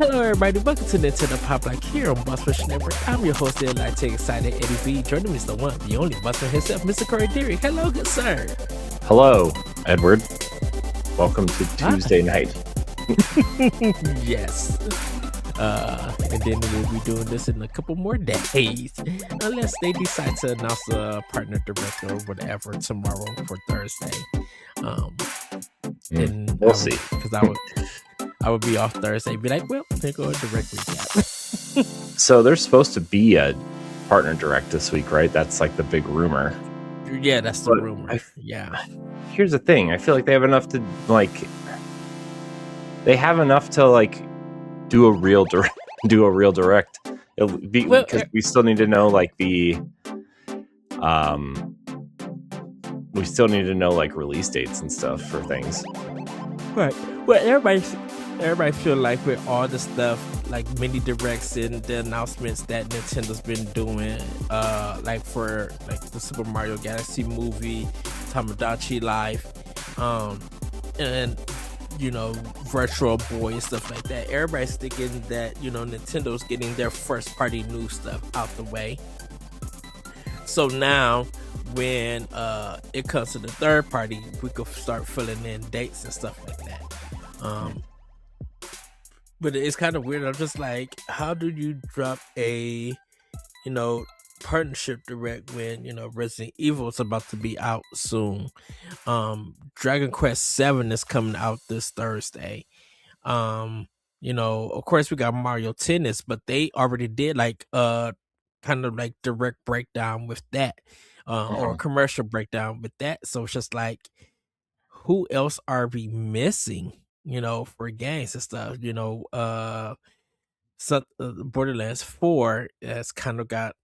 Hello, everybody. Welcome to Nintendo Pow Block here on Buzzfish Network. I'm your host, Lighting Excited Eddie B. Joining me is the one, the only Buzzfish himself, Mr. Corey Dirrig. Hello, good sir. Hello, Edward. Welcome to Hi. Tuesday night. Yes. And then we'll be doing this in a couple more days, unless they decide to announce a partner director or whatever tomorrow for Thursday. And We'll see. Because I would be off Thursday. Be like, well, they go directly. So there's supposed to be a partner direct this week, right? That's like the big rumor. Yeah, that's the rumor. Yeah. Here's the thing. I feel like they have enough to do a real direct. Because we still need to know we still need to know release dates and stuff for things. Right. Well, everybody feel like with all the stuff, like mini directs and the announcements that Nintendo's been doing, for the Super Mario Galaxy movie, Tomodachi Life, and Virtual Boy and stuff like that. Everybody's thinking that Nintendo's getting their first party new stuff out the way. So now, when it comes to the third party, we could start filling in dates and stuff like that. But it's kind of weird. I'm just like, how do you drop a partnership direct when Resident Evil is about to be out soon? Dragon Quest 7 is coming out this Thursday. Of course we got Mario Tennis, but they already did kind of direct breakdown with that, or commercial breakdown with that. So it's just like, who else are we missing? For games and stuff. Borderlands 4 has kind of got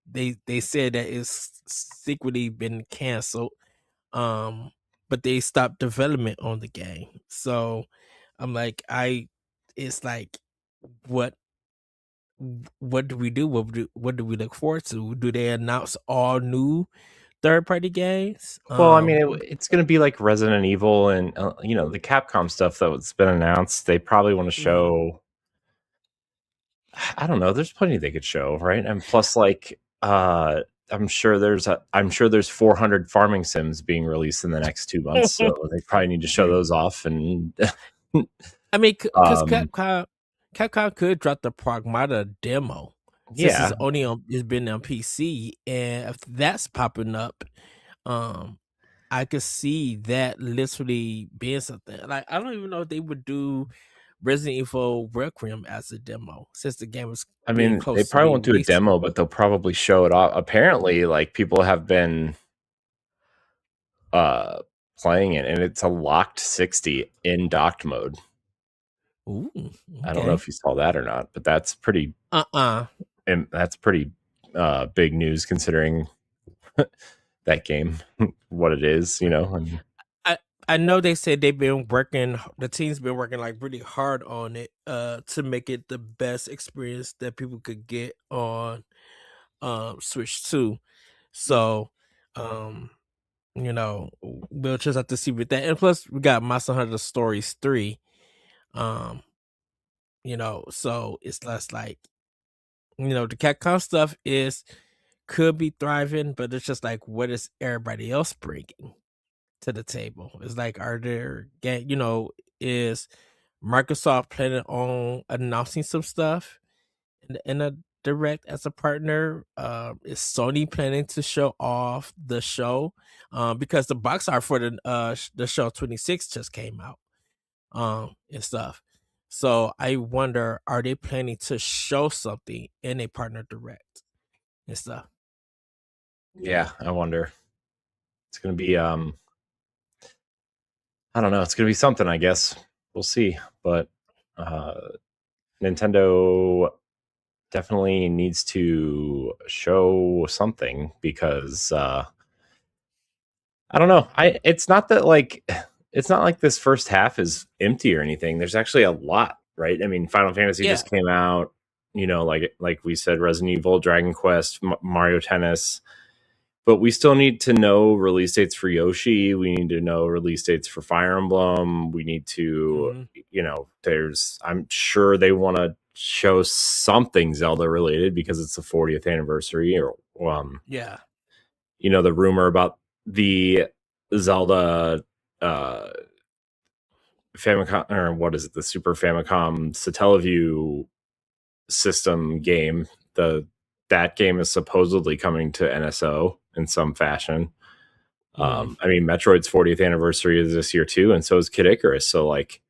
they said that it's secretly been canceled, but they stopped development on the game. So I'm like, it's like, what do we do? What do we look forward to? Do they announce all new third-party games? Well, I mean, it's going to be like Resident Evil and the Capcom stuff that's been announced. They probably want to show. I don't know. There's plenty they could show, right? And plus, I'm sure there's 400 farming sims being released in the next 2 months, so they probably need to show those off. And I mean, because Capcom could drop the Pragmata demo. Since it's been on PC, and if that's popping up, I could see that literally being something. Like, I don't even know if they would do Resident Evil Requiem as a demo, since the game is. I mean, they probably won't do a demo, but they'll probably show it off. Apparently, people have been playing it, and it's a locked 60 in docked mode. Ooh, okay. I don't know if you saw that or not, but that's pretty. And that's pretty big news considering that game, what it is, I know they said the team's been working really hard on it to make it the best experience that people could get on Switch 2. So we'll just have to see with that. And plus we got Monster Hunter Stories 3. So it's less like, the Capcom stuff could be thriving, but it's just like, what is everybody else bringing to the table? It's like, is Microsoft planning on announcing some stuff in a direct as a partner? Is Sony planning to show off the show? Because the box art for the show 26 just came out, and stuff. So I wonder, are they planning to show something in a partner direct and stuff? Yeah, I wonder. It's going to be, I don't know. It's going to be something, I guess. We'll see. But Nintendo definitely needs to show something because I don't know. It's not like this first half is empty or anything. There's actually a lot, right? I mean, Final Fantasy just came out, like we said, Resident Evil, Dragon Quest, Mario Tennis. but we still need to know release dates for Yoshi. We need to know release dates for Fire Emblem. We need to, Hmm. I'm sure they want to show something Zelda related because it's the 40th anniversary, or Yeah. the rumor about the Zelda uh Famicom, or what is it, the Super Famicom Satellaview system game. That game is supposedly coming to NSO in some fashion. Mm. I mean, Metroid's 40th anniversary is this year too, and so is Kid Icarus. So, like,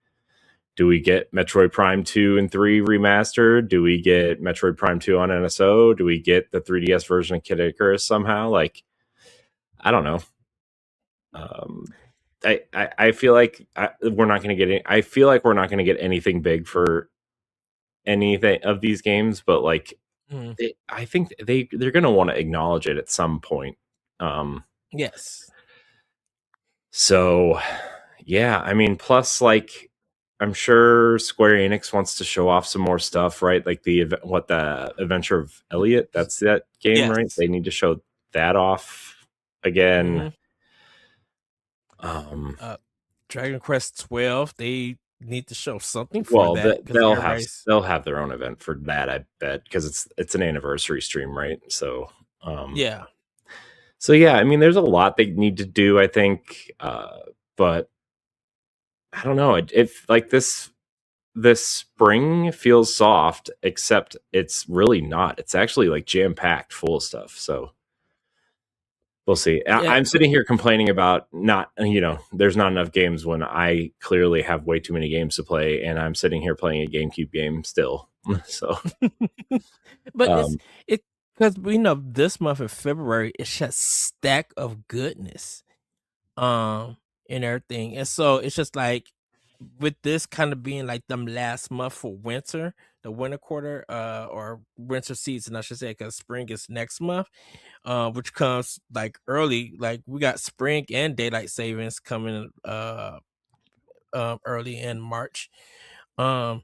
do we get Metroid Prime 2 and 3 remastered? Do we get Metroid Prime 2 on NSO? Do we get the 3DS version of Kid Icarus somehow? Like, I don't know. Um, I feel like we're not going to get any, I feel like we're not going to get anything big for anything of these games, but like, Mm. I think they're going to want to acknowledge it at some point. Um, Yes. so yeah, I mean, plus, like, I'm sure Square Enix wants to show off some more stuff, right? Like the Adventure of Elliot, that's that game, right? Yes. They need to show that off again. Hmm. Um, Uh, Dragon Quest 12. They need to show something for well, that because everybody's. they'll have their own event for that, I bet, because it's an anniversary stream, right? So, Yeah. so yeah, I mean, there's a lot they need to do, I think, but I don't know. If like this spring feels soft, except it's really not. It's actually like jam packed full of stuff. So we'll see. Yeah. I'm sitting here complaining about not, there's not enough games when I clearly have way too many games to play, and I'm sitting here playing a GameCube game still. So, But um, it because we know this month of February it's just stack of goodness and everything, and so it's just like with this kind of being like them last month for winter, the winter quarter, or winter season, I should say, because spring is next month, which comes like early. Like we got spring and daylight savings coming early in March. Um,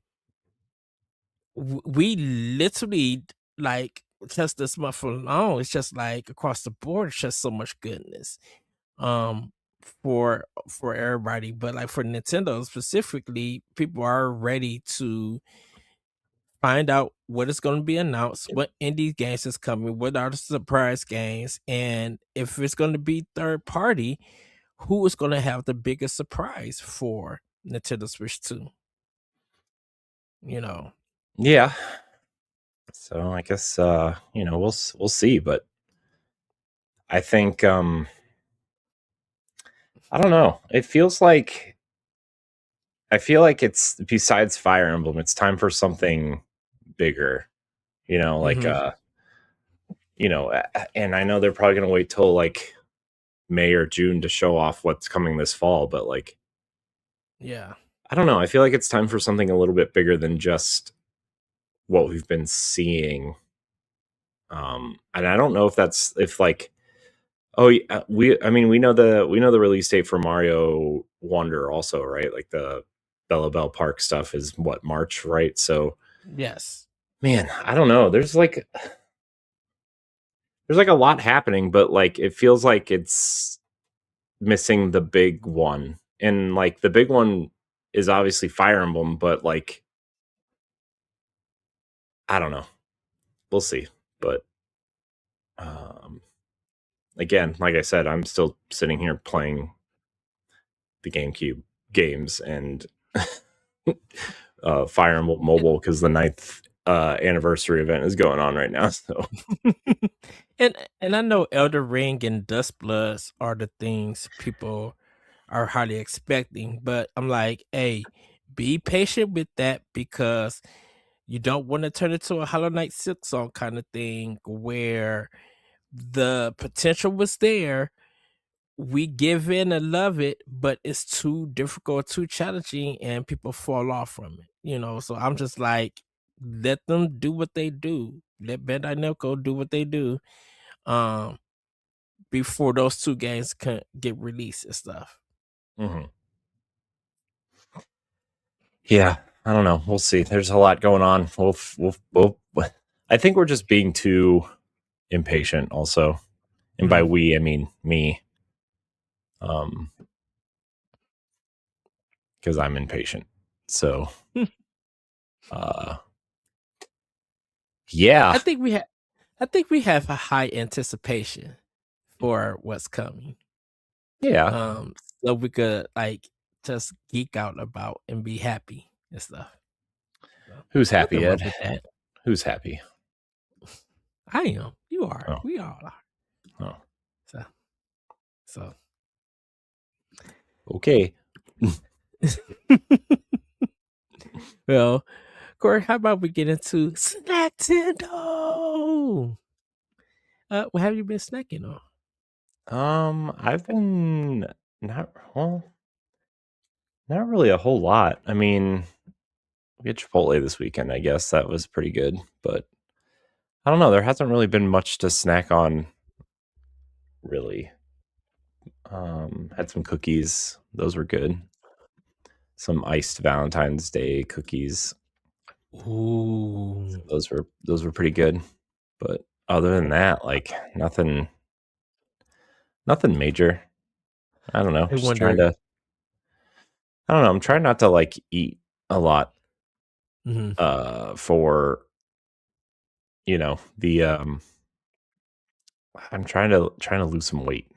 we literally like just this month alone. It's just like across the board. It's just so much goodness. Um, for everybody, but like for Nintendo specifically, people are ready to find out what is going to be announced, what indie games is coming, what are the surprise games, and if it's going to be third party, who is going to have the biggest surprise for Nintendo Switch 2? You know, yeah. So I guess we'll see, but I think I don't know. I feel like it's, besides Fire Emblem, it's time for something bigger. Like hmm and I know they're probably going to wait till like May or June to show off what's coming this fall, but like, yeah, I don't know. I feel like it's time for something a little bit bigger than just what we've been seeing. And I don't know if like, oh yeah, we know the release date for Mario Wonder also, right? Like the Bella Bell Park stuff is what, March, right? So yes, man, I don't know. There's like a lot happening, but like it feels like it's missing the big one. And like the big one is obviously Fire Emblem, but like, I don't know. We'll see. But um again, like I said, I'm still sitting here playing the GameCube games and Fire Emblem Mobile because the ninth anniversary event is going on right now. So and I know Elder Ring and Dust Bloods are the things people are highly expecting, but I'm like, hey, be patient with that because you don't want to turn it to a Hollow Knight Silk Song kind of thing where the potential was there. We give in and love it, but it's too difficult, too challenging, and people fall off from it. So I'm just like, let them do what they do. Let Bandai Namco do what they do. Um, before those two games can get released and stuff. mhm. Yeah, I don't know. We'll see. There's a lot going on. I think we're just being too impatient also. and by we I mean me, because I'm impatient. So, yeah, I think we have a high anticipation for what's coming. yeah. So we could like just geek out about and be happy and stuff. So, Who's happy, nothing wrong Ed? with that. Who's happy? I am. You are. Oh, We all are. oh, So okay. well, Corey, how about we get into Snacktendo? What have you been snacking on? I've been not not really a whole lot. I mean, we had Chipotle this weekend. I guess that was pretty good, but I don't know. There hasn't really been much to snack on, really. Had some cookies. Those were good. Some iced Valentine's Day cookies. Ooh. Those were pretty good. But other than that, like nothing major. I don't know. I Just wonder. trying to I don't know. I'm trying not to like eat a lot Mhm. for the I'm trying to lose some weight.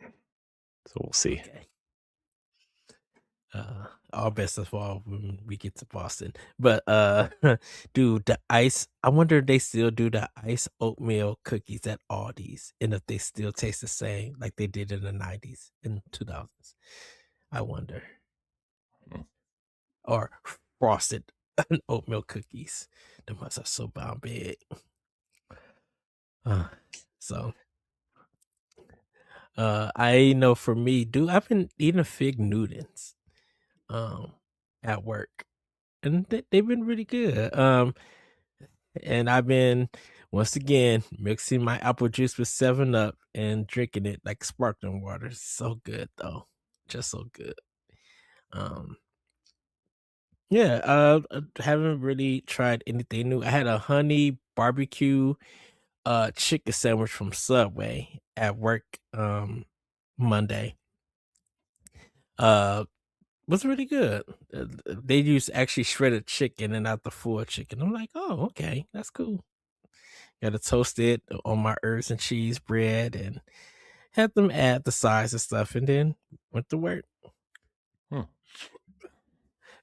So we'll see. Okay. All best of all when we get to Boston. But dude, the ice. I wonder if they still do the ice oatmeal cookies at Aldi's, and if they still taste the same like they did in the 90s and 2000s. I wonder. Mm. Or frosted oatmeal cookies. The ones are so bound big. So I know for me, dude, I've been eating fig Newtons at work. And they've been really good. And I've been once again mixing my apple juice with 7 Up and drinking it like sparkling water. So good though. Just so good. Um yeah, I haven't really tried anything new. I had a honey barbecue chicken sandwich from Subway at work Monday. Uh was really good. They used actually shredded chicken and not the full chicken. I'm like, oh, okay, that's cool. Got to toast it on my herbs and cheese bread and had them add the size and stuff, and then went to work. Hmm.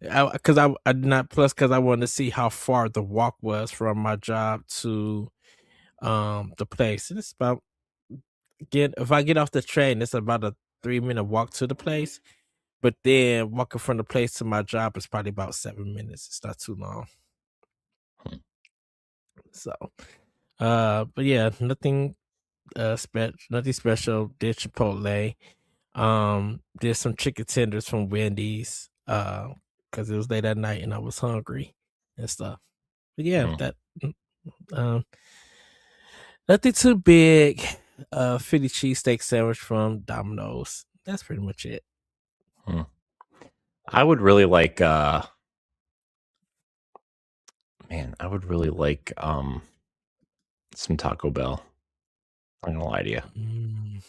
Because I did not plus because I wanted to see how far the walk was from my job to the place, and it's about if I get off the train, it's about a 3 minute walk to the place. But then walking from the place to my job is probably about 7 minutes. It's not too long. Hmm. So, but yeah, nothing nothing special. Did Chipotle. Did some chicken tenders from Wendy's. Because it was late at night and I was hungry and stuff. But yeah, Hmm. that um nothing too big. Philly cheesesteak sandwich from Domino's. That's pretty much it. Hmm. I would really like I would really like some Taco Bell. I'm not gonna lie to you. Mm,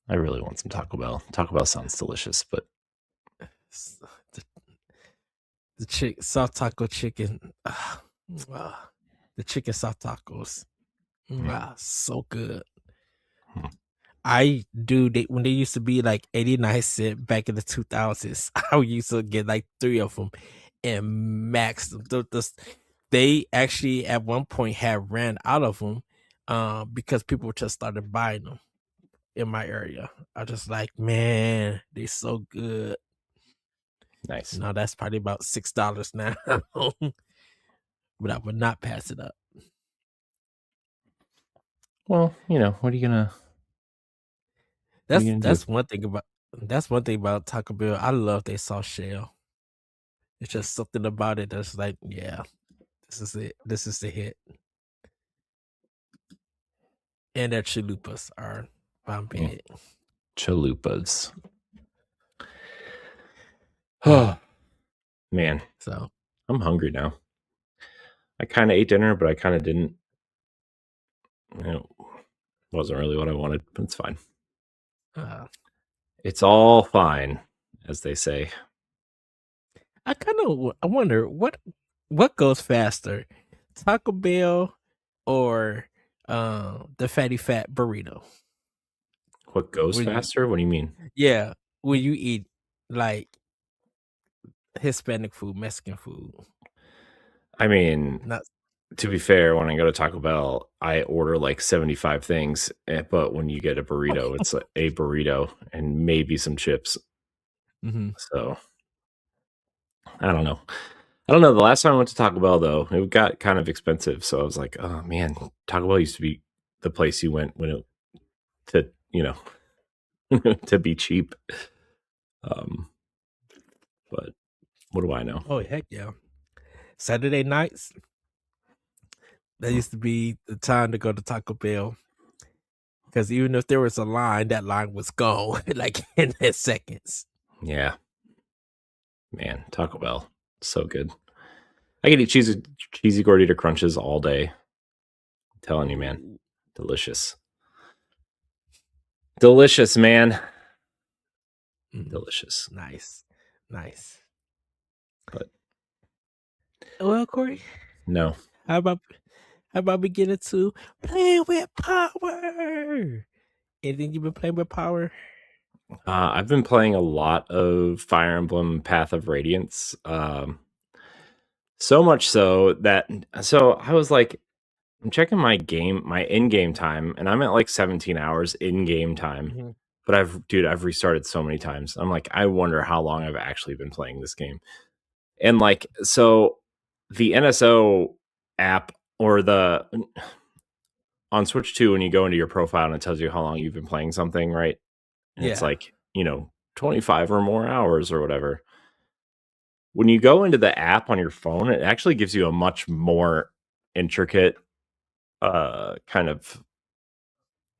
I really want some Taco Bell. Taco Bell sounds delicious, but s- the, the soft taco chicken. The chicken soft tacos. hmm, So good. hmm, I do they when they used to be like 89 cents back in the 2000s. I used to get like 3 of them and max them. They actually at one point had ran out of them because people just started buying them in my area. I just like, man, they so good. nice. Now that's probably about $6 now, but I would not pass it up. Well, what are you gonna do? That's one thing about Taco Bell. I love their soft shell. It's just something about it that's like, yeah, this is it. This is the hit. And their chalupas are bomb Mm, big. chalupas. Oh man, So I'm hungry now. I kind of ate dinner, but I kind of didn't. You know, Wasn't really what I wanted, but it's fine. Uh, It's all fine, as they say. I kind of I wonder what goes faster, Taco Bell or the fatty fat burrito. What goes When you faster? What do you mean? yeah, when you eat like Hispanic food, Mexican food, I mean, not to be fair, when I go to Taco Bell, I order like 75 things, but when you get a burrito, it's a burrito and maybe some chips. mm-hmm. So I don't know. I don't know. The last time I went to Taco Bell, though, it got kind of expensive. So I was like, oh man, Taco Bell used to be the place you went when it to, to be cheap. But what do I know? Oh heck yeah! Saturday nights, that used to be the time to go to Taco Bell because even if there was a line, that line was gone like in seconds. Yeah, man, Taco Bell, so good. I could eat cheesy gordita crunches all day. I'm telling you, man, Ooh. delicious, delicious, man, delicious. Nice. But Well, Corey, no, how about we get into playing with power? Anything you've been playing with power? I've been playing a lot of Fire Emblem Path of Radiance. So much so that I was like, I'm checking my in-game time, and I'm at like 17 hours in-game time. Mm-hmm. But I've restarted so many times. I'm like, I wonder how long I've actually been playing this game. And like, so the NSO app or the on Switch 2, when you go into your profile and it tells you how long you've been playing something, right? And it's Yeah. like, 25 or more hours or whatever. When you go into the app on your phone, it actually gives you a much more intricate kind of,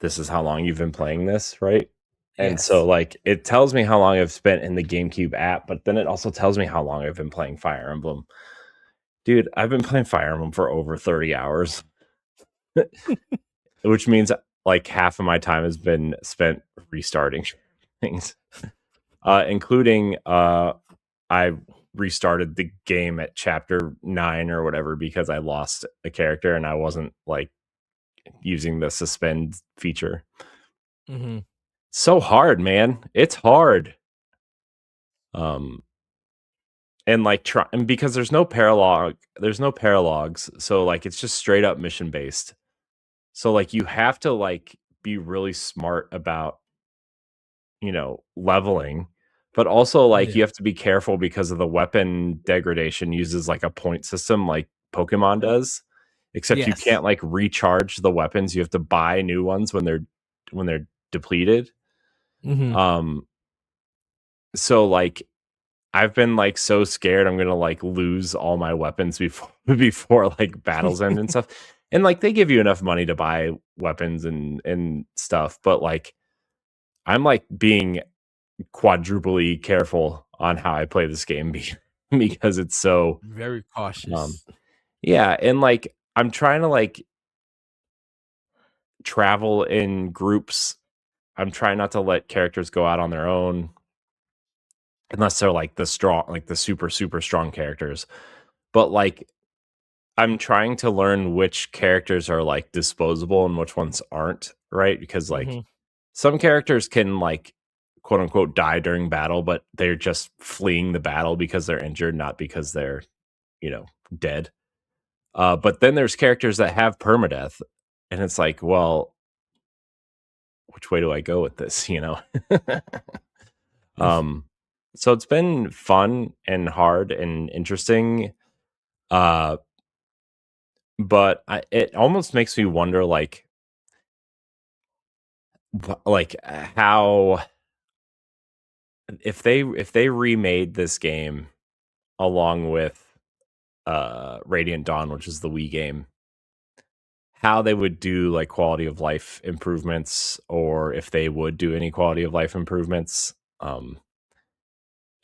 this is how long you've been playing this, right? And Yes. so like it tells me how long I've spent in the GameCube app, but then it also tells me how long I've been playing Fire Emblem. Dude, I've been playing Fire Emblem for over 30 hours, which means like half of my time has been spent restarting things, including I restarted the game at chapter 9 or whatever because I lost a character and I wasn't like using the suspend feature. Mm-hmm. So hard, man. It's hard. And like and because there's no paralogs, so like it's just straight up mission based. So like you have to like be really smart about leveling, but also like you have to be careful because of the weapon degradation uses like a point system like Pokemon does, except you can't like recharge the weapons. You have to buy new ones when they're depleted. Mm-hmm. So like I've been like so scared I'm gonna like lose all my weapons before like battles end and stuff. And like they give you enough money to buy weapons and stuff, but like I'm like being quadruply careful on how I play this game because it's so Very cautious. yeah, and like I'm trying to like travel in groups. I'm trying not to let characters go out on their own unless they're like the super super strong characters. But like I'm trying to learn which characters are like disposable and which ones aren't, right? Because like some characters can like quote unquote die during battle, but they're just fleeing the battle because they're injured, not because they're, dead. But then there's characters that have permadeath, and it's like, well, which way do I go with this, um so it's been fun and hard and interesting. But it almost makes me wonder like how if they remade this game along with Radiant Dawn, which is the Wii game, how they would do like quality of life improvements, or if they would do any quality of life improvements.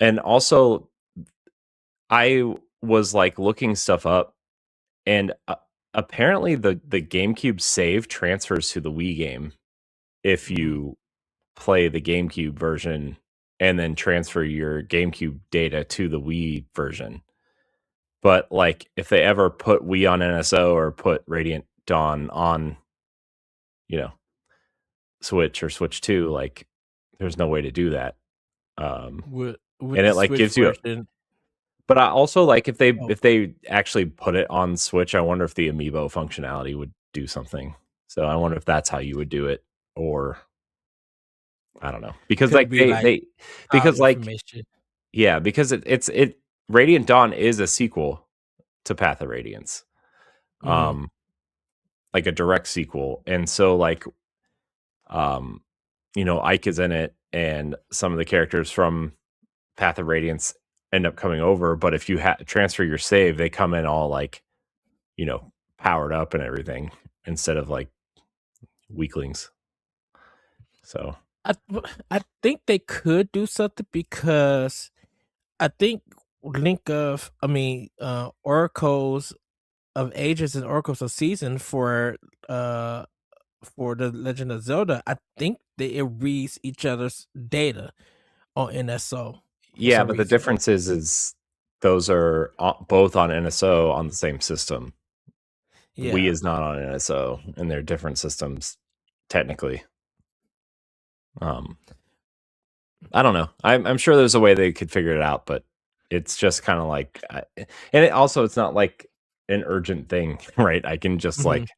And also I was like looking stuff up, and apparently the GameCube save transfers to the Wii game. if you play the GameCube version and then transfer your GameCube data to the Wii version. But like if they ever put Wii on NSO or put Radiant Dawn on, you know, Switch or Switch 2, like there's no way to do that. With And the it like Switch gives you version. but I also like if Oh, they actually put it on Switch, I wonder if the amiibo functionality would do something. So I wonder if that's how you would do it, or I don't know. Because could it like be like because child like information? yeah, because it Radiant Dawn is a sequel to Path of Radiance. Mm-hmm. Um like a direct sequel. And so like um Ike is in it and some of the characters from Path of Radiance end up coming over, but if you transfer your save, they come in all like, powered up and everything instead of like weaklings. So, I I think they could do something because I think Oracles of Ages and Oracles of Season uh for the Legend of Zelda, I think that it reads each other's data on NSO for yeah, some but the reason. difference is those are both on NSO on the same system. Wii Yeah. is not on NSO and they're different systems technically. Um I don't know. I'm sure there's a way they could figure it out, but it's just kind of like, and it's not like an urgent thing, right? I can just Hmm. like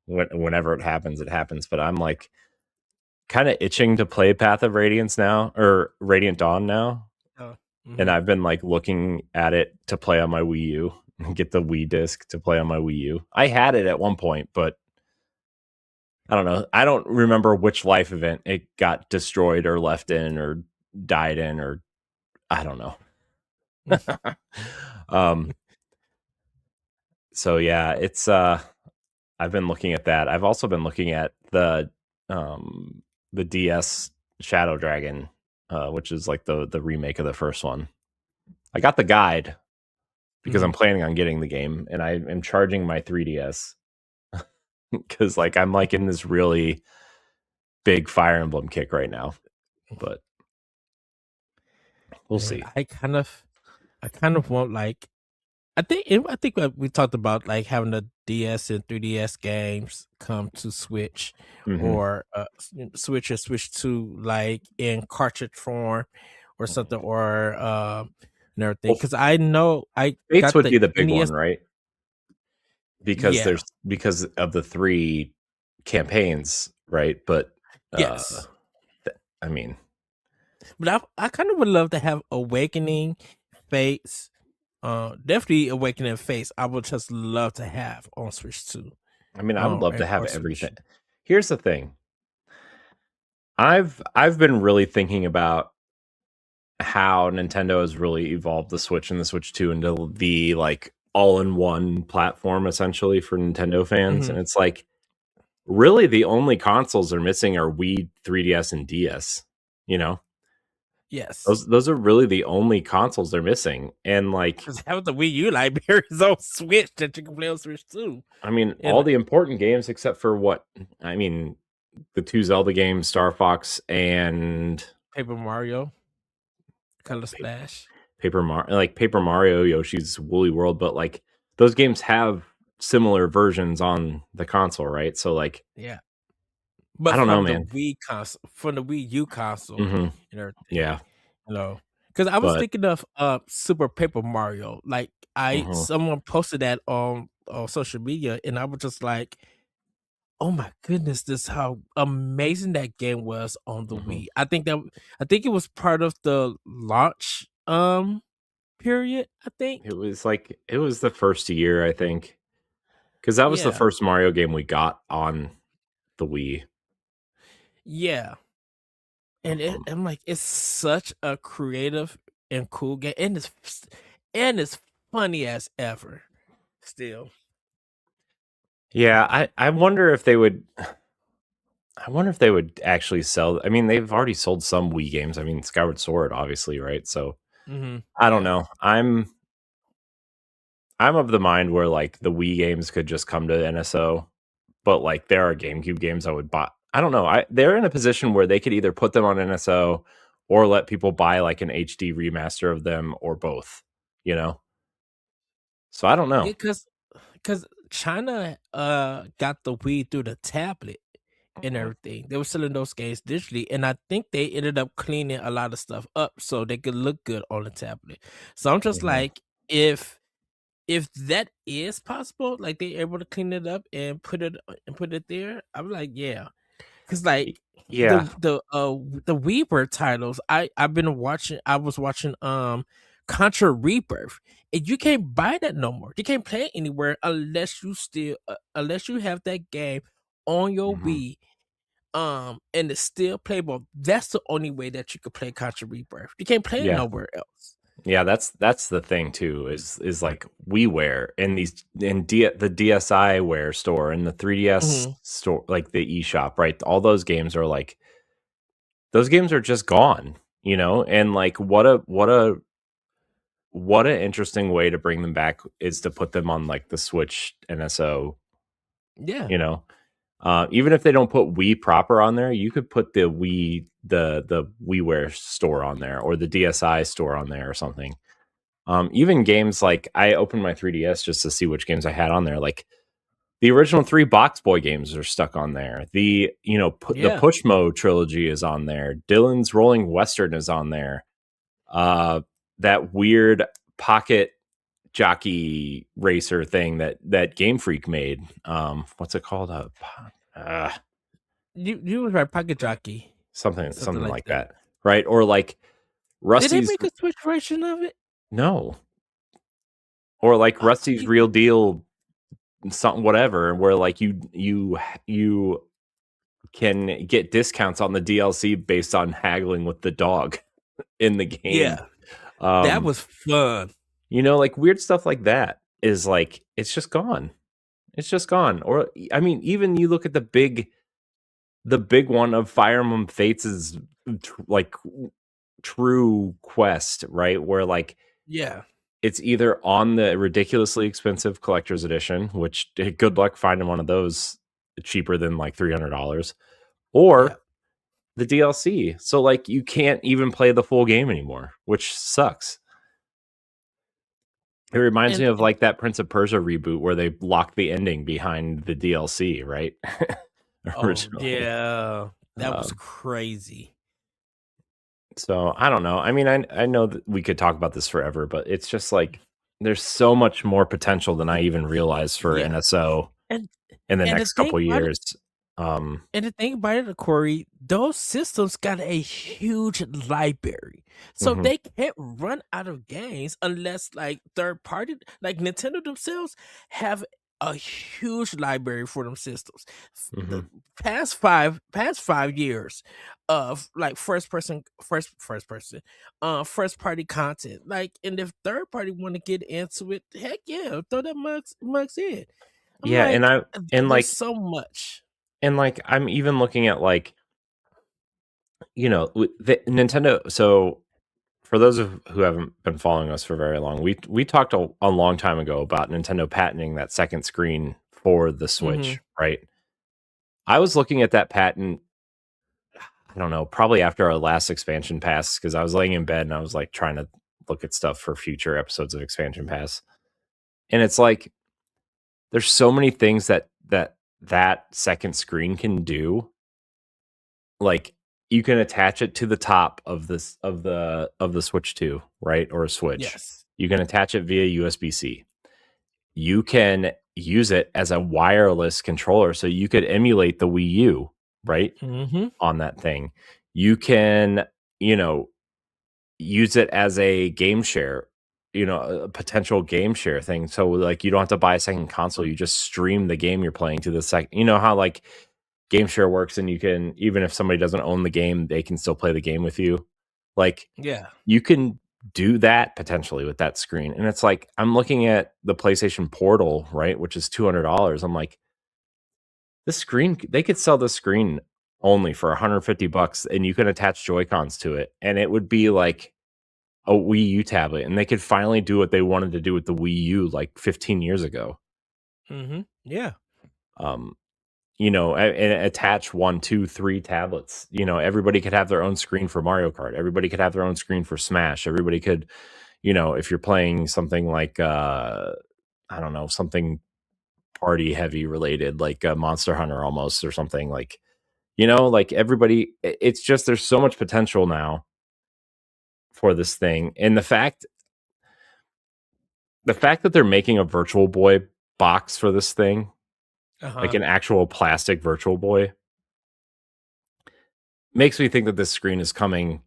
whenever it happens, it happens. But I'm like kind of itching to play Path of Radiance now or Radiant Dawn now, Oh, and hmm. I've been like looking at it to play on my Wii U and get the Wii disc to play on my Wii U. I had it at one point, but I don't know. I don't remember which life event it got destroyed or left in or died in, or I don't know. um so yeah, it's I've been looking at that. I've also been looking at um the DS Shadow Dragon, which is like the remake of the first one. I got the guide because Hmm. I'm planning on getting the game, and I am charging my 3DS because like I'm like in this really big Fire Emblem kick right now, but we'll And see. I kind of want like I think we talked about like having the DS and 3DS games come to Switch Hmm. or Switch or Switch 2 like in cartridge form or something or and everything. Well, Because I know I Fates got would the be the big one, NES. right? Yeah. Because of the three campaigns, right? But uh Yes. I mean, But I kind of would love to have Awakening, Fates, definitely Awakening Fates. I would just love to have on Switch 2. I would love to have Or everything. Switch. Here's the thing. I've been really thinking about how Nintendo has really evolved the Switch and the Switch 2 into the like all-in-one platform essentially for Nintendo fans. Hmm. And it's like really the only consoles they're missing are Wii, 3DS, and DS. You know? Yes. Those are really the only consoles they're missing. And like, Because have the Wii U libraries on Switch that you can play on Switch too. all And the important games except for the two Zelda games, Star Fox and Paper Mario, Color Splash. Paper Mario, Yoshi's Woolly World, but like those games have similar versions on the console, right? So like, Yeah. I But don't know, from the man. Wii console, from the Wii U console Hmm. and everything, Yeah, you know. Because I was but thinking of Super Paper Mario. Like mhm. someone posted that on social media, and I was just like, "Oh my goodness, this how amazing that game was on the Mhm. Wii." I think it was part of the launch period. I think, It was the first year, I think, because that was the yeah, first Mario game we got on the Wii. yeah. And Um, I'm like, it's such a creative and cool game, and it's funny as ever. Still, yeah, I wonder if they would. I wonder if they would actually sell. I mean, they've already sold some Wii games. I mean, Skyward Sword, obviously, right? So I don't yeah, know. I'm of the mind where like the Wii games could just come to NSO, but like there are GameCube games I would buy. I don't know. They're in a position where they could either put them on NSO or let people buy like an HD remaster of them or both, you know? So I don't know. Yeah, cause China got the Wii through the tablet and everything. They were selling those games digitally, and I think they ended up cleaning a lot of stuff up so they could look good on the tablet. So I'm just Mhm. like, if that is possible, like they able to clean it up and put it there, I'm like, yeah. Cause Y- like Yeah. the WiiWare titles, I was watching Contra Rebirth, and you can't buy that no more. You can't play it anywhere unless you have that game on your Mhm. Wii, and it's still playable. That's the only way that you could play Contra Rebirth. You can't play it Yeah. nowhere else. Yeah, that's the thing too, is like WiiWare and the DSiWare store and the 3DS Hmm. store, like the eShop, right? All those games are like those games are just gone, you know? And like what an interesting way to bring them back is to put them on like the Switch NSO, Yeah, you know? Even if they don't put Wii proper on there, you could put the WiiWare store on there or the DSi store on there or something. Even games like I opened my 3DS just to see which games I had on there. Like the original three Box Boy games are stuck on there. The yeah. Pushmo trilogy is on there. Dylan's Rolling Western is on there. That weird pocket jockey racer thing that Game Freak made. What's it called? Uh, You was right, Pocket Jockey, something something like like that. that, right? Or like Did they Rusty's make a Switch version of it? no, or like Oh, Rusty's Real Deal something whatever where like you can get discounts on the DLC based on haggling with the dog in the game. yeah, that Um, was fun. like weird stuff like that is like it's just gone. It's just gone. Or I mean, even you look at the big one of Fire Emblem Fates' like true quest, right? Where like Yeah, it's either on the ridiculously expensive collector's edition, which good luck finding one of those cheaper than like $300, yeah. or the DLC. So like you can't even play the full game anymore, which sucks. It reminds me And, of like that Prince of Persia reboot where they locked the ending behind the DLC, right? oh Originally. yeah, that was Um, crazy. so I don't know. I mean, I know that we could talk about this forever, but it's just like there's so much more potential than I even realized for Yeah, NSO and in the and the next thing couple about it, years. Um, and the thing about it, Corey, those systems got a huge library, so mhm, they can't run out of games unless like third party, like Nintendo themselves, have a huge library for them systems. The mhm. past 5 years of like first party content, like, and if third party want to get into it, heck yeah, throw that mugs in. I'm Yeah, and like, I and there's like so much. I'm even looking at like the Nintendo. So for those who haven't been following us for very long, we talked a long time ago about Nintendo patenting that second screen for the Hmm. Switch, right? I was looking at that patent. I don't know, probably after our last expansion pass because I was laying in bed and I was like trying to look at stuff for future episodes of expansion pass, and it's like there's so many things that second screen can do. Like you can attach it to the top of this of the Switch 2, right? Or a Switch. Yes. You can attach it via USB-C. You can use it as a wireless controller so you could emulate the Wii U, right? Hmm. On that thing. You can, you know, use it as a game share, a potential game share thing. So like you don't have to buy a second console, you just stream the game you're playing to the second. You know how like game share works and you can, even if somebody doesn't own the game, they can still play the game with you. Like Yeah. you can do that potentially with that screen. And it's like I'm looking at the PlayStation Portal, right, which is $200. I'm like, this screen, they could sell this screen only for $150 and you can attach Joy-Cons to it and it would be like a Wii U tablet and they could finally do what they wanted to do with the Wii U like 15 years ago. Hmm. Yeah. Um and attach 1, 2, 3 tablets. Everybody could have their own screen for Mario Kart. Everybody could have their own screen for Smash. Everybody could, if you're playing something like, I don't know, something party heavy related, like Monster Hunter almost, or something like everybody, it's just, there's so much potential now for this thing. And the fact that they're making a Virtual Boy box for this thing, like an actual plastic Virtual Boy, makes me think that this screen is coming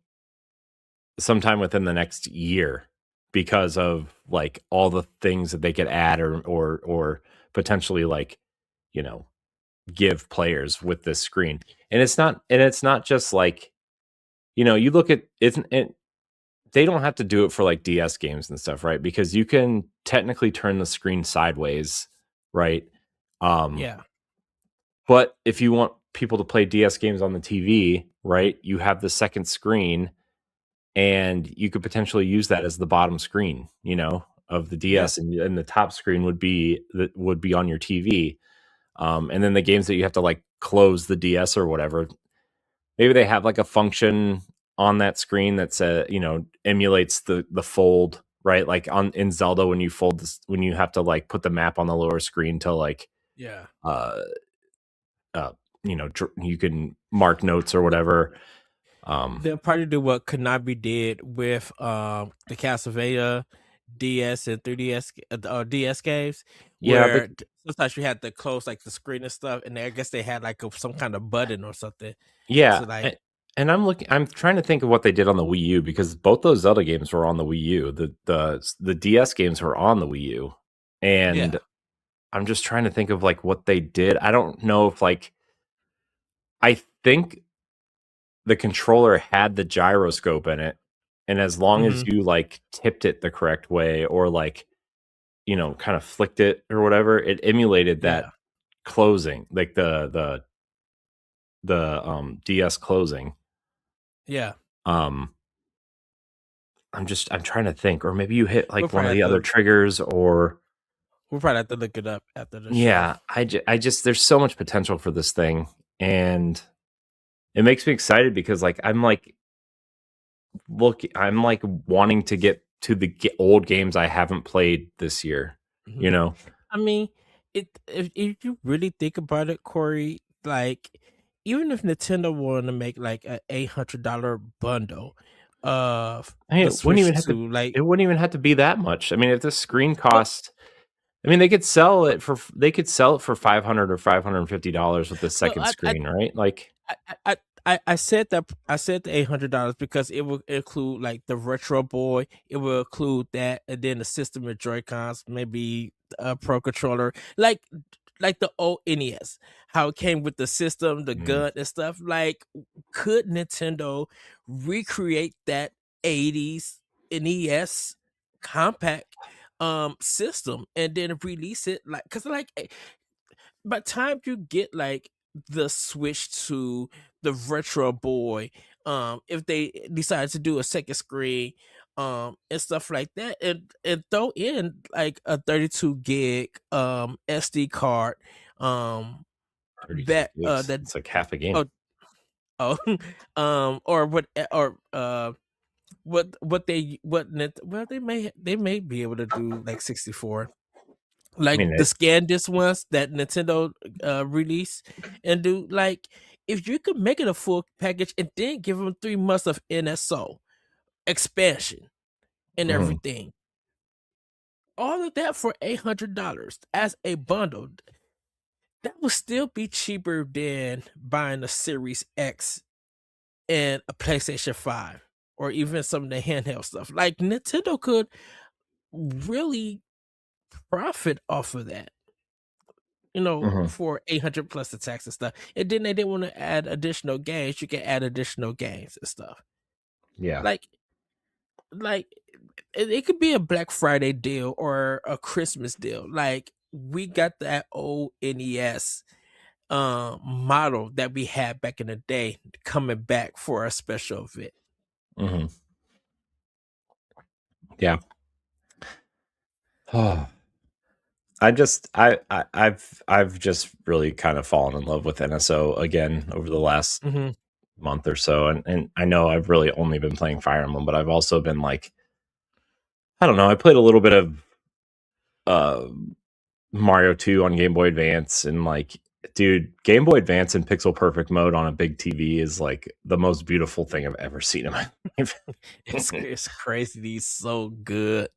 sometime within the next year, because of like all the things that they could add or potentially, like, give players with this screen. And it's not just like, you look at it, they don't have to do it for like DS games and stuff, right? Because you can technically turn the screen sideways, right? Yeah. But if you want people to play DS games on the TV, right, you have the second screen, and you could potentially use that as the bottom screen, of the Yeah. DS, and the top screen would be on your TV. And then the games that you have to like close the DS or whatever, maybe they have like a function on that screen that's emulates the fold, right? Like in Zelda, when you fold this, when you have to like put the map on the lower screen to like Yeah. uh you can mark notes or whatever. They'll probably do what Konami did with the Castlevania DS and 3DS or DS games, Yeah, but where sometimes you had to close like the screen and stuff, and I guess they had like some kind of button or something yeah, to like. and I'm trying to think of what they did on the Wii U, because both those Zelda games were on the Wii U. The DS games were on the Wii U, Yeah. and I'm just trying to think of like what they did. I don't know if like, I think the controller had the gyroscope in it, and as long as Hmm. you like tipped it the correct way, or like, kind of flicked it or whatever, it emulated that Yeah. closing, like the DS closing. Yeah. Um I'm trying to think, or maybe you hit We'll like one probably of have the other to triggers, or we'll probably have to look it up after the show. yeah, I just there's so much potential for this thing, and it makes me excited because like I'm like wanting to get to the old games I haven't played this year, Mhm. you know. I mean, if you really think about it, Corey, like even if Nintendo wanted to make like a $800 bundle of I mean, the Switch 2, like, it wouldn't even have to be that much. I mean, if this screen but cost, I mean, they could sell it for $500 or $550 with the well, second screen, right? Like, I said that I said the $800 because it will include like the Retro Boy, it will include that, and then the system of Joy Cons, maybe a Pro controller, like the old NES, how it came with the system, the mm, gun and stuff. Like, could Nintendo recreate that '80s NES compact system and then release it, like, because like by the time you get like the switch to the Retro Boy, if they decide to do a second screen, and stuff like that, and throw in like a 32 gig SD card, um 32 that gigs. that It's like half a game. oh oh or what or well, they may be able to do like 64, I like mean, the scan disc ones that Nintendo release, and do like, if you could make it a full package and then give them 3 months of NSO expansion and mhm, everything, all of that for $800 as a bundle, that would still be cheaper than buying a Series X and a PlayStation 5, or even some of the handheld stuff. Like, Nintendo could really profit off of that, mhm, for 800 plus the tax and stuff. And then they didn't want to add additional games. You can add additional games and stuff. yeah. Like, like it could be a Black Friday deal or a Christmas deal. Like, we got that old NES model that we had back in the day coming back for a special event. Mhm, yeah. Oh, I've just really kind of fallen in love with NSO again over the last month or so, and I know I've really only been playing Fire Emblem, but I've also been like, I don't know, I played a little bit of uh Mario 2 on Game Boy Advance, and like, dude, Game Boy Advance in pixel perfect mode on a big TV is like the most beautiful thing I've ever seen in my life. It's crazy. He's so good.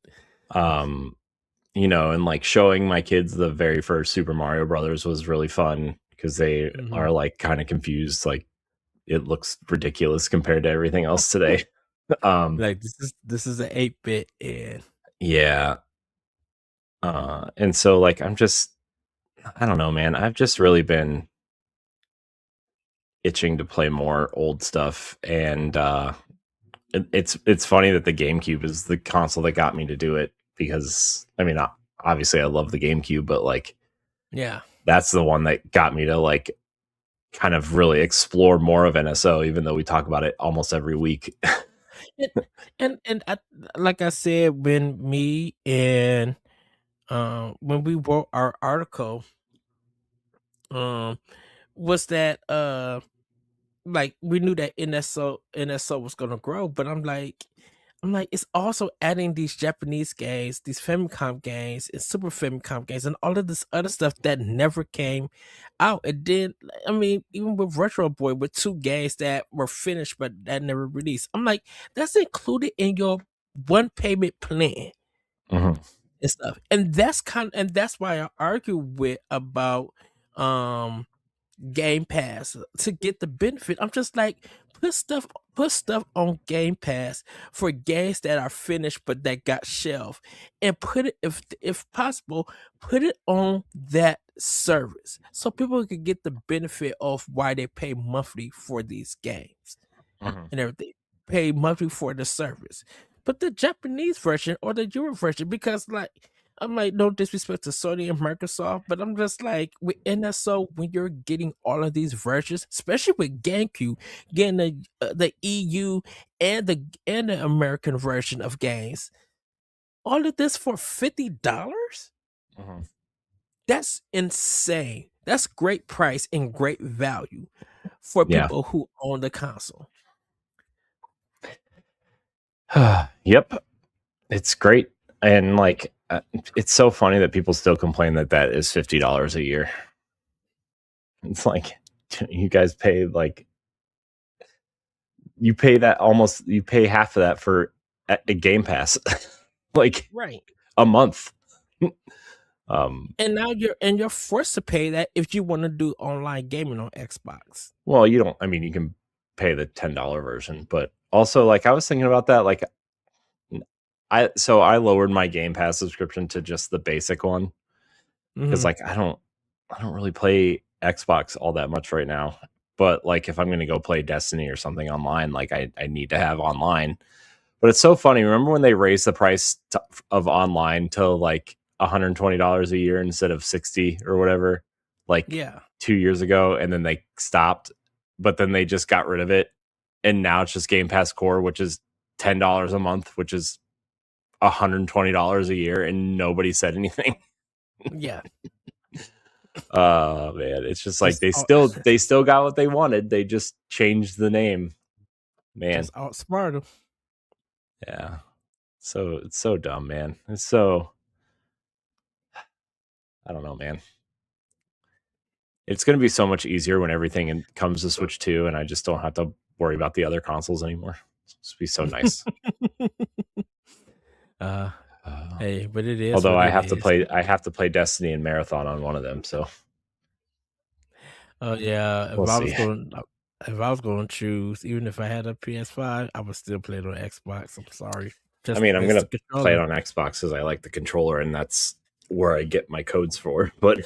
You know, and like showing my kids the very first Super Mario Brothers was really fun because they are like kind of confused, like it looks ridiculous compared to everything else today. Like this is an 8-bit, and yeah. And so like I don't know, man. I've just really been itching to play more old stuff, and it's funny that the GameCube is the console that got me to do it, because I mean, obviously I love the GameCube, but like, yeah, that's the one that got me to like kind of really explore more of NSO, even though we talk about it almost every week. and I, like I said, when me and when we wrote our article, was that like we knew that NSO was gonna grow, but I'm like it's also adding these Japanese games, these Famicom games, and Super Famicom games, and all of this other stuff that never came out. And then, I mean, even with Retro Boy, with 2 games that were finished but that never released, I'm like, that's included in your one payment plan and stuff. And that's why I argue with about Game Pass to get the benefit. I'm just like, put stuff on Game Pass for games that are finished but that got shelved, and put it, if possible, put it on that service so people can get the benefit of why they pay monthly for these games and everything. Pay monthly for the service. But the Japanese version or the Euro version, because like, I'm like, no disrespect to Sony and Microsoft, but I'm just like, with NSO, when you're getting all of these versions, especially with GameCube, getting the EU and the American version of games, all of this for $50? That's insane. That's great price and great value for people who own the console. Yep, it's great, and like, it's so funny that people still complain that that is $50 a year. It's like, you guys pay like, you pay half of that for a Game Pass, like, Right. a month. And now you're forced to pay that if you want to do online gaming on Xbox. Well, you don't. I mean, you can pay the $10 version, but also, like, I was thinking about that. Like, I lowered my Game Pass subscription to just the basic one, because like I don't really play Xbox all that much right now. But like, if I'm going to go play Destiny or something online, like I need to have online. But it's so funny. Remember when they raised the price of online to like $120 a year instead of $60 or whatever, like 2 years ago, and then they stopped, but then they just got rid of it, and now it's just Game Pass Core, which is $10 a month, which is $120 a year, and nobody said anything. Yeah. Oh man, it's just like they still got what they wanted. They just changed the name. Man, just outsmart them. Yeah. So it's so dumb, man. It's so, I don't know, man. It's going to be so much easier when everything comes to Switch 2, and I just don't have to worry about the other consoles anymore. It's be so nice. Hey, but it is. Although I have to play Destiny and Marathon on one of them. So. Oh yeah, We'll see. If I was going to choose, even if I had a PS5, I would still play it on Xbox. I'm sorry. I mean, I'm going to play it on Xbox because I like the controller, and that's where I get my codes for. But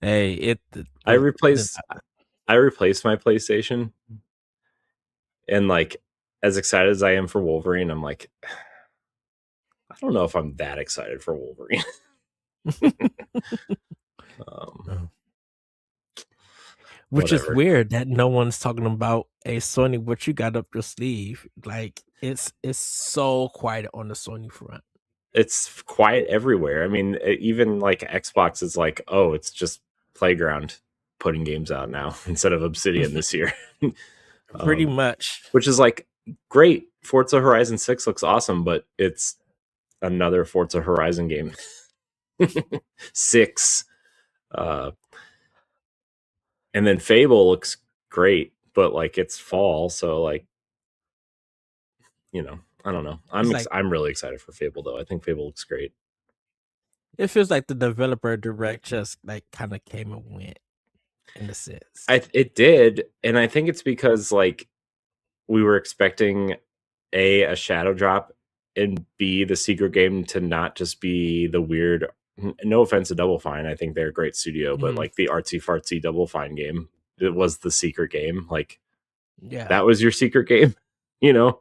hey, I replaced my PlayStation, and like, as excited as I am for Wolverine, I'm like, I don't know if I'm that excited for Wolverine. Which is weird that no one's talking about a Sony, what you got up your sleeve. Like, it's so quiet on the Sony front. it's quiet everywhere. I mean, even like Xbox is like, oh, it's just Playground putting games out now instead of Obsidian this year. Pretty um, much. which is like great. Forza Horizon 6 looks awesome, but it's another Forza Horizon game. 6. Uh, and then Fable looks great, but like it's fall, so like, I don't know. It's like I'm really excited for Fable though. I think Fable looks great. it feels like the developer direct just like kind of came and went in a sense. It did, and I think it's because like we were expecting a shadow drop, and B, the secret game to not just be the weird. No offense to Double Fine, I think they're a great studio, but like the artsy fartsy Double Fine game, it was the secret game. Like Yeah. that was your secret game, you know.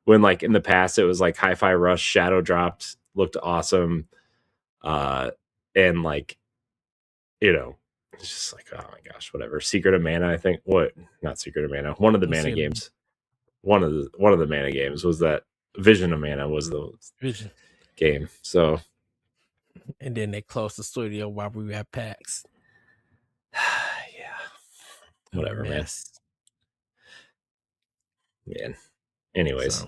When like in the past it was like Hi-Fi Rush shadow dropped, looked awesome, and like it's just like, oh my gosh, whatever. Secret of Mana, I think. What? Not Secret of Mana. One of the Mana games. One of the Mana games was that Vision of Mana was the Vision. game. So, and then they closed the studio while we were at PAX. yeah, whatever, man. Anyways,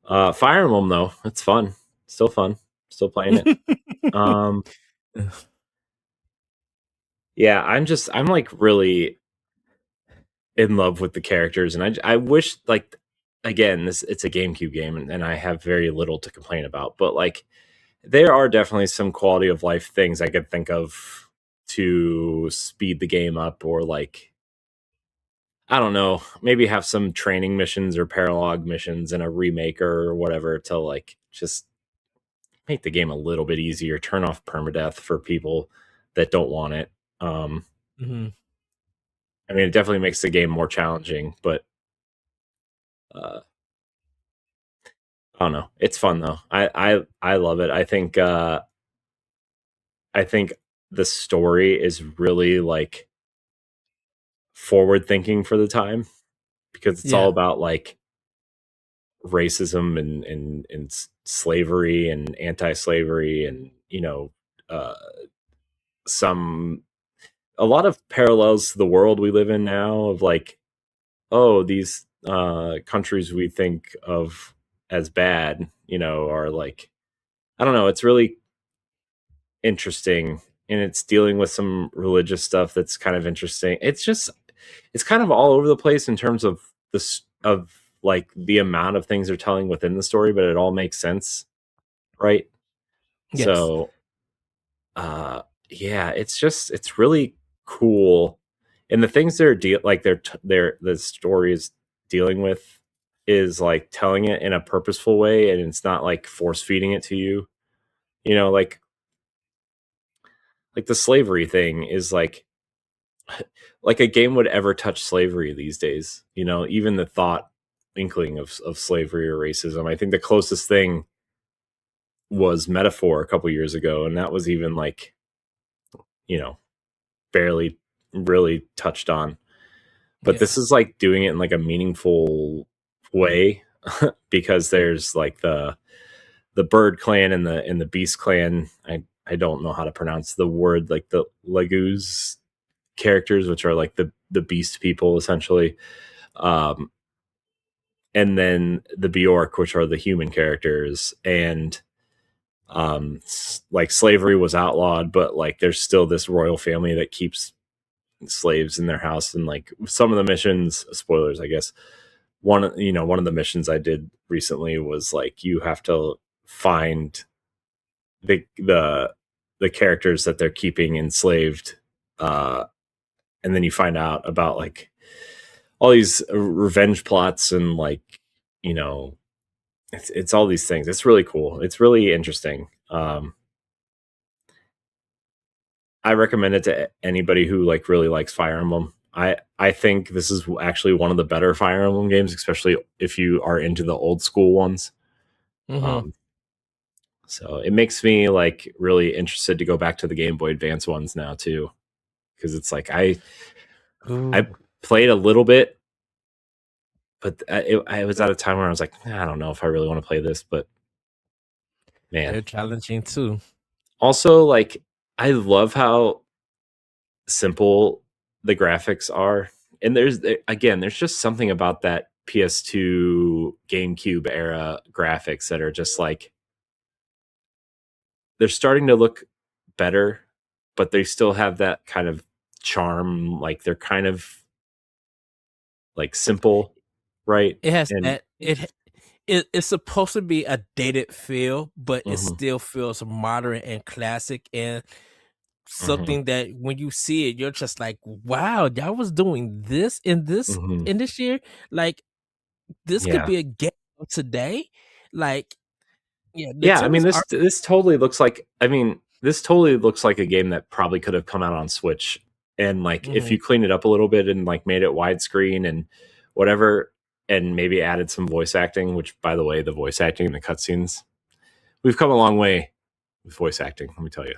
so. Fire Emblem though, it's fun. Still fun. Still playing it. Yeah, I'm like really in love with the characters, and I wish, like, again, it's a GameCube game, and I have very little to complain about, but like there are definitely some quality of life things I could think of to speed the game up, or like, I don't know, maybe have some training missions or paralog missions in a remake or whatever to like just make the game a little bit easier, turn off permadeath for people that don't want it. I mean, it definitely makes the game more challenging, but I don't know. It's fun though. I love it. I think the story is really like forward thinking for the time, because it's all about like racism and slavery and anti-slavery, and some a lot of parallels to the world we live in now, of like, oh, these countries we think of as bad, are like, I don't know, it's really interesting, and it's dealing with some religious stuff that's kind of interesting. It's kind of all over the place in terms of this, of like the amount of things they're telling within the story, but it all makes sense, right? Yes. So yeah, it's really cool, and the things they're the story is dealing with is like telling it in a purposeful way, and it's not like force feeding it to you, like the slavery thing is like a game would ever touch slavery these days, even the thought inkling of slavery or racism. I think the closest thing was Metaphor a couple years ago, and that was even like, barely really touched on. But this is like doing it in like a meaningful way, because there's like the Bird Clan and the Beast Clan. I don't know how to pronounce the word, like the Laguz characters, which are like the beast people essentially, and then the Bjork, which are the human characters, and like slavery was outlawed, but like there's still this royal family that keeps slaves in their house. And like some of the missions, spoilers I guess, one of the missions I did recently was like, you have to find the characters that they're keeping enslaved, and then you find out about like all these revenge plots, and like, it's all these things. It's really cool. It's really interesting. I recommend it to anybody who like really likes Fire Emblem. I think this is actually one of the better Fire Emblem games, especially if you are into the old school ones. So it makes me like really interested to go back to the Game Boy Advance ones now too, because it's like I played a little bit, but I was at a time where I was like, I don't know if I really want to play this, but Man. They're challenging too. Also, like, I love how simple the graphics are. And there's just something about that PS2 GameCube era graphics that are just like, they're starting to look better, but they still have that kind of charm. Like, they're kind of like simple, right? It has And that it's supposed to be a dated feel, but it mhm, still feels modern and classic and mhm, something that when you see it, you're just like, wow, y'all was doing this mhm. in this year. Like this could Yeah. be a game of today. Like, yeah, Yeah, I mean Nintendo's art. this totally looks like, this totally looks like a game that probably could have come out on Switch. And like, if Mhm. you clean it up a little bit and like made it widescreen and whatever, and maybe added some voice acting, which, by the way, the voice acting in the cutscenes, we've come a long way with voice acting, let me tell you.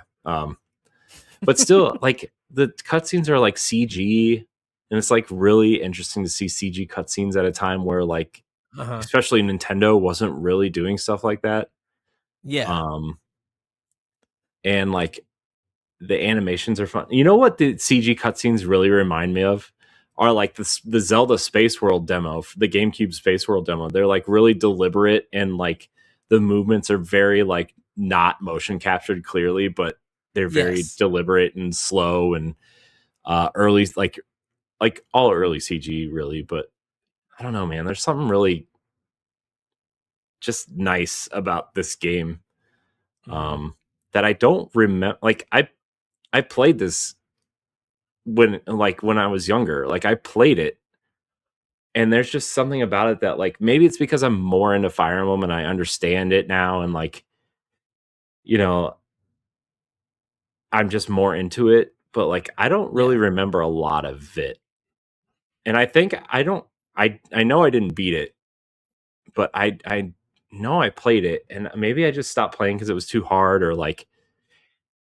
But still, like, the cutscenes are like CG, and it's like really interesting to see CG cutscenes at a time where, like, Uh-huh. especially Nintendo wasn't really doing stuff like that. Yeah. Um, and like, the animations are fun. You know what the CG cutscenes really remind me of? Are like the Zelda Space World demo, the GameCube Space World demo. They're like really deliberate, and like the movements are very like not motion captured clearly, but they're very Yes. deliberate and slow and early, like all early CG really. But I don't know, man. There's something really just nice about this game, Mhm. um, that I don't remember. Like, I played this when I was younger. Like, I played it, and there's just something about it that, like, maybe it's because I'm more into Fire Emblem and I understand it now, and like, you know, I'm just more into it. But like, I don't really Yeah. remember a lot of it, and I think I don't. I know I didn't beat it, but I know I played it, and maybe I just stopped playing because it was too hard, or like,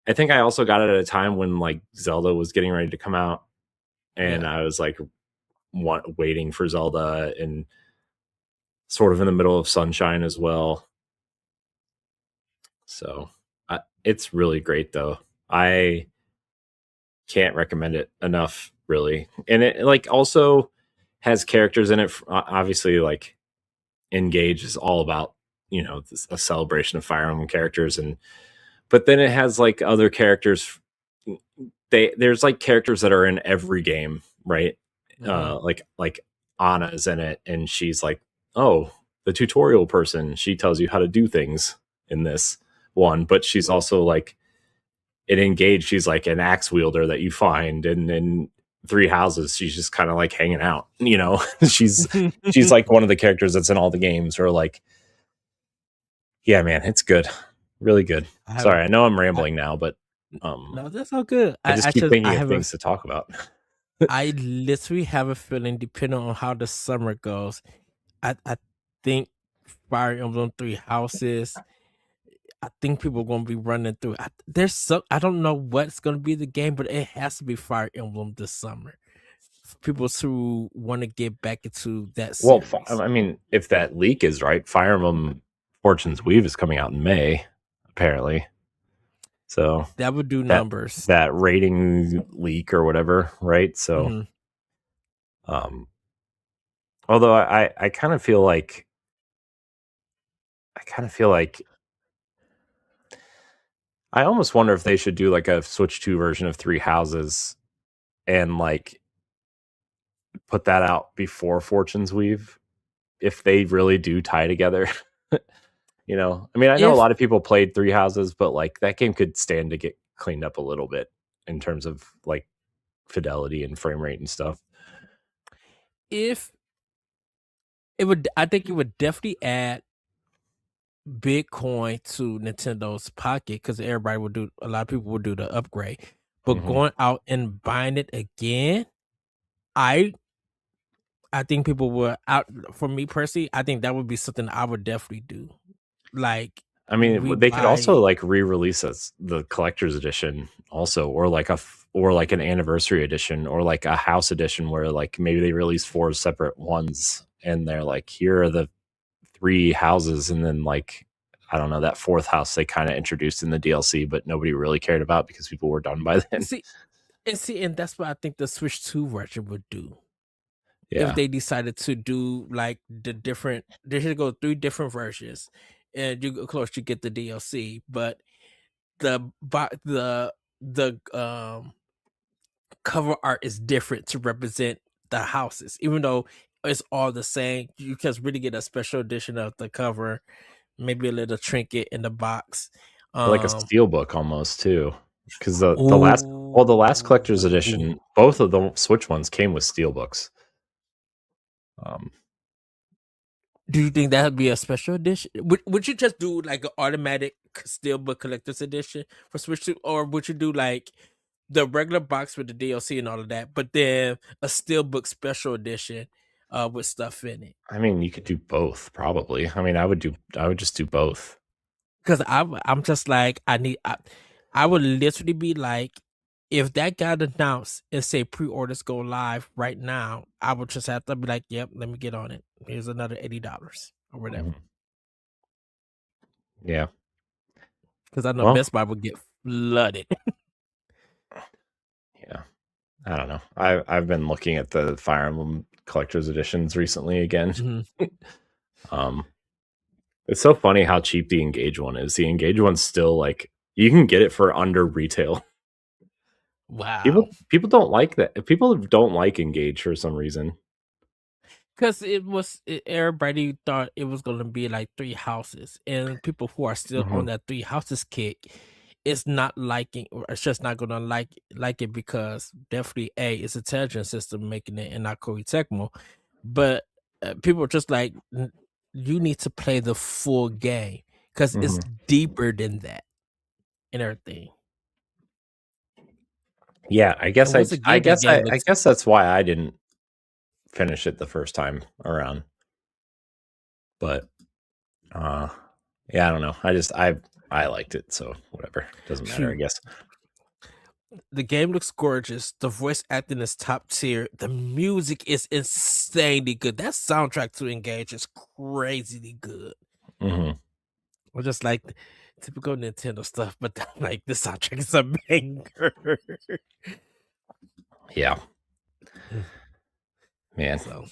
I think I also got it at a time when like Zelda was getting ready to come out, and Yeah. I was like waiting for Zelda, and sort of in the middle of Sunshine as well. So it's really great though. I can't recommend it enough, really. And it like also has characters in it. Obviously, like, Engage is all about, a celebration of Fire Emblem characters, and but then it has like other characters. There's like characters that are in every game, right? Mhm. Like Anna's in it, and she's like, oh, the tutorial person. She tells you how to do things in this one, but she's also like, in Engage, she's like an axe wielder that you find, and in Three Houses, she's just kind of like hanging out. She's like one of the characters that's in all the games, or like, yeah, man, it's good, really good. I have Sorry, I know I'm I, rambling now, but no, that's all good. I just keep I thinking of have a things to talk about. I literally have a feeling, depending on how the summer goes, I think Fire Emblem Three Houses. I think people are gonna be running through. There's some. I don't know what's gonna be the game, but it has to be Fire Emblem this summer. For people who want to get back into that Well, series, I mean, if that leak is right, Fire Emblem Fortune's Weave is coming out in May, apparently. So that would do that numbers. that rating leak or whatever, right? So, Hmm. um, although I kind of feel like, I kind of feel like I almost wonder if they should do like a Switch 2 version of Three Houses, and like put that out before Fortune's Weave, if they really do tie together. I mean, I know a If lot of people played Three Houses, but like, that game could stand to get cleaned up a little bit in terms of like fidelity and frame rate and stuff. if it would, I think it would definitely add Bitcoin to Nintendo's pocket because everybody would do. A lot of people would do the upgrade, but Hmm. going out and buying it again, I I think people would out for me personally, I think that would be something I would definitely do. Like I mean, they could also rebuy. like re-release the collector's edition also, or like or like an anniversary edition, or like a house edition, where like maybe they release four separate ones, and they're like, here are the three houses, and then like I don't know, that fourth house they kind of introduced in the DLC, but nobody really cared about because people were done by then. And that's what I think the Switch 2 version would do. If Yeah. they decided to do like the different, they should go 3 different versions, and you, of course, you get the DLC, but the cover art is different to represent the houses, even though it's all the same. You just really get a special edition of the cover, maybe a little trinket in the box. Like a Um, steel book almost too. Because the last collector's ooh, edition, both of the Switch ones came with steel books. Um, do you think that would be a special edition? Would you just do like an automatic steelbook collector's edition for Switch 2, or would you do like the regular box with the DLC and all of that, but then a steelbook special edition with stuff in it? I mean, you could do both probably. I mean, I would just do both. Because I'm just like I would literally be like, if that got announced and say pre-orders go live right now, I would just have to be like, yep, let me get on it. Here's another $80 or whatever. Mhm. Yeah. Because I know Well, Best Buy would get flooded. yeah. I don't know. I've been looking at the Fire Emblem collector's editions recently again. Mhm. Um, it's so funny how cheap the Engage one is. The Engage one's still like you can get it for under retail. Wow. People don't like that. People don't like Engage for some reason. Because everybody thought it was going to be like 3 houses, and people who are still on Mhm. that 3 houses kick, it's not liking, or it's just not going to like it, because definitely it's a intelligence system making it and not Koei Tecmo. But people are just like, you need to play the full game because it's Mhm. deeper than that and everything. Yeah, And once again, that game I looks guess that's why I didn't finish it the first time around. But yeah, I don't know. I liked it, so whatever. Doesn't matter, I shoot. guess. The game looks gorgeous. The voice acting is top tier. The music is insanely good. That soundtrack to Engage is crazily good. Mhm. Or just like typical Nintendo stuff, but like the soundtrack is a banger. Yeah, man. So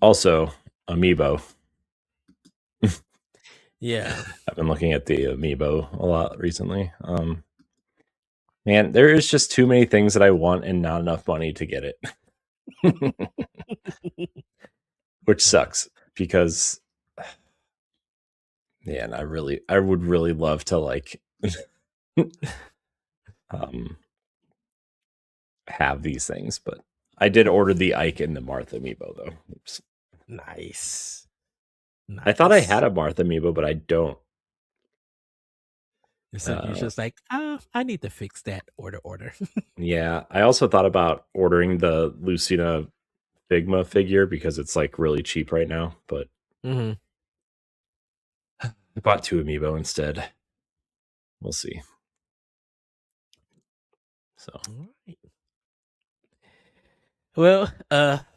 Also, Amiibo. yeah, I've been looking at the Amiibo a lot recently. Man, there is just too many things that I want and not enough money to get it. Which sucks because man, I would really love to like um have these things, but I did order the Ike and the Martha amiibo though. Oops. nice, I thought I nice. had a Martha amiibo, but I don't. So you're Uh, just like, I need to fix that. Order. yeah, I also thought about ordering the Lucina Figma figure because it's like really cheap right now, but hmm I bought two amiibo instead. We'll see. So, Well,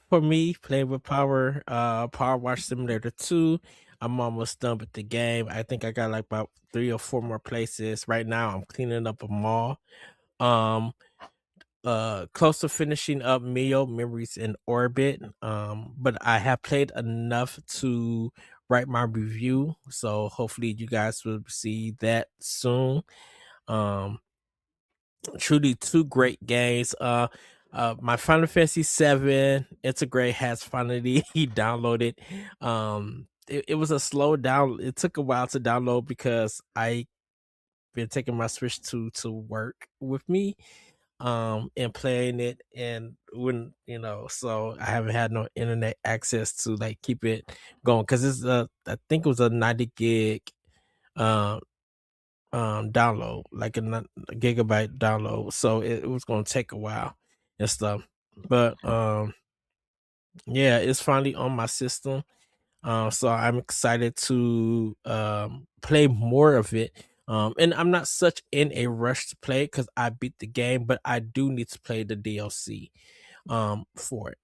for me, playing with Power Wash Simulator 2, I'm almost done with the game. I think I got like about 3 or 4 more places. Right now, I'm cleaning up a mall. Um, close to finishing up Mio Memories in Orbit. But I have played enough to write my review, so hopefully you guys will see that soon. Um, truly 2 great games. My Final Fantasy 7 It's a Great has finally downloaded. It was a slow down. It took a while to download because I been taking my Switch to work with me, and playing it, and when so I haven't had no internet access to like keep it going, because it's I think it was a 90 gig um download, like a gigabyte download, so it was going to take a while and stuff, but yeah, it's finally on my system. So I'm excited to play more of it. And I'm not such in a rush to play because I beat the game, but I do need to play the DLC for it.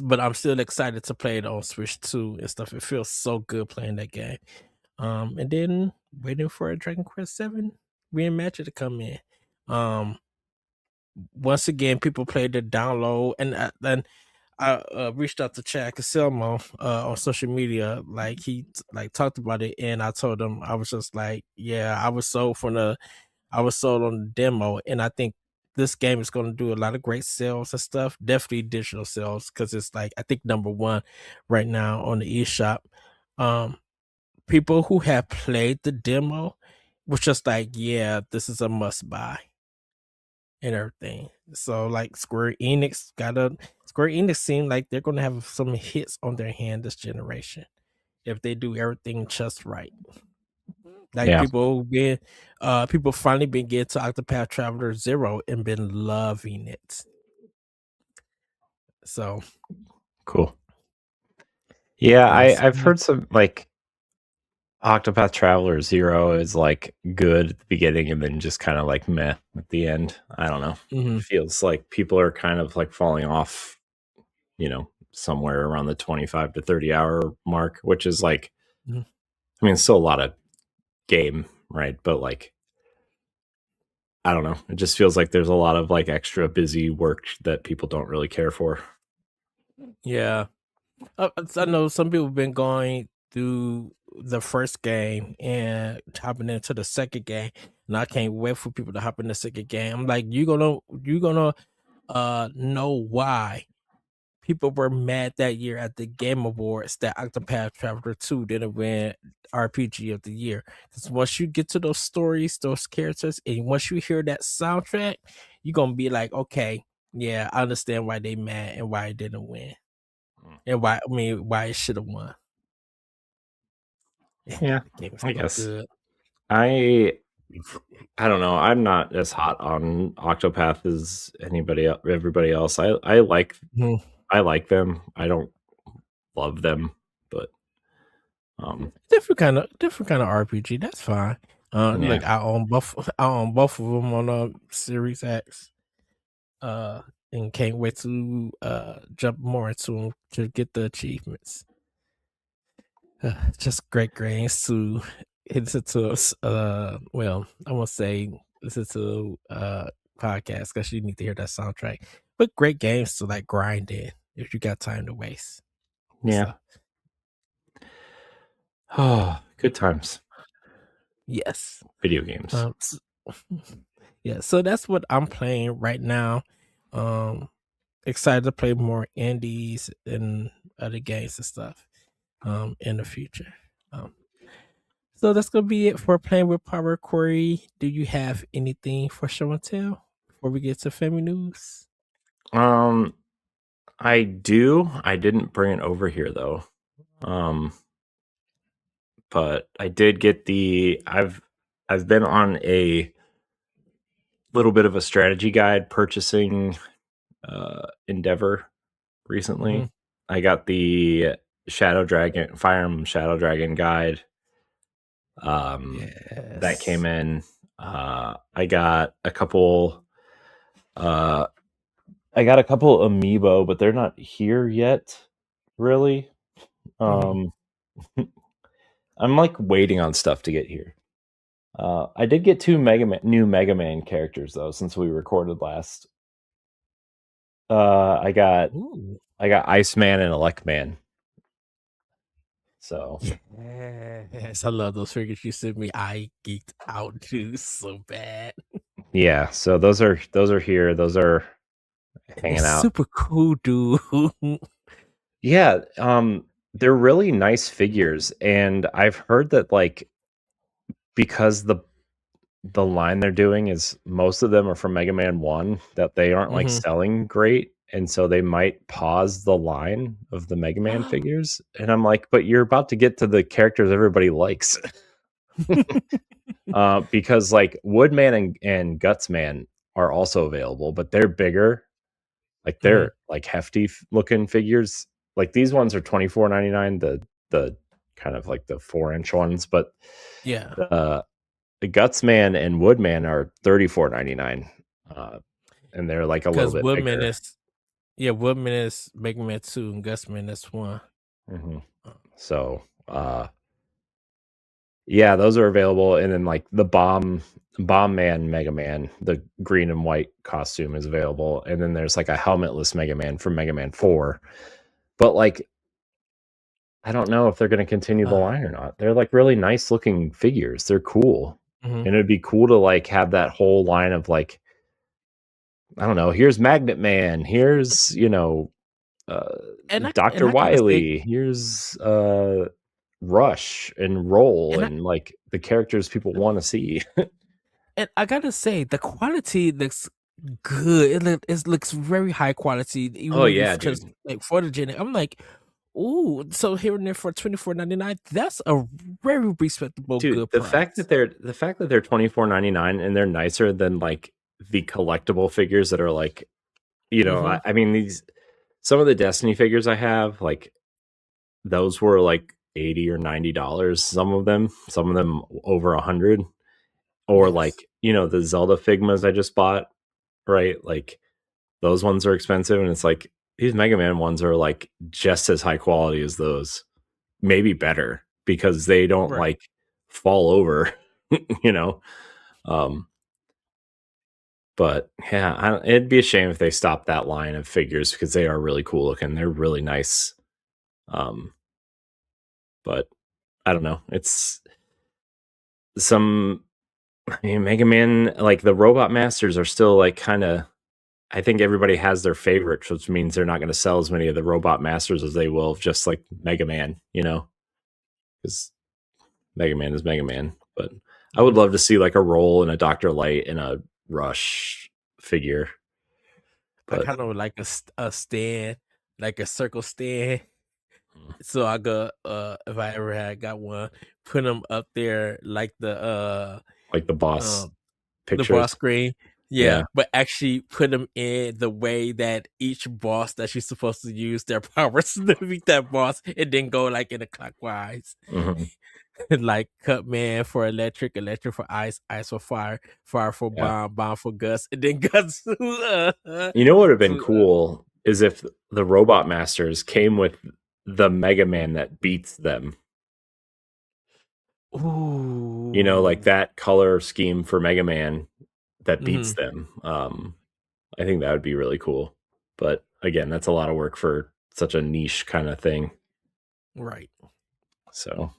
But I'm still excited to play it on Switch 2 and stuff. It feels so good playing that game. And then waiting for a Dragon Quest 7 reimagined to come in. Once again, people played the download, and then I reached out to Chad Caselmo on social media. Like he like talked about it, and I told him I was just like, yeah, I was sold on the demo, and I think this game is going to do a lot of great sales and stuff. Definitely digital sales because it's like I think number one right now on the eShop. Um, People who have played the demo was just like, yeah, this is a must buy and everything. So like Square Enix seem like they're gonna have some hits on their hand this generation if they do everything just right. Like Yeah, people finally been getting to Octopath Traveler 0 and been loving it. So cool. Yeah, yes. I've heard some like Octopath Traveler 0 is like good at the beginning and then just kind of like meh at the end. I don't know. Mm-hmm. Feels like people are kind of like falling off, somewhere around the 25 to 30 hour mark, which is like, Mm-hmm. I mean, it's still a lot of game, right? But like, I don't know. It just feels like there's a lot of like extra busy work that people don't really care for. Yeah. I know some people have been going through the first game and hopping into the second game, and I can't wait for people to hop in the second game. I'm like, you gonna know why people were mad that year at the Game Awards that Octopath Traveler 2 didn't win RPG of the year. Because once you get to those stories, those characters, and once you hear that soundtrack, you're gonna be like, okay, yeah, I understand why they mad and why it didn't win. And why it should have won. Yeah, The game is I so guess. good. I I don't know. I'm not as hot on Octopath as everybody else. Mhm. I like them. I don't love them, but Different kind of RPG. That's fine. yeah. Like I own both of them on Series X. And can't wait to jump more into them to get the achievements. Just great games to listen to us. Well, I won't say listen to podcast because you need to hear that soundtrack. But great games to like grind in if you got time to waste. Yeah. So Oh, good times. yes. Video games. S yeah, so that's what I'm playing right now. Excited to play more indies and other games and stuff in the future. Um, so that's gonna be it for playing with Power. Corey, do you have anything for show and tell before we get to family news? Um I do. I didn't bring it over here though. But I did get I've been on a little bit of a strategy guide purchasing endeavor Mm-hmm. recently. I got the Fire Emblem Shadow Dragon guide. That came Yes. in. I got a couple. Uh, I got a couple amiibo, but they're not here yet. Really, Mm-hmm. um, I'm like waiting on stuff to get here. I did get two new Mega Man characters though since we recorded last. Uh, I got Ooh. I got Iceman and Elecman. So Yes, I love those figures you sent me. I geeked out too so bad. yeah, so those are here. Those are hanging It's out. super cool, dude. Yeah, they're really nice figures, and I've heard that like because the line they're doing is most of them are from Mega Man 1 that they aren't like Mm-hmm. selling great, and so they might pause the line of the Mega Man figures. And I'm like, but you're about to get to the characters everybody likes. Because like Woodman and Gutsman are also available, but they're bigger. Like Mm-hmm. they're like hefty looking figures. Like these ones are $24.99, the kind of like the 4-inch ones, but Yeah, the Gutsman and Woodman are $34.99. And they're like a little because bit bigger. Woodman is Mega Man 2 and Gusman is 1. Hmm. Uh, So Yeah, those are available, and then like the Bomb Man Mega Man, the green and white costume is available, and then there's like a helmetless Mega Man from Mega Man 4. But like I don't know if they're going to continue the line or not. They're like really nice looking figures. They're cool. Mhm. And it'd be cool to like have that whole line of like, I don't know, here's Magnet Man, here's, uh, Dr. I gotta say, Wily, here's Rush and Roll and I and like the characters people want to see. and I gotta say, the quality looks good. It looks very high quality, even Oh when you yeah, just dude. like photogenic. I'm like, ooh, so here and there for $24.99, that's a very respectable Dude, good price. the fact that they're 24.99 and they're nicer than like the collectible figures that are like, Hmm. I mean these some of the Destiny figures I have, like those were like 80 or $90, some of them over 100. Or Yes, like, the Zelda Figmas I just bought, right? Like those ones are expensive, and it's like these Mega Man ones are like just as high quality as those, maybe better because they don't right. like fall over, you know. Um, but yeah, it'd be a shame if they stopped that line of figures because they are really cool looking. They're really nice. Um, but I don't know. It's some I mean, Mega Man, like the Robot Masters are still like kind of. I think everybody has their favorites, which means they're not going to sell as many of the Robot Masters as they will of just like Mega Man, because Mega Man is Mega Man. But I would Mhm. love to see like a Roll and a Doctor Light and a Rush figure. I But kind of like a stand, like a circle stand. So I got if I ever had got one, put them up there like like the boss um the pictures, boss screen. Yeah, yeah. but actually put them in the way that each boss that you're supposed to use their powers to defeat that boss, and then go like in a clockwise. Hmm. Like Cut Man for electric, electric for ice, ice for fire, fire for Yeah. bomb, bomb for Gus, and then Gus You know what would have been to cool is if the Robot Masters came with the Mega Man that beats them. Like ooh. that color scheme for Mega Man that beats Mhm. them. I think that would be really cool. But again, that's a lot of work for such a niche kind of thing. Right. So,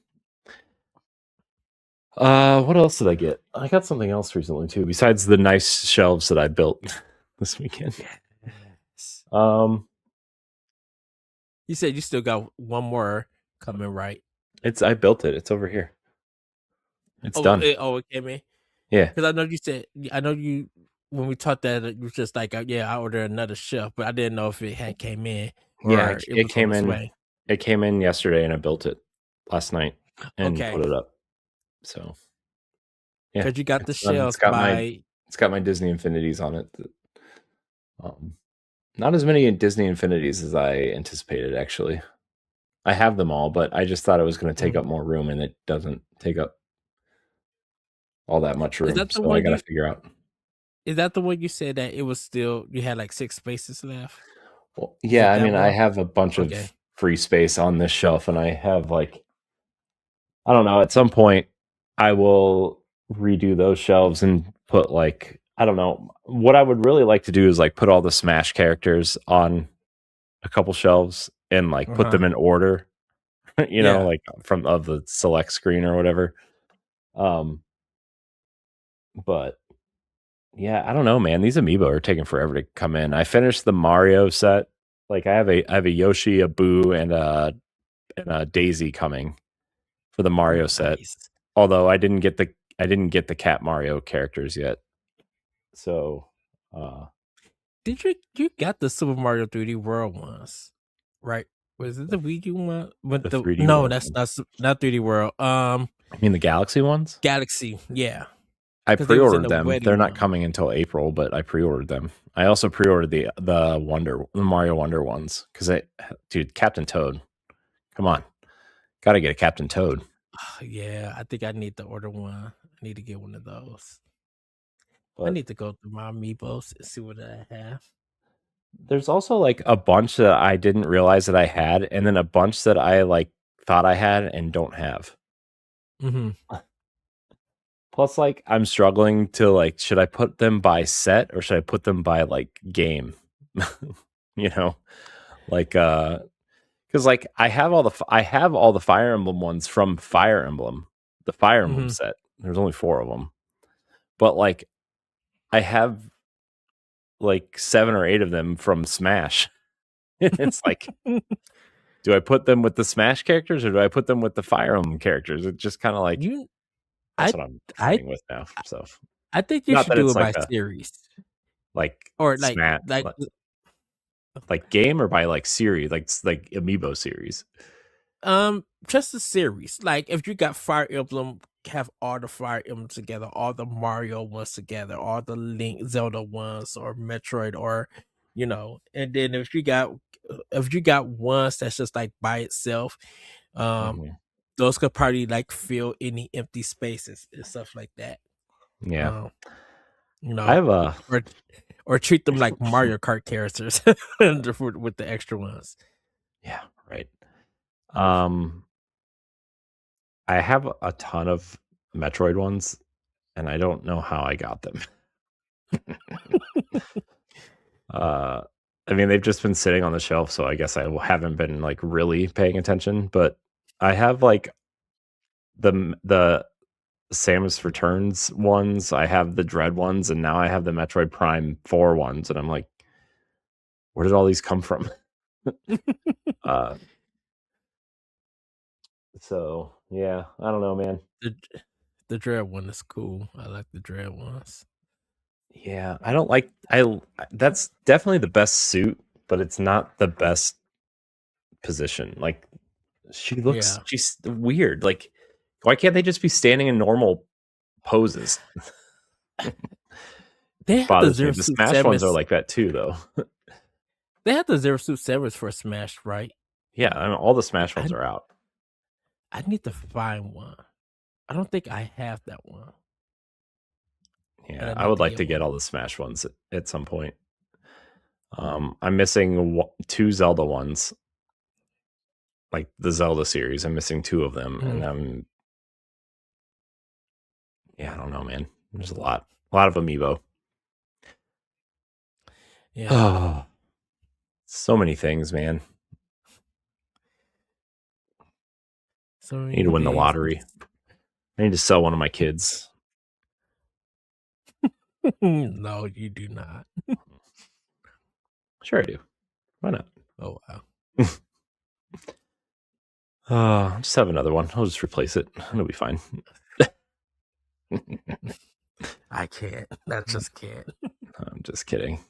what else did I get? I got something else recently too, besides the nice shelves that I built this weekend. Yes. Um, You said you still got one more coming, right? I built it. It's over here. It's done. It came in. Yeah, Because I know you said, I know you, when we talked that, you was just like, yeah, I ordered another shelf, but I didn't know if it had came in yeah. or it was on its way. It came in yesterday, and I built it last night and Okay. put it up. So yeah, Because you got the it's done. shelf by, It's got my Disney Infinities on it. Um, Not as many Disney Infinities as I anticipated, actually. I have them all, but I just thought it was going to take Mhm. up more room, and it doesn't take up all that much Is room. that the So I one got to you, figure out. is that the one you said that it was still, you had like 6 spaces left? Well, Is yeah, it I that mean, I one? have a bunch of Okay. free space on this shelf, and I have like, I don't know, at some point, I will redo those shelves and put like, I don't know. What I would really like to do is like put all the Smash characters on a couple shelves and like put Uh-huh. them in order, Yeah. like from of the select screen or whatever. Um, but yeah, I don't know, man. These amiibo are taking forever to come in. I finished the Mario set. Like I have a Yoshi, a Boo, and a Daisy coming for the Mario set. Nice. Although I didn't get the Cat Mario characters yet. So Did you got the Super Mario 3D World ones, right? Was it the Wii U one? But the the 3D no, World that's ones. not 3D World. I mean the Galaxy ones? Galaxy, yeah, I because they was in pre-ordered the them. They're wedding not one. coming until April, but I pre-ordered them. I also pre-ordered the Mario Wonder ones because dude, Captain Toad. Come on, got to get a Captain Toad. Yeah, I think I need to order one. I need to get one of those. I But need to go through my amiibos and see what I have. there's also like a bunch that I didn't realize that I had, and then a bunch that I like thought I had and don't have. Mm-hmm. Plus, like, I'm struggling to like, should I put them by set or should I put them by like game? You know, like because like I have all the Fire Emblem ones from Fire Emblem, the Fire Emblem Mm-hmm. set. There's only 4 of them, but like I have like 7 or 8 of them from Smash. It's like, do I put them with the Smash characters or do I put them with the Fire Emblem characters? It's just kind of like You, that's I, what I'm I, fighting with now. So I think you not should that do it's it by like a series like or Smash like game or by like series, like amiibo series. just a series. Like if you got Fire Emblem, have all the Fire Emblem together, all the Mario ones together, all the Link Zelda ones, or Metroid, or and then if you got ones that's just like by itself, um, Mhm. those could probably like fill any empty spaces and stuff like that. Yeah, Um, I have a or treat them like Mario Kart characters with the extra ones. yeah, right. Um, I have a ton of Metroid ones, and I don't know how I got them. uh, I mean, they've just been sitting on the shelf, so I guess I haven't been like really paying attention. But I have like the Samus Returns ones, I have the Dread ones, and now I have the Metroid Prime 4 ones, and I'm like, where did all these come from? uh, so yeah, I don't know, man. the the Dread one is cool. I like the Dread ones. Yeah, I don't like that's definitely the best suit, but it's not the best position. Like Yeah, she's weird. Like why can't they just be standing in normal poses? they had the Bothers me. Zero The Suit Smash ones are Sevens. like that too, though. They had the Zero Suit Sevens for Smash, right? Yeah, I mean, all the Smash ones I are out. I need to find one. I don't think I have that one, and Yeah, I I need would to like get to get one. all the Smash ones at some point. I'm missing 2 Zelda ones, like the Zelda series. I'm missing 2 of them, and Mm, yeah, I don't know, man. There's a lot of amiibo. yeah, Oh, so many things, man. so I need many to win the things. lottery. I need to sell one of my kids. No, you do not. Sure, I do. Why not? Oh wow, I'll just have another one. I'll just replace it. It'll be fine. I can't. I just can't. I'm just kidding.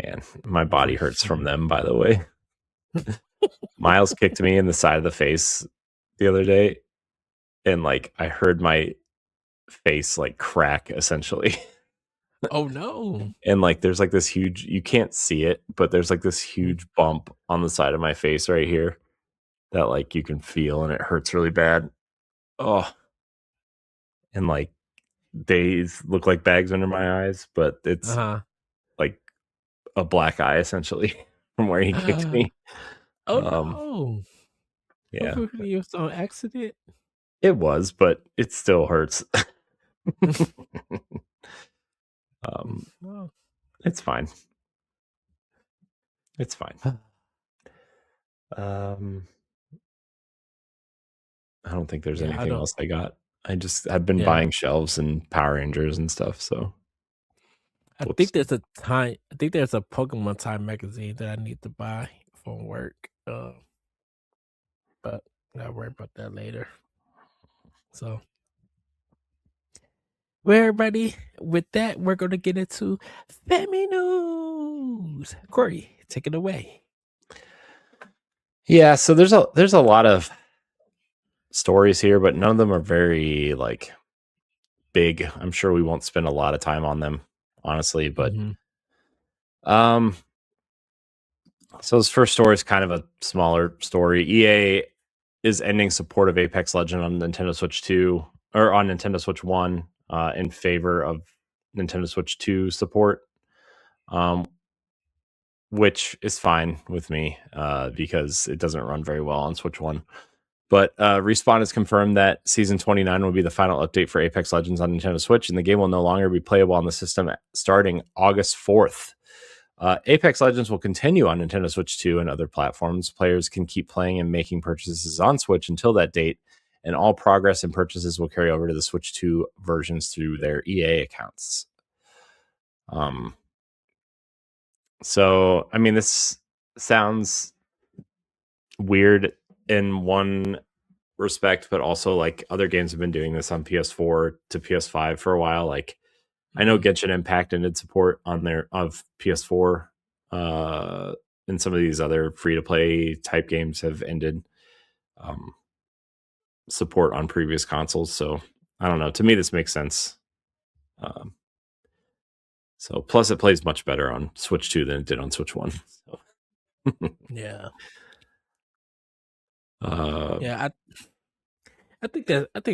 Man, my body For hurts from sure. them, by the way. Miles kicked me in the side of the face the other day, and like I heard my face like crack essentially. Oh no. And like there's like this huge, you can't see it, but there's like this Mm. huge bump on the side of my face right here that like you can feel and it hurts really bad. Oh, and like they look like bags under my eyes, but it's Uh like a black eye essentially from where he kicked huh. me. Oh Um, no. yeah, Hopefully it was on accident. it was, but it still hurts. um, No. it's fine. It's fine. Um, I don't think there's Yeah, I anything don't. else I got. I've been Yeah, buying shelves and Power Rangers and stuff. So I whoops. think there's a time. I think there's a Pokemon Time magazine that I need to buy from work. But I'll worry about that later. So, well, everybody, with that, we're gonna get into family news. Corey, take it away. Yeah, so there's a lot of stories here, but none of them are very like big. I'm sure we won't spend a lot of time on them, honestly. But Mm-hmm. um, so this first story is kind of a smaller story. EA is ending support of Apex Legend on Nintendo Switch 2 or on Nintendo Switch 1 in favor of Nintendo Switch 2 support, um, which is fine with me because it doesn't run very well on Switch 1. But Respawn has confirmed that Season 29 will be the final update for Apex Legends on Nintendo Switch, and the game will no longer be playable on the system starting August 4th. Apex Legends will continue on Nintendo Switch 2 and other platforms. Players can keep playing and making purchases on Switch until that date, and all progress and purchases will carry over to the Switch 2 versions through their EA accounts. So, I mean, this sounds weird in one respect, but also like other games have been doing this on PS4 to PS5 for a while. Like I know Genshin Impact ended support on their of PS4, and some of these other free to play type games have ended support on previous consoles. So I don't know. To me, this makes sense. So plus, it plays much better on Switch 2 than it did on Switch 1. So. Yeah. Uh, Yeah, I think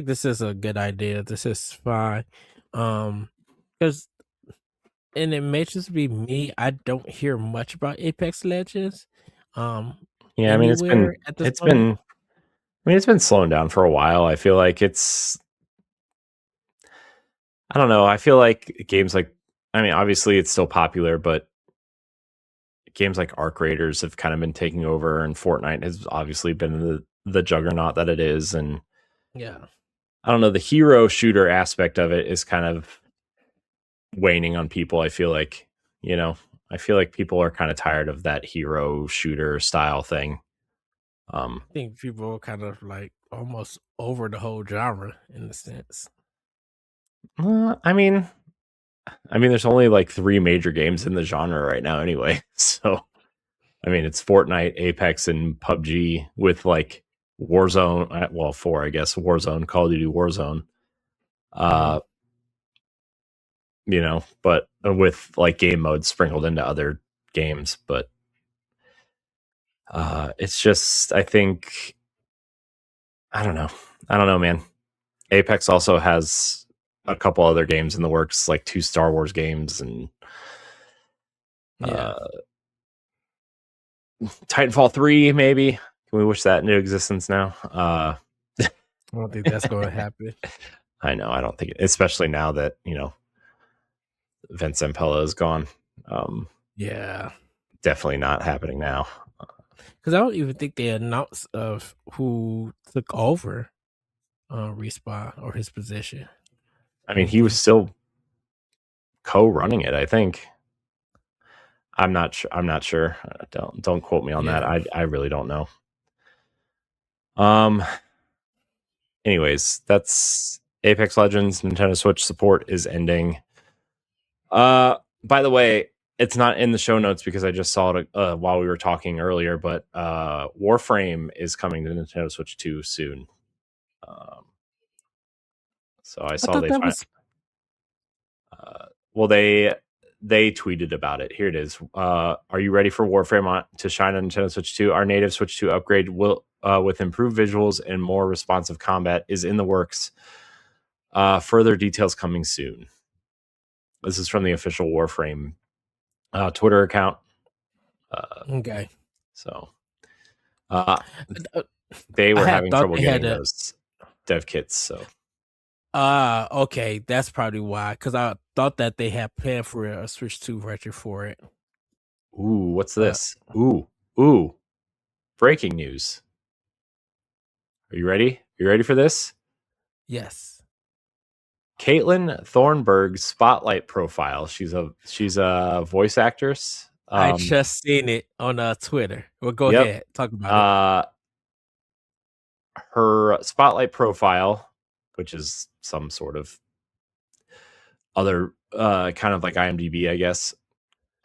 this is a good idea. This is fine. Because and it may just be me. I don't hear much about Apex Legends. yeah, I mean Anywhere at this it's moment. been I mean it's been slowing down for a while. I feel like I don't know. I feel like games like I mean obviously it's still popular, but games like Arc Raiders have kind of been taking over, and Fortnite has obviously been the juggernaut that it is. And Yeah. I don't know, the hero shooter aspect of it is kind of waning on people. I feel like, I feel like people are kind of tired of that hero shooter style thing. I think people are kind of like almost over the whole genre in a sense. I mean, there's only like 3 major games in the genre right now anyway. So, I mean, it's Fortnite, Apex, and PUBG with like Warzone. Well, 4, I guess. Warzone, Call of Duty Warzone. Mhm. But with like game modes sprinkled into other games. But it's just, I think, I don't know, man. Apex also has a couple other games in the works, like 2 Star Wars games and Yeah. Titanfall 3, maybe. Can we wish that into existence now? I don't think that's going to happen. I know. I don't think, especially now that, Vince Zampella is gone. Yeah. Definitely not happening now. Because I don't even think they announced of who took over Respawn or his position. I mean, he was still co-running it, I think. I'm not sure. Don't quote me on that. Yeah. I really don't know. Anyways, that's Apex Legends. Nintendo Switch support is ending. By the way, it's not in the show notes because I just saw it while we were talking earlier, but Warframe is coming to Nintendo Switch 2 soon. So I I saw thought that was well, they tweeted about it. Here it is. Are you ready for Warframe to shine on Nintendo Switch 2? Our native Switch 2 upgrade will with improved visuals and more responsive combat is in the works. Further details coming soon. This is from the official Warframe Twitter account. okay. So Uh, they I were had having thought trouble they had getting a those dev kits. So okay, that's probably why. Because I thought that they had planned for a Switch 2 version for it. ooh, what's But this? Ooh, breaking news. Are you ready? You ready for this? yes, Caitlin Thornburg's spotlight profile. She's a voice actress. I just seen it on Twitter. Well, go Yep. ahead, talk about it. Her spotlight profile, which is some sort of other kind of like IMDb, I guess,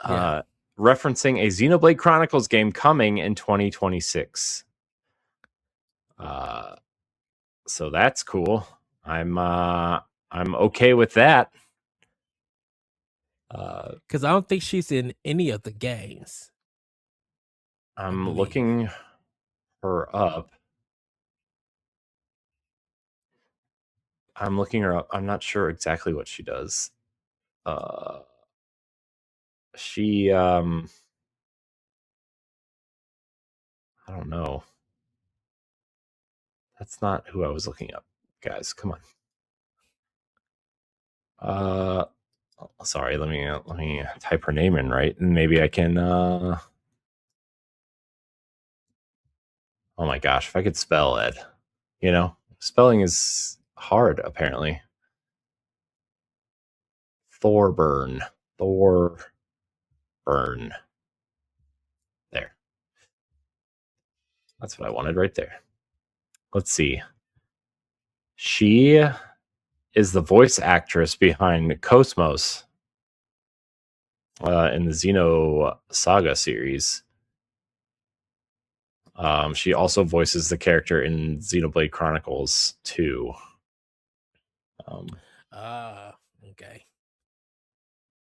Yeah, referencing a Xenoblade Chronicles game coming in 2026. So that's cool. I'm okay with that. because I don't think she's in any of the games. I I'm believe. looking her up. I'm not sure exactly what she does. She I don't know. That's not who I was looking up, guys. Come on. Sorry. Let me type her name in right, and maybe I can. Oh my gosh, if I could spell Ed, spelling is hard apparently. Thorburn. Thorburn. There. That's what I wanted right there. Let's see. She is the voice actress behind Cosmos in the Xeno Saga series. She also voices the character in Xenoblade Chronicles 2. Okay.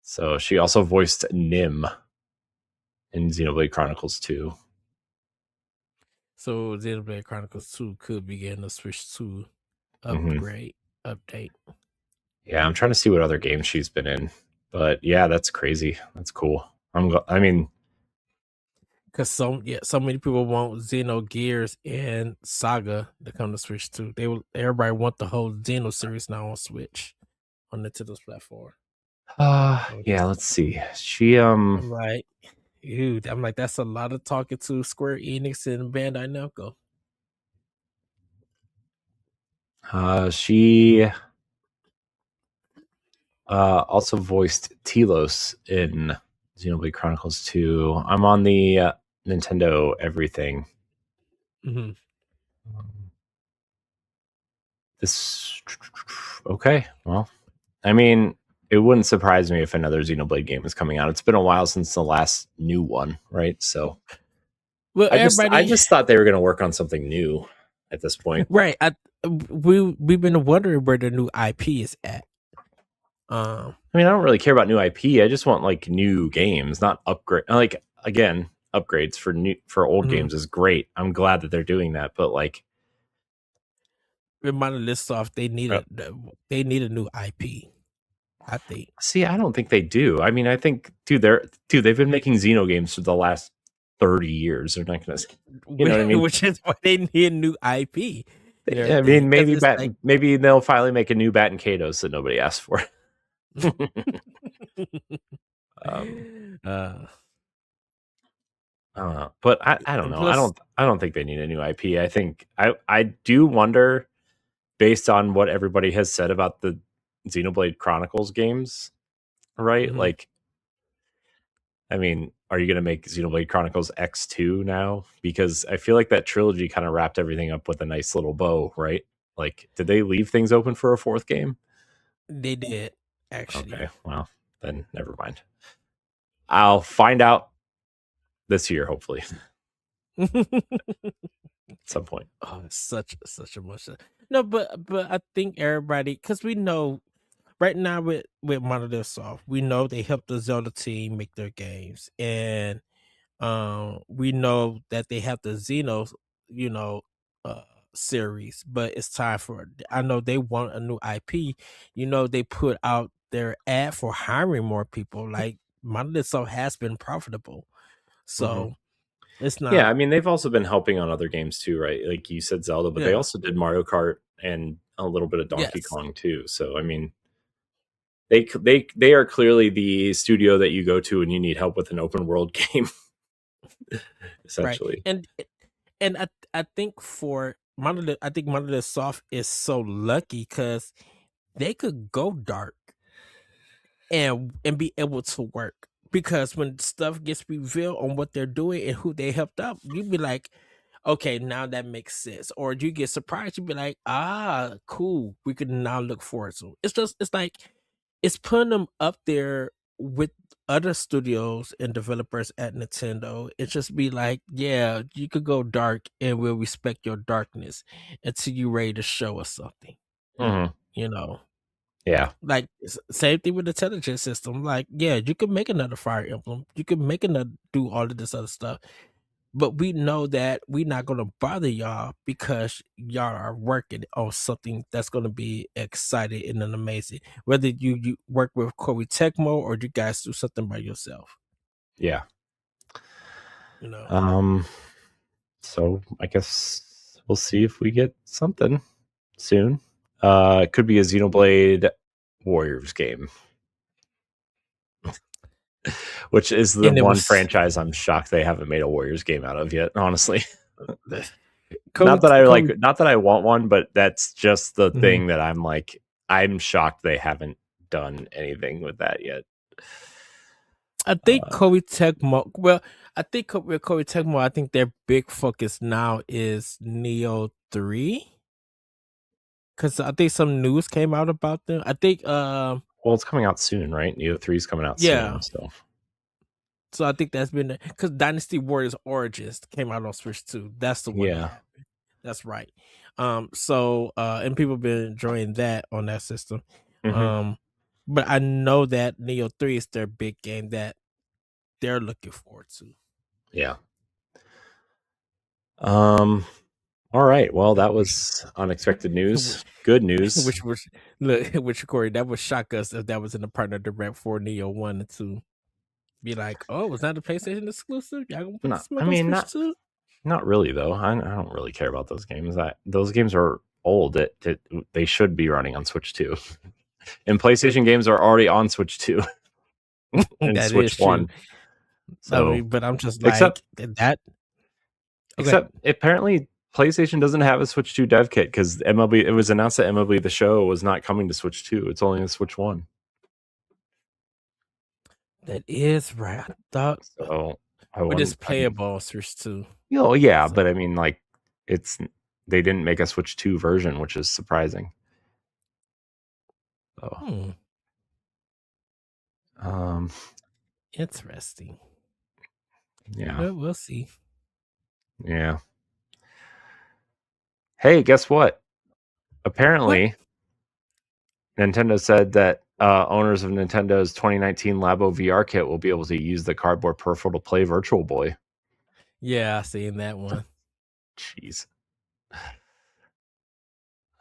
So she also voiced Nim in Xenoblade Chronicles 2. So Xenoblade Chronicles 2 could be getting a Switch 2 upgrade, update. Yeah, I'm trying to see what other games she's been in. But yeah, that's crazy. That's cool. I mean, because so many people want Xenogears and Saga to come to Switch 2. Everybody want the whole Xeno series now on Switch on Nintendo's platform. yeah, let's see. She I'm like, dude, that's a lot of talking to Square Enix and Bandai Namco. She also voiced Telos in Xenoblade Chronicles 2. I'm on the Nintendo everything. Mm-hmm. This okay. Well, I mean, it wouldn't surprise me if another Xenoblade game is coming out. It's been a while since the last new one, right? So, well, I just thought they were going to work on something new at this point, right? We've been wondering where the new IP is at. I mean, I don't really care about new IP. I just want like new games, not upgrade. Like again, upgrades for old games is great. I'm glad that they're doing that, but like, with Monolith Soft, they need a new IP. I think. See, I don't think they do. I mean, I think, dude, they've been making Xeno games for the last 30 years. They're not going to, you know what I mean? Which is why they need a new IP. I mean, maybe they'll finally make a new Bat and Kados that nobody asked for. But I don't know. Plus, I don't think they need a new IP. I think I do wonder, based on what everybody has said about the Xenoblade Chronicles games, right? Mm-hmm. Like, I mean, are you going to make Xenoblade Chronicles X2 now? Because I feel like that trilogy kind of wrapped everything up with a nice little bow, right? Like, did they leave things open for a fourth game? They did, actually. Okay, well, then never mind. I'll find out this year, hopefully. At some point. Oh, such a much. No, but I think everybody, because we know right now with Monolith Soft, we know they helped the Zelda team make their games, and we know that they have the Xeno, series, but it's time for. I know they want a new IP. They put out their ad for hiring more people. Like Monolith Soft has been profitable, so it's not. Yeah, I mean, they've also been helping on other games too, right? Like you said, Zelda, but they also did Mario Kart and a little bit of Donkey Kong too. So I mean, they are clearly the studio that you go to when you need help with an open world game, essentially. Right. And I think for Monolith, Monolith Soft is so lucky because they could go dark and be able to work. Because when stuff gets revealed on what they're doing and who they helped out, you'd be like, okay, now that makes sense. Or you get surprised, you'd be like, cool, we can now look forward to it. It's putting them up there with other studios and developers at Nintendo. It just be like, yeah, you could go dark and we'll respect your darkness until you're ready to show us something. Yeah. Like, same thing with the intelligence system. Like, yeah, you could make another Fire Emblem. You could make another, do all of this other stuff. But we know that we're not going to bother y'all because y'all are working on something that's going to be exciting and amazing. Whether you work with Koei Tecmo or you guys do something by yourself. Yeah. So I guess we'll see if we get something soon. It could be a Xenoblade Warriors game, which is the And it one was franchise I'm shocked they haven't made a Warriors game out of yet. Honestly, Kobe. not that I want one, but that's just the Mhm. thing that I'm like, I'm shocked they haven't done anything with that yet. I think Koei Tecmo. Well, I think with Koei Tecmo, I think their big focus now is Neo 3. Because I think some news came out about them. I think, well, it's coming out soon, right? Neo 3 is coming out yeah. soon. So I think that's been because Dynasty Warriors Origins came out on Switch 2. That's the one that happened. That's right. So and people have been enjoying that on that system. But I know that Neo 3 is their big game that they're looking forward to. Yeah. All right. Well, that was unexpected news. Good news. Which Corey, that would shock us if that was in the partner direct for Neo 1 and 2. Be like, oh, was that a PlayStation exclusive? Y'all gonna put this on Switch 2? Not really though. I don't really care about those games. Those games are old. They should be running on Switch 2. And PlayStation games are already on Switch 2 and That Switch is true. 1. So, I mean, but I'm just like that. Except apparently PlayStation doesn't have a Switch 2 dev kit because MLB. It was announced that MLB The Show was not coming to Switch 2. It's only on Switch 1. That is right. I thought so. But it's playable on Switch 2. Oh yeah, but I mean, like, they didn't make a Switch 2 version, which is surprising. So, interesting. Yeah, but we'll see. Yeah. Hey, guess what? Apparently, Nintendo said that owners of Nintendo's 2019 Labo VR kit will be able to use the cardboard peripheral to play Virtual Boy. Yeah, I seen that one. Jeez.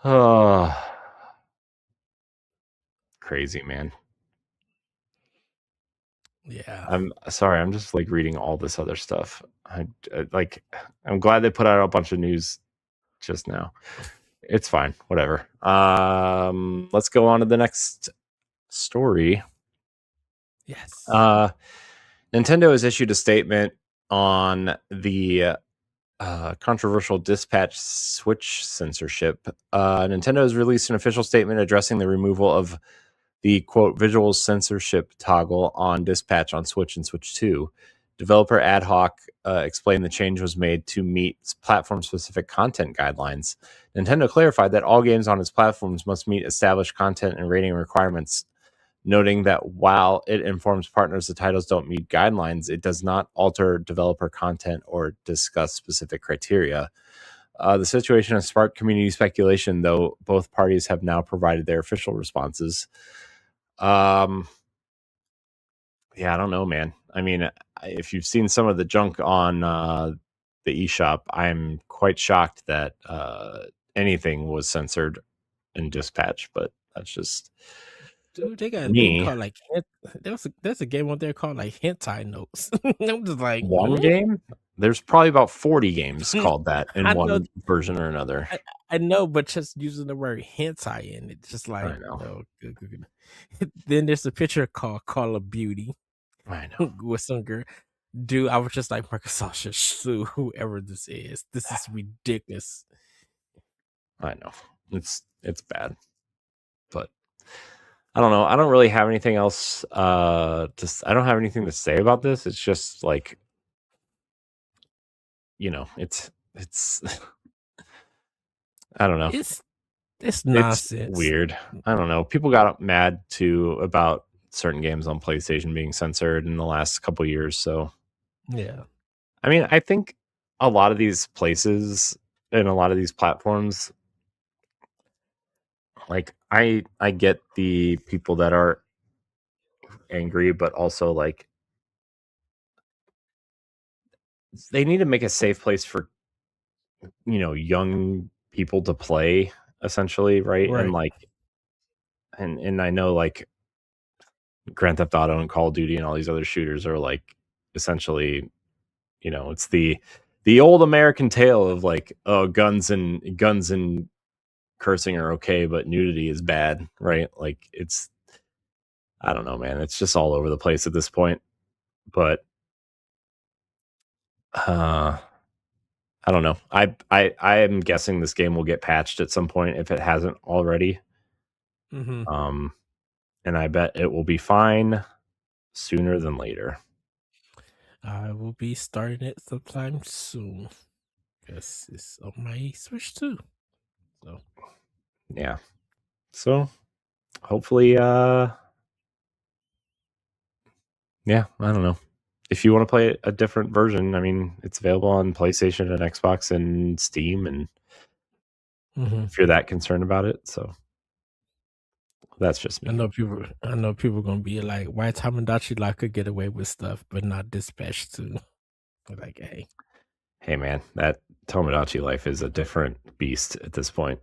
Oh, crazy, man. Yeah. I'm sorry. I'm just like reading all this other stuff. I'm glad they put out a bunch of news just now. It's fine. Whatever. Let's go on to the next story. Yes. Nintendo has issued a statement on the controversial dispatch Switch censorship. Nintendo has released an official statement addressing the removal of the quote visual censorship toggle on dispatch on Switch and Switch 2. Developer Ad Hoc explained the change was made to meet platform-specific content guidelines. Nintendo clarified that all games on its platforms must meet established content and rating requirements, noting that while it informs partners the titles don't meet guidelines, it does not alter developer content or discuss specific criteria. The situation has sparked community speculation, though both parties have now provided their official responses. Yeah, I don't know, man. I mean, if you've seen some of the junk on the eShop, I'm quite shocked that anything was censored in dispatch, but that's just Dude, they got a thing called like there's a game on there called like hentai notes. I'm just like one game. There's probably about 40 games called that in one version or another. I know, but just using the word hentai in it, just like I know. Oh, good. Then there's a picture called Call of Beauty. I know. With some girl. Dude, I was just like, Microsoft should sue whoever this is. This is ridiculous. I know. It's bad. But I don't know. I don't really have anything else. I don't have anything to say about this. It's just like, it's I don't know. It's nonsense. It's weird. I don't know. People got mad too about certain games on PlayStation being censored in the last couple years. So yeah. I mean, I think a lot of these places and a lot of these platforms, like I get the people that are angry, but also like they need to make a safe place for young people to play, essentially, right? And like and I know like Grand Theft Auto and Call of Duty and all these other shooters are like essentially, it's the the old American tale of like, oh, guns and cursing are okay, but nudity is bad, right? Like it's, I don't know, man. It's just all over the place at this point. But I don't know. I am guessing this game will get patched at some point if it hasn't already. Mm-hmm. And I bet it will be fine sooner than later. I will be starting it sometime soon because it's on my Switch too. So Yeah. So hopefully, yeah, I don't know. If you want to play a different version, I mean, it's available on PlayStation and Xbox and Steam, and if you're that concerned about it, so that's just me. I know people are gonna be like, why Tomodachi Life could get away with stuff but not Dispatch too. But like, hey man, that Tomodachi Life is a different beast at this point.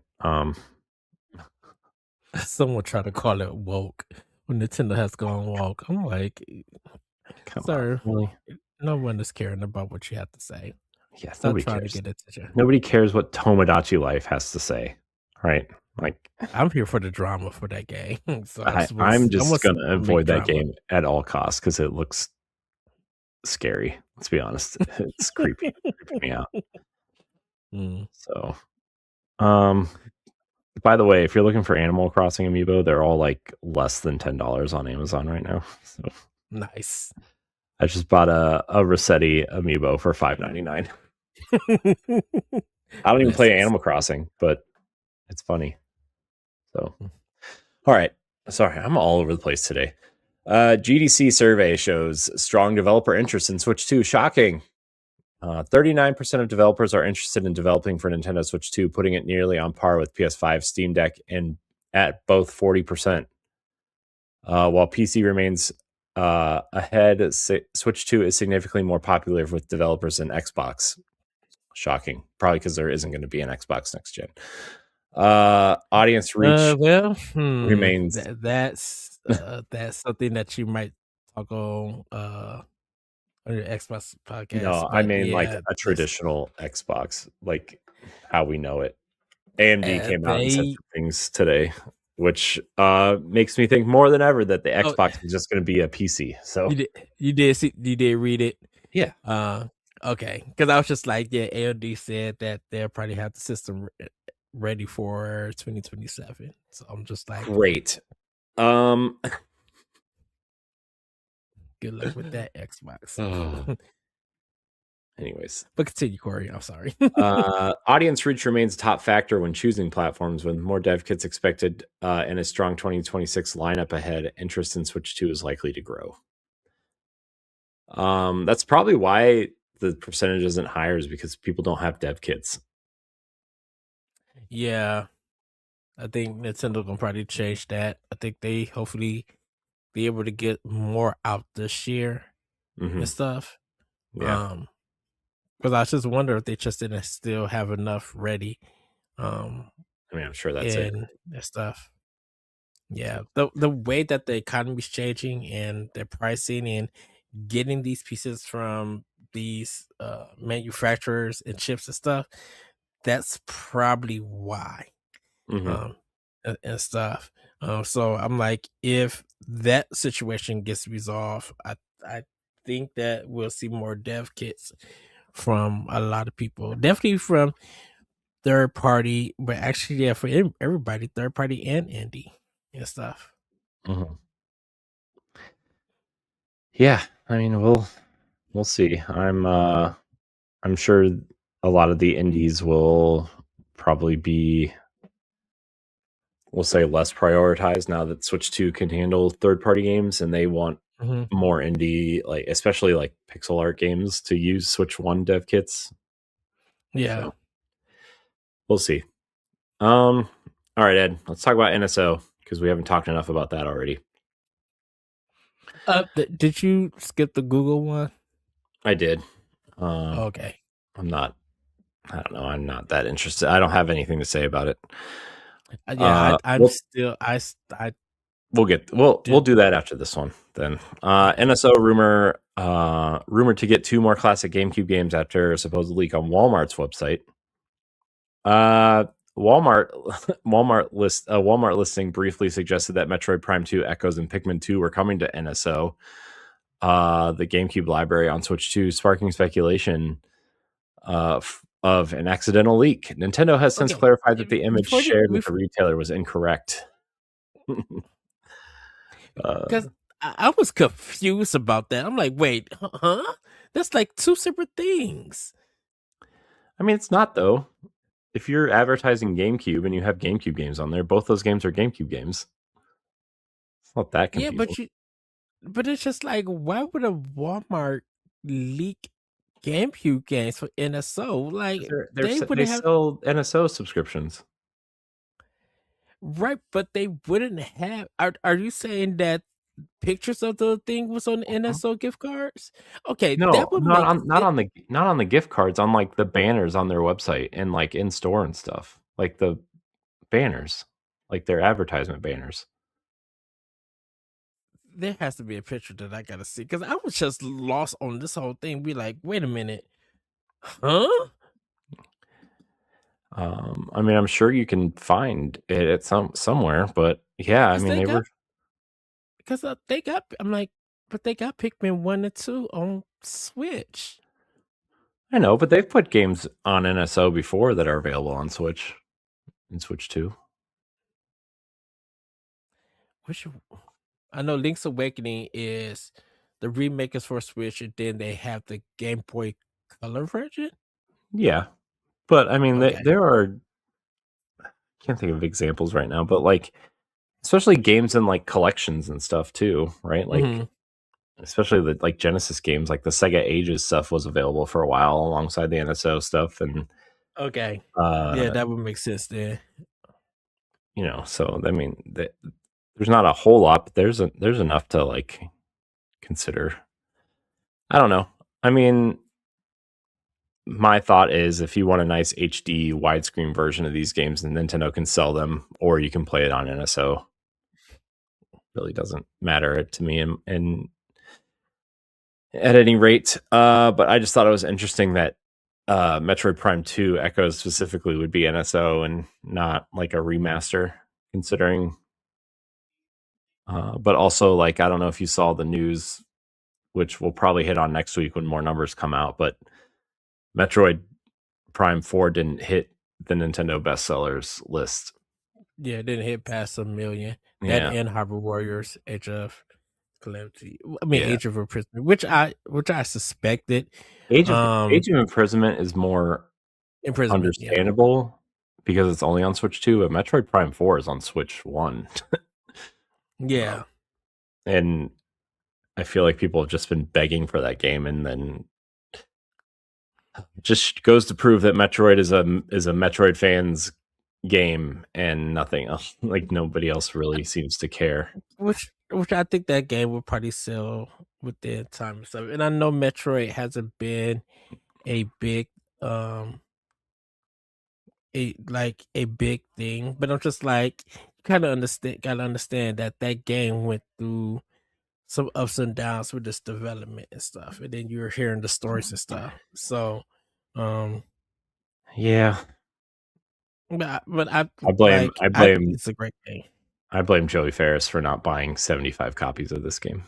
Someone tried to call it woke when Nintendo has gone woke. I'm like, sir, really? No one is caring about what you have to say. Yes, Stop nobody trying cares. to get attention. Nobody cares what Tomodachi Life has to say, right? Like, I'm here for the drama for that game. So I'm just gonna avoid that game at all costs because it looks scary. Let's be honest, it's creeping me out. So, by the way, if you're looking for Animal Crossing amiibo, they're all like less than $10 on Amazon right now. So nice. I just bought a Rossetti amiibo for $5.99. I don't even play Animal Crossing, but it's funny. So, all right. Sorry, I'm all over the place today. GDC survey shows strong developer interest in Switch 2. Shocking. 39% of developers are interested in developing for Nintendo Switch 2, putting it nearly on par with PS5, Steam Deck, and at both 40%. While PC remains ahead, Switch 2 is significantly more popular with developers than Xbox. Shocking. Probably because there isn't going to be an Xbox next gen. Audience reach remains. That's something that you might talk on your Xbox podcast. No, I mean like a traditional Xbox, like how we know it. AMD came out and said some things today, which makes me think more than ever that the Xbox is just going to be a PC. So you did read it, yeah. Okay, because I was just like, yeah, AMD said that they'll probably have the system ready for 2027. So I'm just like, great. Good luck with that, Xbox. Anyways, but continue, Corey. I'm sorry. Audience reach remains a top factor when choosing platforms. With more dev kits expected and a strong 2026 lineup ahead, interest in Switch 2 is likely to grow. That's probably why the percentage isn't higher, is because people don't have dev kits. Yeah, I think Nintendo can probably change that. I think they hopefully be able to get more out this year and stuff. Yeah. Because I just wonder if they just didn't still have enough ready. I mean, I'm sure that's it. And stuff. Yeah, the way that the economy's changing and their pricing and getting these pieces from these manufacturers and chips and stuff, that's probably why. And stuff. So I'm like, if that situation gets resolved, I think that we'll see more dev kits from a lot of people. Definitely from third party, but actually, yeah, for everybody, third party and indie and stuff. Yeah, I mean, we'll see. I'm sure a lot of the indies will probably be, we'll say, less prioritized now that Switch 2 can handle third-party games, and they want more indie, like especially like pixel art games, to use Switch 1 dev kits. Yeah. So, we'll see. All right, Ed, let's talk about NSO because we haven't talked enough about that already. Did you skip the Google one? I did. Okay. I don't know. I'm not that interested. I don't have anything to say about it. Yeah, we'll do that after this one then. NSO rumor rumored to get 2 more classic GameCube games after a supposed leak on Walmart's website. Walmart Walmart listing briefly suggested that Metroid Prime 2 Echoes and Pikmin 2 were coming to NSO, the GameCube library on Switch 2, sparking speculation of an accidental leak. Nintendo has since Okay, clarified that the image before you, shared with the retailer was incorrect. because I was confused about that. I'm like, wait, huh? That's like two separate things. I mean, it's not though. If you're advertising GameCube and you have GameCube games on there, both those games are GameCube games. It's not that Yeah, confusing. but it's just like, why would a Walmart leak GameCube games for NSO? Like, they They wouldn't have. sell NSO subscriptions. Right, but they wouldn't have. Are you saying that pictures of the thing was on NSO gift cards? Okay, that No, would make sense. not on the gift cards, on like the banners on their website and like in store and stuff. Like the banners, like their advertisement banners. There has to be a picture that I gotta see because I was just lost on this whole thing. Be like, wait a minute, huh? I mean, I'm sure you can find it at somewhere, but yeah, I Because mean, they they got were. because they got. I'm like, but they got Pikmin 1 and 2 on Switch. I know, but they've put games on NSO before that are available on Switch and Switch 2. Which I know Link's Awakening is the remake is for Switch, and then they have the Game Boy Color version. Yeah, but I mean, Okay. there are. Can't think of examples right now, but like, especially games in like collections and stuff too, right? Like, Mm-hmm. especially the like Genesis games, like the Sega Ages stuff was available for a while alongside the NSO stuff, and Okay. Yeah, uh, that would make sense then. so I mean, there's not a whole lot, but there's enough to like consider. I don't know. I mean, my thought is if you want a nice HD widescreen version of these games, then Nintendo can sell them, or you can play it on NSO. Really doesn't matter to me, and at any rate. But I just thought it was interesting that Metroid Prime 2 Echoes specifically would be NSO and not like a remaster, considering. But also, like, I don't know if you saw the news, which we'll probably hit on next week when more numbers come out, but Metroid Prime 4 didn't hit the Nintendo bestsellers list. Yeah, it didn't hit past 1 million. That Yeah. and Harbor Warriors, Age of Calamity. I mean, Yeah. Age of Imprisonment, which I suspected. Age of Imprisonment is more Imprisonment, yeah. understandable because it's only on Switch 2, but Metroid Prime 4 is on Switch 1. Yeah. And I feel like people have just been begging for that game, and then it just goes to prove that Metroid is a Metroid fans game and nothing else. Like nobody else really seems to care. Which I think that game will probably sell within time and stuff. And I know Metroid hasn't been a big a big thing, but I'm just like, you gotta understand that that game went through some ups and downs with this development and stuff, and then you're hearing the stories and stuff. So, um, Yeah, but I I think blame it's a great game. Joey Ferris for not buying 75 copies of this game.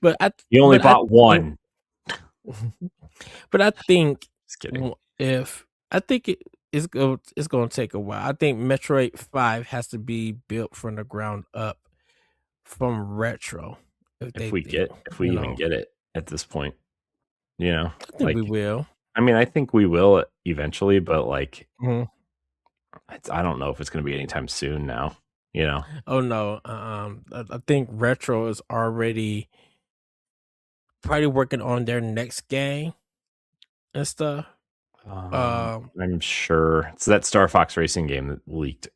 but I He only but I bought one. but I think Just kidding. if I think it's going to take a while. I think Metroid 5 has to be built from the ground up from retro. If we even get it at this point, I think like we will. I mean, I think we will eventually, but like Mhm. I don't know if it's going to be anytime soon now. Oh no, I think retro is already probably working on their next game and stuff. I'm sure it's that Star Fox Racing game that leaked.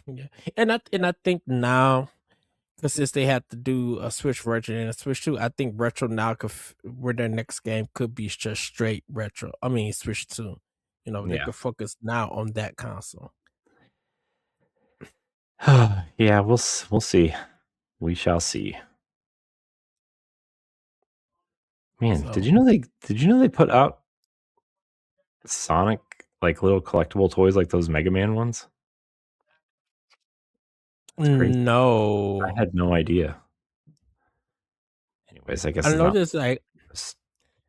Yeah, and I think now, because since they had to do a Switch version and a Switch 2, I think retro now where their next game could be just straight retro. I mean Switch 2. They Yeah. could focus now on that console. Yeah, we'll see. We shall see. Man, So did you know they put out Sonic like little collectible toys like those Mega Man ones? It's crazy. I no, had no idea. Anyways, I guess I it's know not there's like just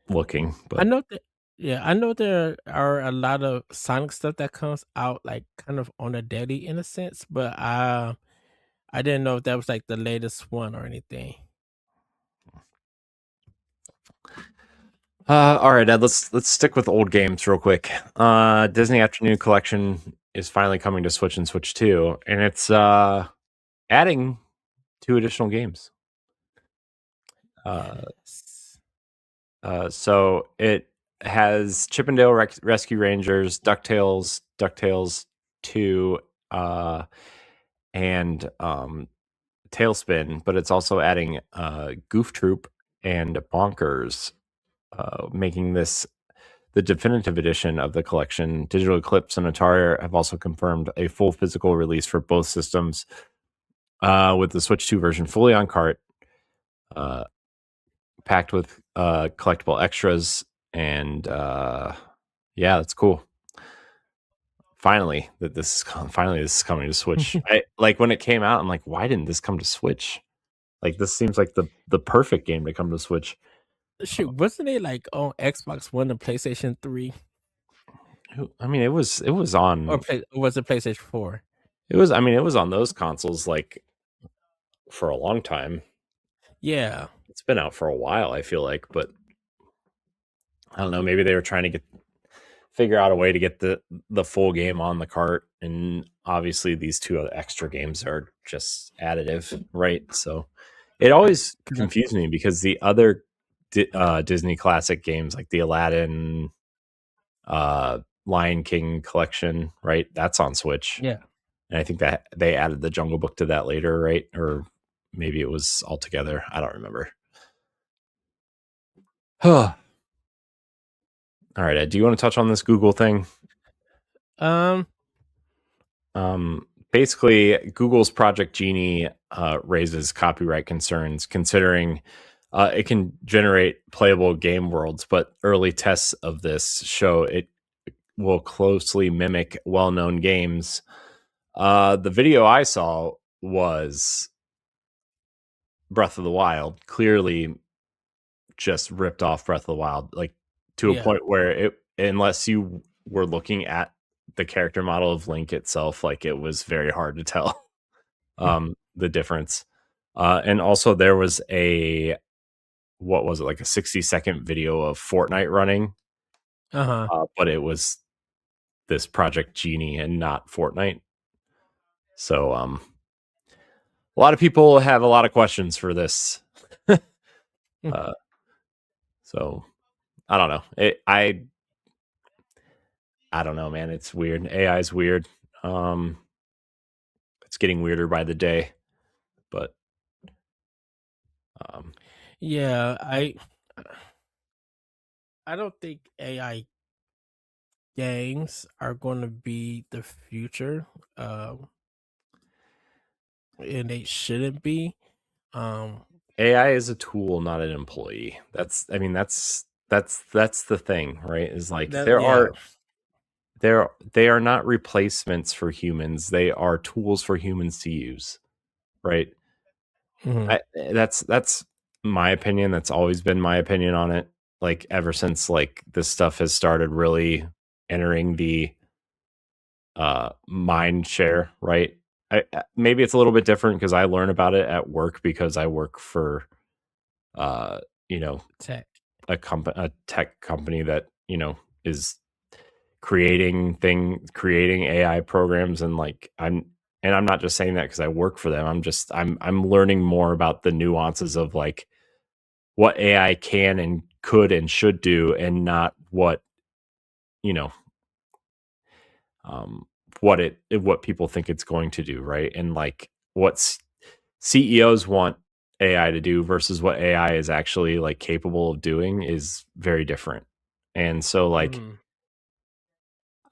looking, I but know that yeah, I know there are a lot of Sonic stuff that comes out like kind of on a daily in a sense, but I didn't know if that was like the latest one or anything. all right, Ed, let's stick with old games real quick. Disney Afternoon Collection is finally coming to Switch and Switch 2, and it's adding 2 additional games. Uh, Yes. so it has Chippendale Rescue Rangers, DuckTales, DuckTales 2, and Tailspin, but it's also adding Goof Troop and Bonkers, making this the definitive edition of the collection. Digital Eclipse and Atari have also confirmed a full physical release for both systems, with the Switch 2 version fully on cart, uh, packed with collectible extras, and yeah, that's cool. Finally, finally this is coming to Switch. I like when it came out. I'm like, why didn't this come to Switch? Like this seems like the perfect game to come to Switch. Shoot, wasn't it like on Xbox One and PlayStation 3? I mean, it was Or on was it PlayStation 4? I mean, it was on those consoles like for a long time. Yeah. It's been out for a while, I feel like, but I don't know, maybe they were trying to figure out a way to get the full game on the cart, and obviously these 2 other extra games are just additive, right? So it always 'Cause confused me because the other Disney classic games like the Aladdin, uh, Lion King collection, right? That's on Switch. yeah. And I think that they added the Jungle Book to that later, right? Or maybe it was all together. I don't remember. All right, Ed, do you want to touch on this Google thing? Um, Basically, Google's Project Genie raises copyright concerns, considering it can generate playable game worlds, but early tests of this show it will closely mimic well-known games. The video I saw was Breath of the Wild, clearly just ripped off Breath of the Wild, like to a yeah. point where unless you were looking at the character model of Link itself, like it was very hard to tell the difference. And also there was what was it, like a 60-second video of Fortnite running, Uh-huh. but it was this Project Genie and not Fortnite. So a lot of people have a lot of questions for this. uh, so I don't know. I don't know, man. It's weird. AI is weird. Um, it's getting weirder by the day, but um, Yeah, I don't think AI games are going to be the future. And they shouldn't be. Um, AI is a tool, not an employee. I mean, that's the thing, right? Is like that yeah. they are not replacements for humans. They are tools for humans to use, right? Mhm. That's my opinion. That's always been my opinion on it. Like ever since like this stuff has started really entering the mind share, right? Maybe it's a little bit different because I learn about it at work because I work for uh you know Tech. a tech company that is creating AI programs, and like I'm not just saying that because I work for them. I'm learning more about the nuances of like what AI can and could and should do, and not what you know um what people think it's going to do, right? And like what CEOs want AI to do versus what AI is actually like capable of doing is very different. And so like Mhm.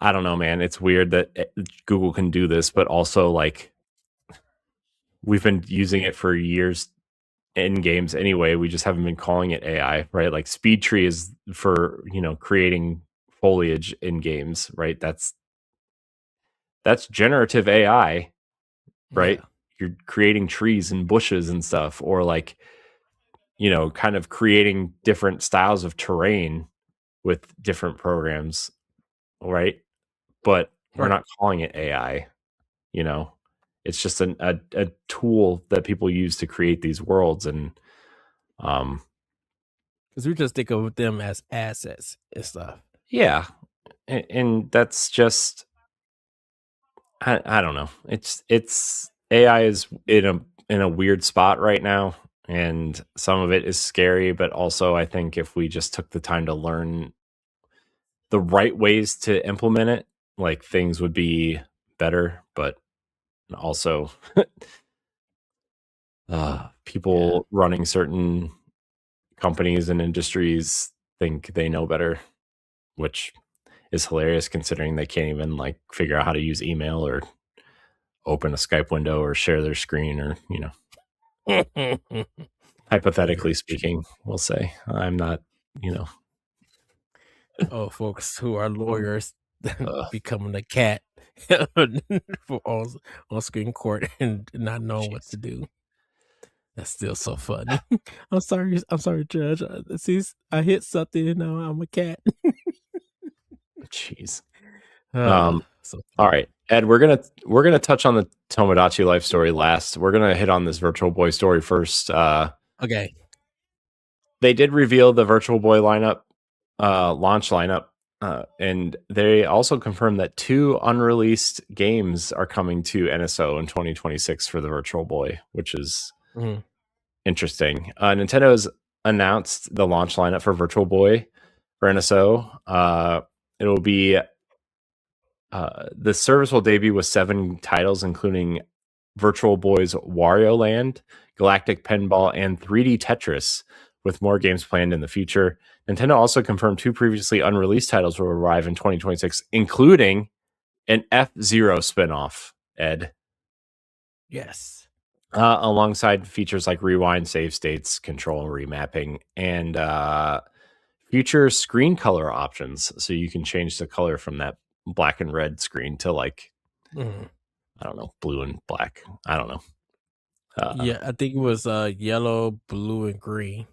I don't know, man. It's weird that Google can do this, but also like we've been using it for years in games anyway. We just haven't been calling it AI, right? Like speed tree is for, creating foliage in games, right? That's generative AI, Yeah. right? You're creating trees and bushes and stuff, or like, kind of creating different styles of terrain with different programs, right? But we're Right. not calling it AI, you know. It's just a tool that people use to create these worlds, and um Because we just think of them as assets and stuff. yeah, and that's just I don't know. It's AI is in a weird spot right now, and some of it is scary, but also I think if we just took the time to learn the right ways to implement it, like things would be better. But also, Yeah. people running certain companies and industries think they know better, which is hilarious considering they can't even like figure out how to use email or open a Skype window or share their screen, or hypothetically Very true. speaking, we'll say. I'm not, you know, Oh, folks who are lawyers uh, becoming a cat for on screen court and not knowing what jeez, to do. That's still so funny. I'm sorry, Judge. See, I hit something and now I'm a cat. jeez. Uh, Um, so all funny. right, Ed, we're gonna touch on the Tomodachi Life story last. We're gonna hit on this Virtual Boy story first. Okay. They did reveal the Virtual Boy lineup, launch lineup, and they also confirmed that 2 unreleased games are coming to NSO in 2026 for the Virtual Boy, which is Mhm. interesting. Nintendo has announced the launch lineup for Virtual Boy for NSO. It will be the service will debut with 7 titles, including Virtual Boy's Wario Land, Galactic Pinball, and 3D Tetris, with more games planned in the future. Nintendo also confirmed 2 previously unreleased titles will arrive in 2026, including an F-Zero spinoff, Ed, Yes. alongside features like rewind, save states, control remapping, and future screen color options. So you can change the color from that black and red screen to like, Mhm. I don't know, blue and black. I don't know. Uh, Yeah, I think it was yellow, blue, and green.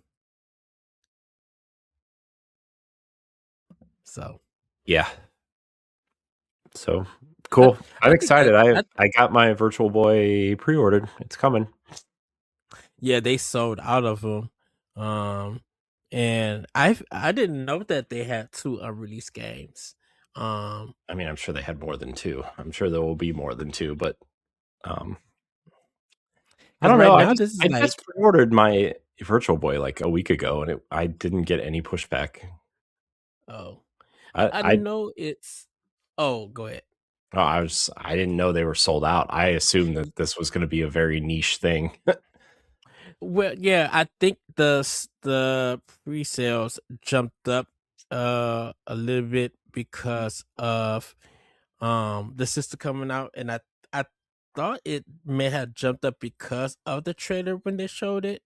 So yeah. So I, cool. I'm I think excited. I got my Virtual Boy pre-ordered. It's coming. yeah, they sold out of them. And I didn't know that they had 2 unreleased games. I mean, I'm sure they had more than 2. I'm sure there will be more than 2, but um I Because don't right know. I now just this is I just like, pre-ordered my Virtual Boy like a week ago, and I didn't get any pushback. oh, I I I know it's. Oh, go ahead. oh, I didn't know they were sold out. I assumed that this was going to be a very niche thing. Well, yeah, I think the pre-sales jumped up a little bit because of the system coming out, and I thought it may have jumped up because of the trailer when they showed it.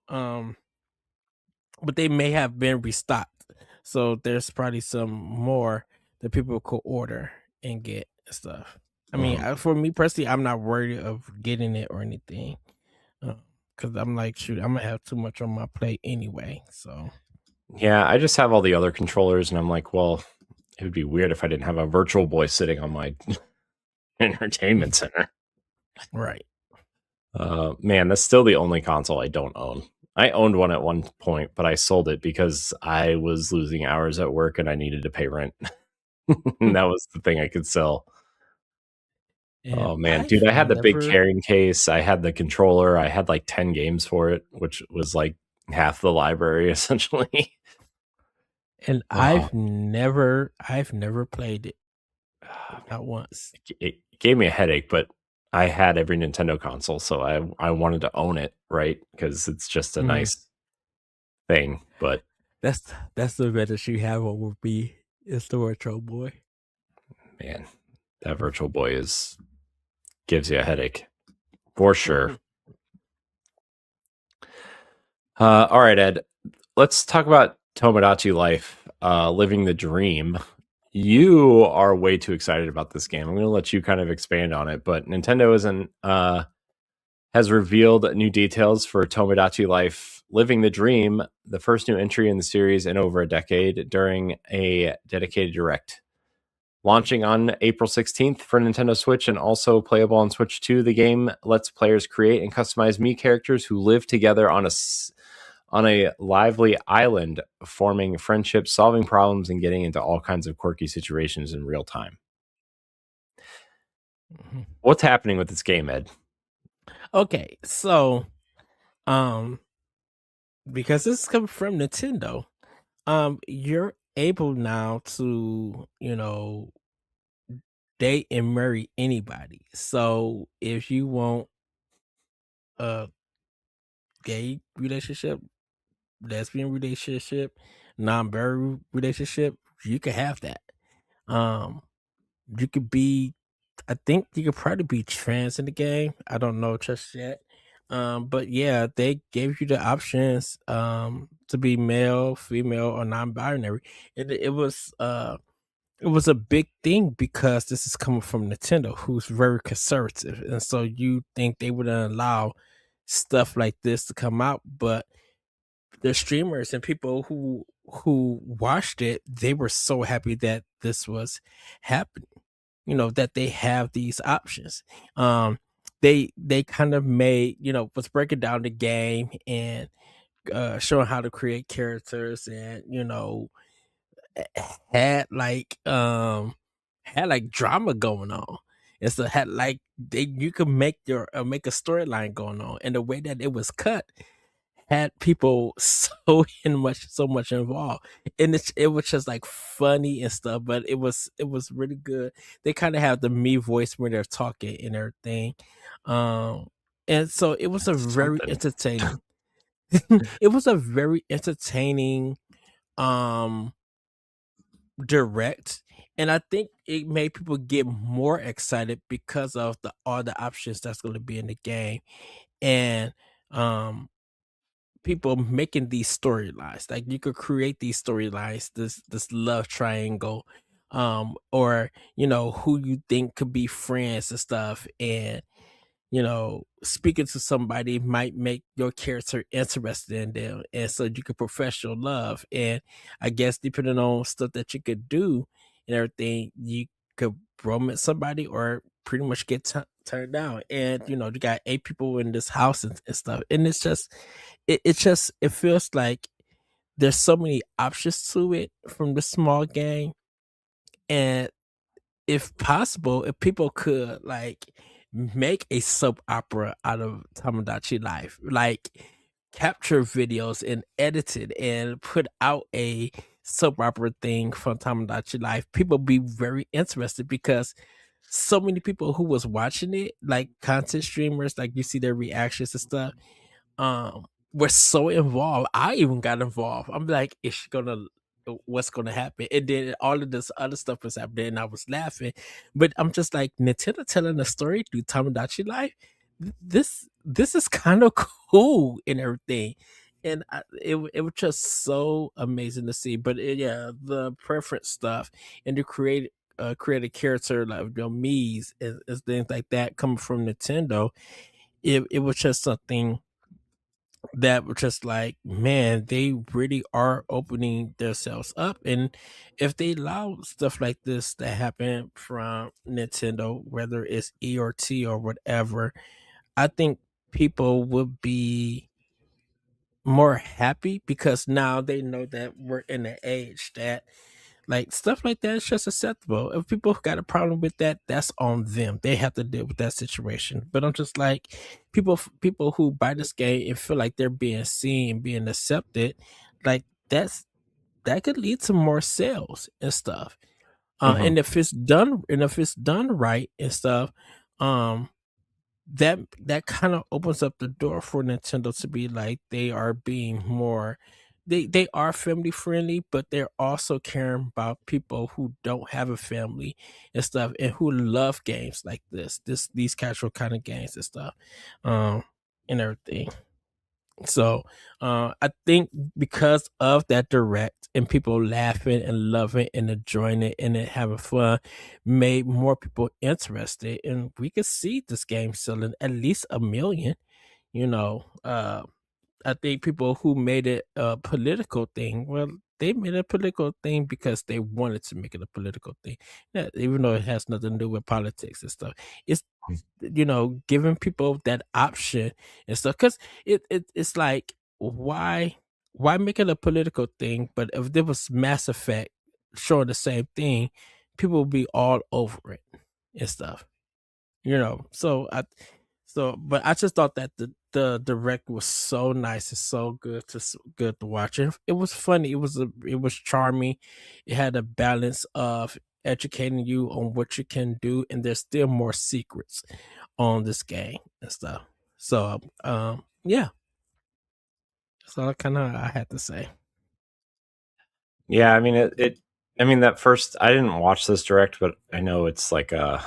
Um, but they may have been restocked, so there's probably some more that people could order and get and stuff. I mean, Mhm. for me personally, I'm not worried of getting it or anything. Because I'm like, shoot, I'm gonna have too much on my plate anyway. So Yeah, I just have all the other controllers, and I'm like, well, it would be weird if I didn't have a Virtual Boy sitting on my entertainment center. right. Man, that's still the only console I don't own. I owned one at one point, but I sold it because I was losing hours at work and I needed to pay rent. And that was the thing I could sell. And Oh man, I've dude, I had the big never carrying case. I had the controller. I had like 10 games for it, which was like half the library essentially. and Oh, I've never played it. Not once. it gave me a headache, but I had every Nintendo console, so I wanted to own it, right? Because it's just a Mhm. nice thing. But That's the advantage you have over me. It's the retro boy. man, that Virtual Boy is gives you a headache for sure. All right, Ed. Let's talk about Tomodachi Life, living the dream. You are way too excited about this game. I'm going to let you kind of expand on it, but Nintendo has revealed new details for Tomodachi Life, Living the Dream, the first new entry in the series in over a decade, during a dedicated direct. Launching on April 16th for Nintendo Switch and also playable on Switch 2, the game lets players create and customize Mii characters who live together on a lively island, forming friendships, solving problems, and getting into all kinds of quirky situations in real time. What's happening with this game, Ed? Okay, so because this is coming from Nintendo, you're able now to, date and marry anybody. So if you want a gay relationship, lesbian relationship, non-binary relationship, you can have that. Um, you could be, I think you could probably be trans in the game. I don't know just yet. But yeah, they gave you the options to be male, female, or non-binary. It was a big thing because this is coming from Nintendo, who's very conservative, and so you think they wouldn't allow stuff like this to come out, but the streamers and people who watched it, they were so happy that this was happening. That they have these options. They kind of made, was breaking down the game and showing how to create characters, and had like um had like drama going on. And so had like you could make your make a storyline going on, and the way that it was cut had people so much involved, and it was just like funny and stuff, but it was really good. They kind of have the me voice when they're talking and everything, um and so it was a That's very something. entertaining it was a very entertaining um direct, and I think it made people get more excited because of the all the options that's going to be in the game, and um people making these storylines. Like you could create these storylines, this love triangle, or who you think could be friends and stuff, and speaking to somebody might make your character interested in them, and so you could profess your love. And I guess depending on stuff that you could do and everything, you could romance somebody or pretty much get turned down. And you got 8 people in this house and stuff, and it feels like there's so many options to it from the small game. And if possible, if people could like make a soap opera out of Tomodachi Life, like capture videos and edit it and put out a soap opera thing from Tomodachi Life, people be very interested because so many people who was watching it, like content streamers, like you see their reactions and stuff, were so involved. I even got involved. I'm like, is she gonna what's gonna happen? And then all of this other stuff was happening and I was laughing. But I'm just like, Nintendo telling a story through Tomodachi Life. This is kind of cool and everything. And it was just so amazing to see. But yeah, the preference stuff and to create a character like Mii's and things like that coming from Nintendo, it was just something that were just like, man, they really are opening themselves up. And if they allow stuff like this to happen from Nintendo, whether it's E or T or whatever, I think people would be more happy because now they know that we're in an age that like stuff like that is just acceptable. If people got a problem with that, that's on them. They have to deal with that situation. But I'm just like, people who buy this game and feel like they're being seen, being accepted, like that could lead to more sales and stuff. Mhm. And if it's done right and stuff, um, that kind of opens up the door for Nintendo to be like they are being more, they are family friendly, but they're also caring about people who don't have a family and stuff and who love games like these casual kind of games and stuff, um and everything. So I think because of that direct and people laughing and loving and enjoying it and it having fun made more people interested, and we could see this game selling at least 1 million. You know, I think people who made it a political thing, well, they made it a political thing because they wanted to make it a political thing. Yeah, even though it has nothing to do with politics and stuff. It's giving people that option and stuff. Because it's like, why make it a political thing? But if there was Mass Effect showing the same thing, people would be all over it and stuff. But I just thought that the direct was so nice and so good to watch. And it was funny. It was charming. It had a balance of educating you on what you can do, and there's still more secrets on this game and stuff. So yeah, that's all I had to say. Yeah, I mean it. I mean that first. I didn't watch this direct, but I know it's like a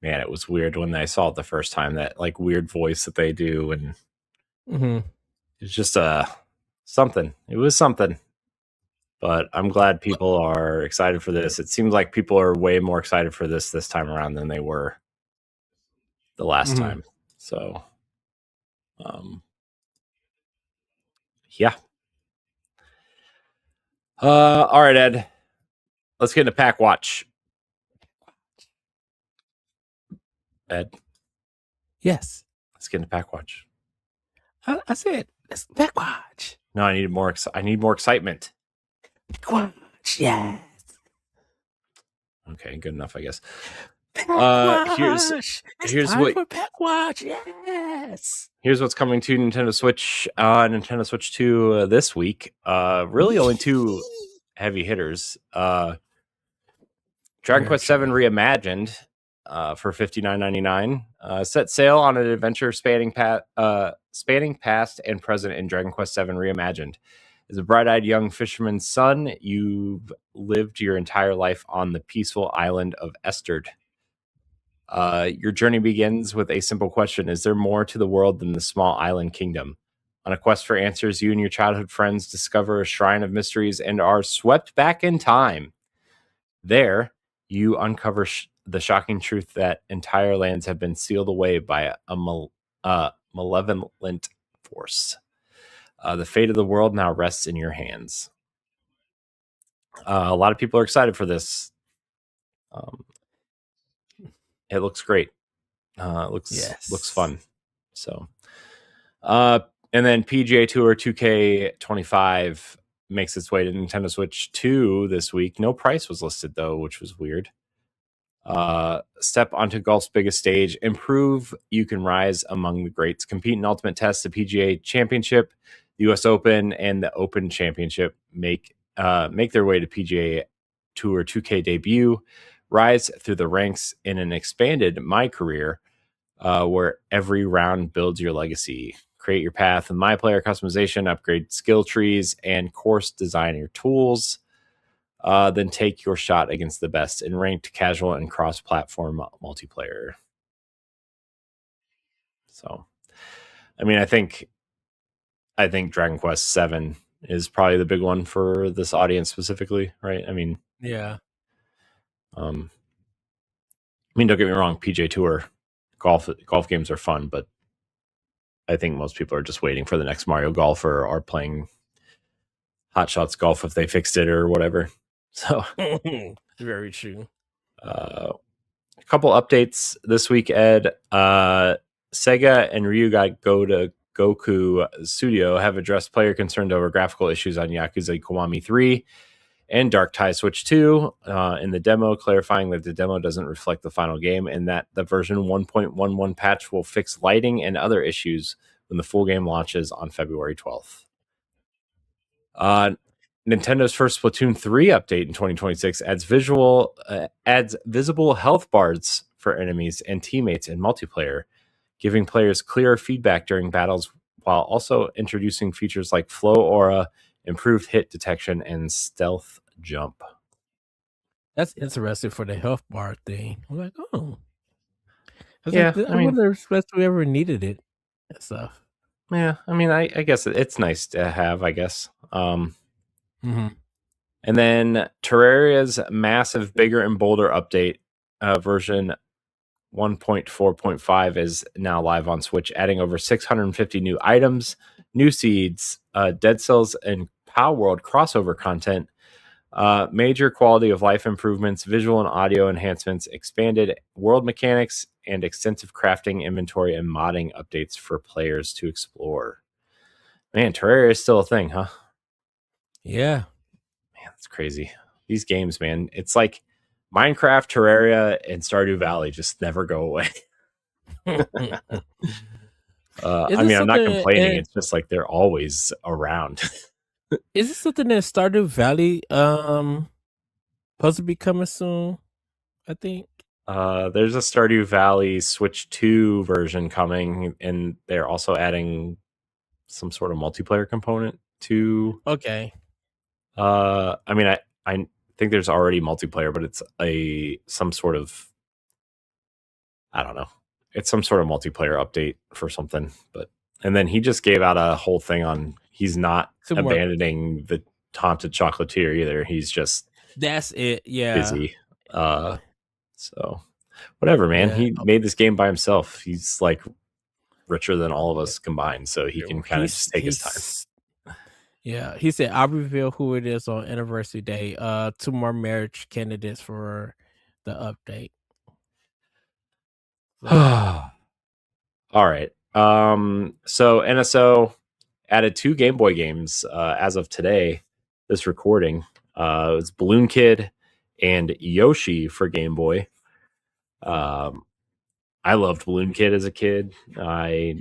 man. It was weird when I saw it the first time. That like weird voice that they do, and Mm-hmm. it's just something. It was something. But I'm glad people are excited for this. It seems like people are way more excited for this time around than they were the last Mm-hmm. time. So, um, yeah. All right, Ed. Let's get into Pack Watch. Ed, Yes, let's get into Pack Watch. I said let's backwatch. No, I need more. I need more excitement. Backwatch, yes. Okay, good enough, I guess. Backwatch. Here's Time what for backwatch. Yes. here's what's coming to Nintendo Switch. Nintendo Switch 2 this week. Really, only two heavy hitters. Dragon Very Quest VII true. Reimagined for $59.99. Set sail on an adventure spanning past and present in Dragon Quest VII Reimagined. As a bright-eyed young fisherman's son, you've lived your entire life on the peaceful island of Esterd. Your journey begins with a simple question: is there more to the world than the small island kingdom? On a quest for answers, you and your childhood friends discover a shrine of mysteries and are swept back in time. There, you uncover the shocking truth that entire lands have been sealed away by a malevolent force. The fate of the world now rests in your hands. A lot of people are excited for this. It looks great. Looks fun. So, and then PGA Tour 2K25 makes its way to Nintendo Switch 2 this week. No price was listed though, which was weird. Step onto golf's biggest stage. Improve. You can rise among the greats. Compete in ultimate tests, the PGA Championship, the U.S. Open, and the Open Championship. Make their way to PGA Tour 2K debut. Rise through the ranks in an expanded My Career, where every round builds your legacy. Create your path with My Player customization, upgrade skill trees, and course designer tools. Then take your shot against the best in ranked, casual, and cross-platform multiplayer. So, I mean, I think Dragon Quest VII is probably the big one for this audience specifically, right? I mean, Yeah. Don't get me wrong, PJ Tour golf games are fun, but I think most people are just waiting for the next Mario Golf or are playing Hot Shots Golf if they fixed it or whatever. So, very true. A couple updates this week, Ed. Sega and Ryuga Goku Studio have addressed player concerns over graphical issues on Yakuza Kiwami 3 and Dark Tide Switch 2 in the demo, clarifying that the demo doesn't reflect the final game and that the version 1.11 patch will fix lighting and other issues when the full game launches on February 12th. Nintendo's first Splatoon 3 update in 2026 adds visible health bars for enemies and teammates in multiplayer, giving players clearer feedback during battles while also introducing features like flow aura, improved hit detection, and stealth jump. That's interesting for the health bar thing. I'm like, oh. I Yeah, wonder if Splatoon ever needed it and stuff. Yeah, I mean, I guess it's nice to have, I guess. Mm-hmm. And then Terraria's massive, bigger, and bolder update, version 1.4.5, is now live on Switch, adding over 650 new items, new seeds, Dead Cells, and Pow World crossover content, major quality of life improvements, visual and audio enhancements, expanded world mechanics, and extensive crafting, inventory, and modding updates for players to explore. Man, Terraria is still a thing, huh? Yeah. Man, that's crazy. These games, man, it's like Minecraft, Terraria, and Stardew Valley just never go away. Is I this mean, I'm not something? complaining. It's just like they're always around. Is this something that Stardew Valley supposed to be coming soon? I think. There's a Stardew Valley Switch 2 version coming, and they're also adding some sort of multiplayer component to. Okay. I mean, I think there's already multiplayer, but it's some sort of, I don't know. It's some sort of multiplayer update for something. But and then he just gave out a whole thing on he's not Some more. abandoning the Haunted Chocolatier either. He's just That's it. Yeah. busy. So whatever, man. Yeah. He made this game by himself. He's like richer than all of us combined, so he can kind of He's just take his time. Yeah, he said I'll reveal who it is on anniversary day. Two more marriage candidates for the update. So, All right. So NSO added 2 Game Boy games as of today. This recording, it's Balloon Kid and Yoshi for Game Boy. I loved Balloon Kid as a kid. I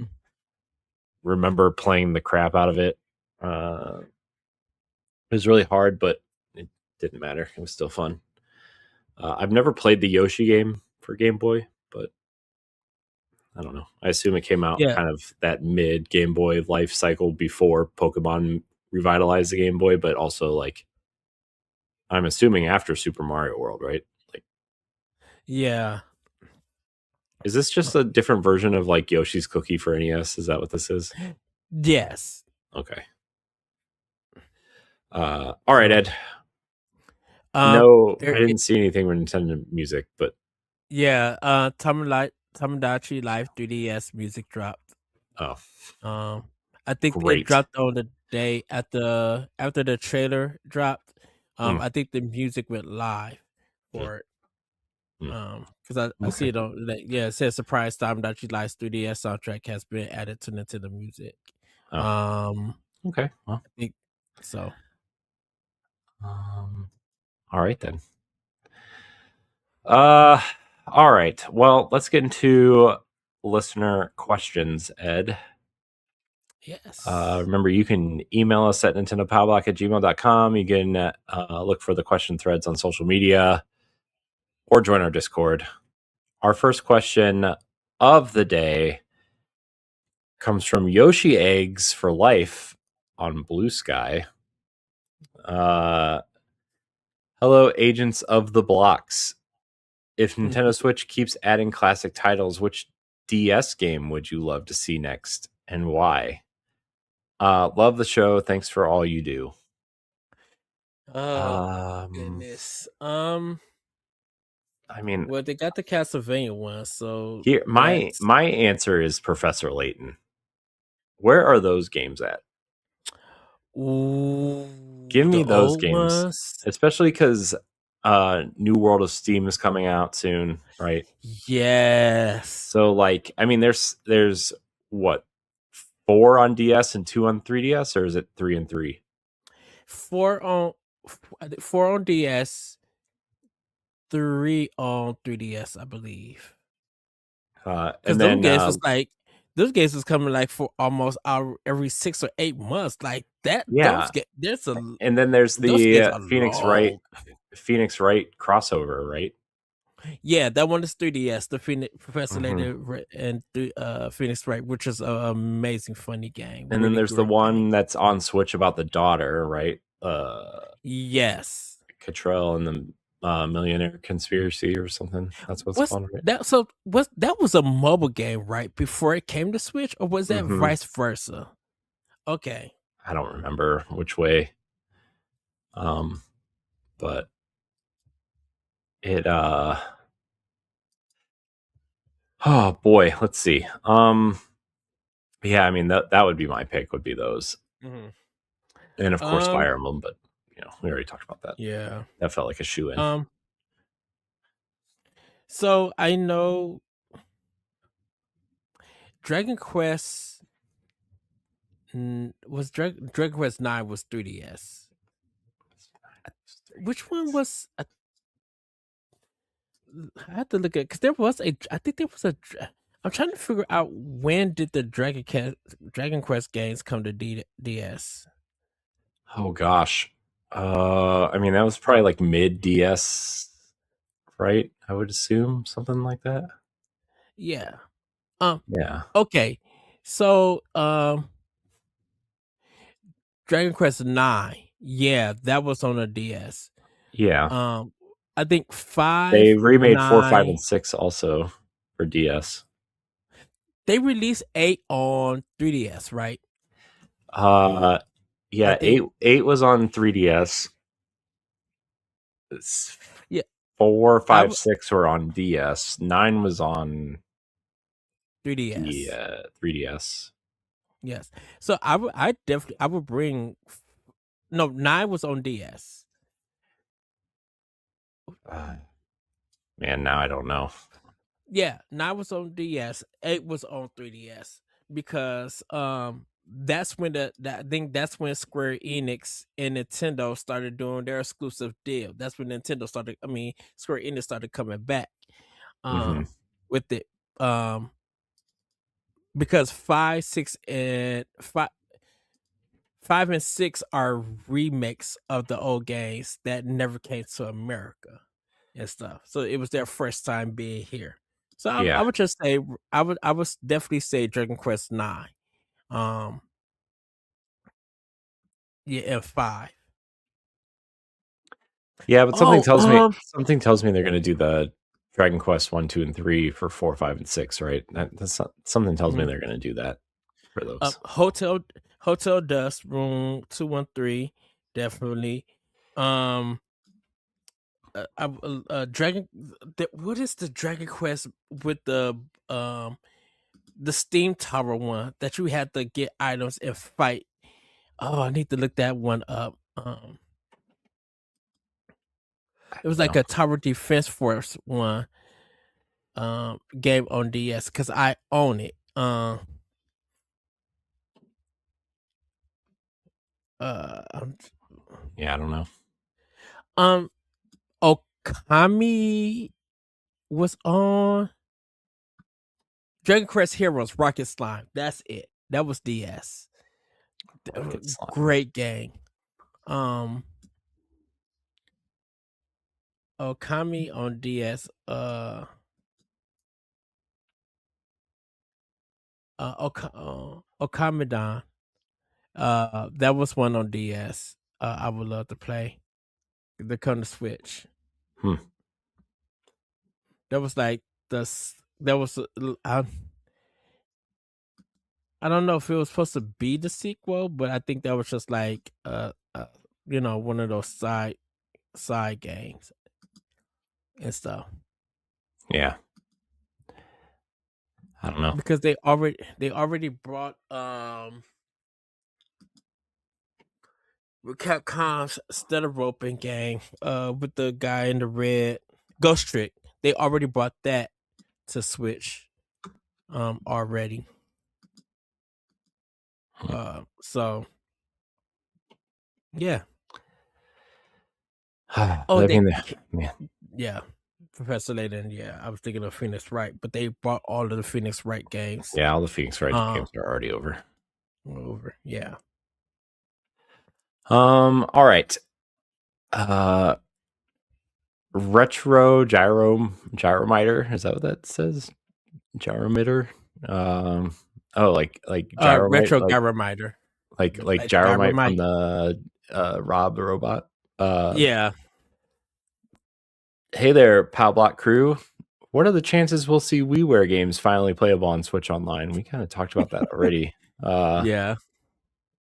remember playing the crap out of it. It was really hard, but it didn't matter. It was still fun. I've never played the Yoshi game for Game Boy, but I don't know. I assume it came out yeah, kind of that mid Game Boy life cycle before Pokemon revitalized the Game Boy, but also like I'm assuming after Super Mario World, right? Like, yeah, is this just a different version of like Yoshi's Cookie for NES? Is that what this is? yes. Okay. All right, So, Ed. No, I there, didn't see anything with Nintendo Music, but yeah. Tomodachi Life 3DS music dropped. oh, I think it great. dropped on the day after the trailer dropped. Mm, I think the music went live mm, for it. mm. Because I see Okay. it on it says surprise Tomodachi Life's 3DS soundtrack has been added to Nintendo Music. Oh, Um, okay. Well, I think so. all right then. Uh, all right. Well, let's get into listener questions, Ed. Yes. Remember, you can email us at nintendopowblock@gmail.com. You can look for the question threads on social media or join our Discord. Our first question of the day comes from Yoshi Eggs for Life on Blue Sky. Uh, Hello, agents of the blocks. If Nintendo Switch keeps adding classic titles, which DS game would you love to see next and why? Love the show. Thanks for all you do. Oh Um, goodness. I mean, Well, they got the Castlevania one, so here that's my answer is Professor Layton. Where are those games at? ooh Give the me those old games, ones. especially because New World of Steam is coming out soon, right? Yes. So, like, I mean, there's what 4 on DS and 2 on 3DS, or is it 3 and 3? Four on four on DS, three on 3DS, I believe. Because And then those games was coming like for almost every 6 or 8 months. Like that, yeah, and then there's those the games are long. Phoenix Wright crossover, right? Yeah, that one is 3DS, the Professor Mm-hmm. Layton and Phoenix Wright, which is an amazing, funny game. And then Really there's the great game. one that's on Switch about the daughter, right? Yes. Cottrell and the Millionaire Conspiracy or something. That's what's What's called, right? that? So that was a mobile game, right? Before it came to Switch, or was that Mm-hmm. vice versa? Okay. I don't remember which way. But it oh boy, let's see. Yeah, I mean that would be my pick, would be those. Mm-hmm. And of course Fire Emblem, but we already talked about that. Yeah. That felt like a shoe-in. So I know Dragon Quest was Dragon Quest 9 was 3DS. Which one was I had to look at, because there was I think there was I'm trying to figure out, when did the Dragon Quest games come to DS? Oh gosh. I mean that was probably like mid DS, right? I would assume something like that. Yeah. Yeah. Okay. So Dragon Quest 9. Yeah, that was on a DS. Yeah. I think 5, They remade 4, 5, 9. and 6 also for DS. They released 8 on 3DS, right? Yeah, think, 8 was on 3DS. yeah. 4, 5, 6 were on DS. 9 was on 3DS. 3DS. Yes. So I would bring. No, 9 was on DS. Man, now I don't know. Yeah, 9 was on DS. 8 was on 3DS, because that's when I think that's when Square Enix and Nintendo started doing their exclusive deal. That's when Square Enix started coming back with it. Because 5, 6, and 5 and 6 are remakes of the old games that never came to America and stuff. So it was their first time being here. So I would just say I would definitely say Dragon Quest 9. Yeah, and 5. Yeah, but something tells me they're going to do the Dragon Quest 1, 2, and 3 for 4, 5, and 6, right? Something tells me they're going to do that for those. Hotel Dust, Room 213, definitely. Dragon. What is the Dragon Quest with the Steam Tower one that you had to get items and fight? Oh, I need to look that one up. It was like a Tower Defense Force one game on DS, because I own it. Yeah, I don't know. Okami was on Dragon Quest Heroes Rocket Slime. That's it. That was DS. Great game. Okami on DS. Okamidon. That was one on DS. I would love to play. The come to Switch. That was like I don't know if it was supposed to be the sequel, but I think that was just like one of those side games and stuff. Yeah. I don't know. Because they already brought Capcom's Steady Roping game with the guy in the red, Ghost Trick. They already brought that to Switch already. So yeah. Yeah. Professor Layton, yeah. I was thinking of Phoenix Wright, but they brought all of the Phoenix Wright games. Yeah, all the Phoenix Wright games are already over. Yeah. All right. Retro gyrometer, is that what that says? Gyrometer. Like gyromite, retro gyrometer, like gyromite from the Rob the Robot. Yeah, Hey there, Pow Block crew. What are the chances we'll see WiiWare games finally playable on Switch Online? We kind of talked about that already. Yeah.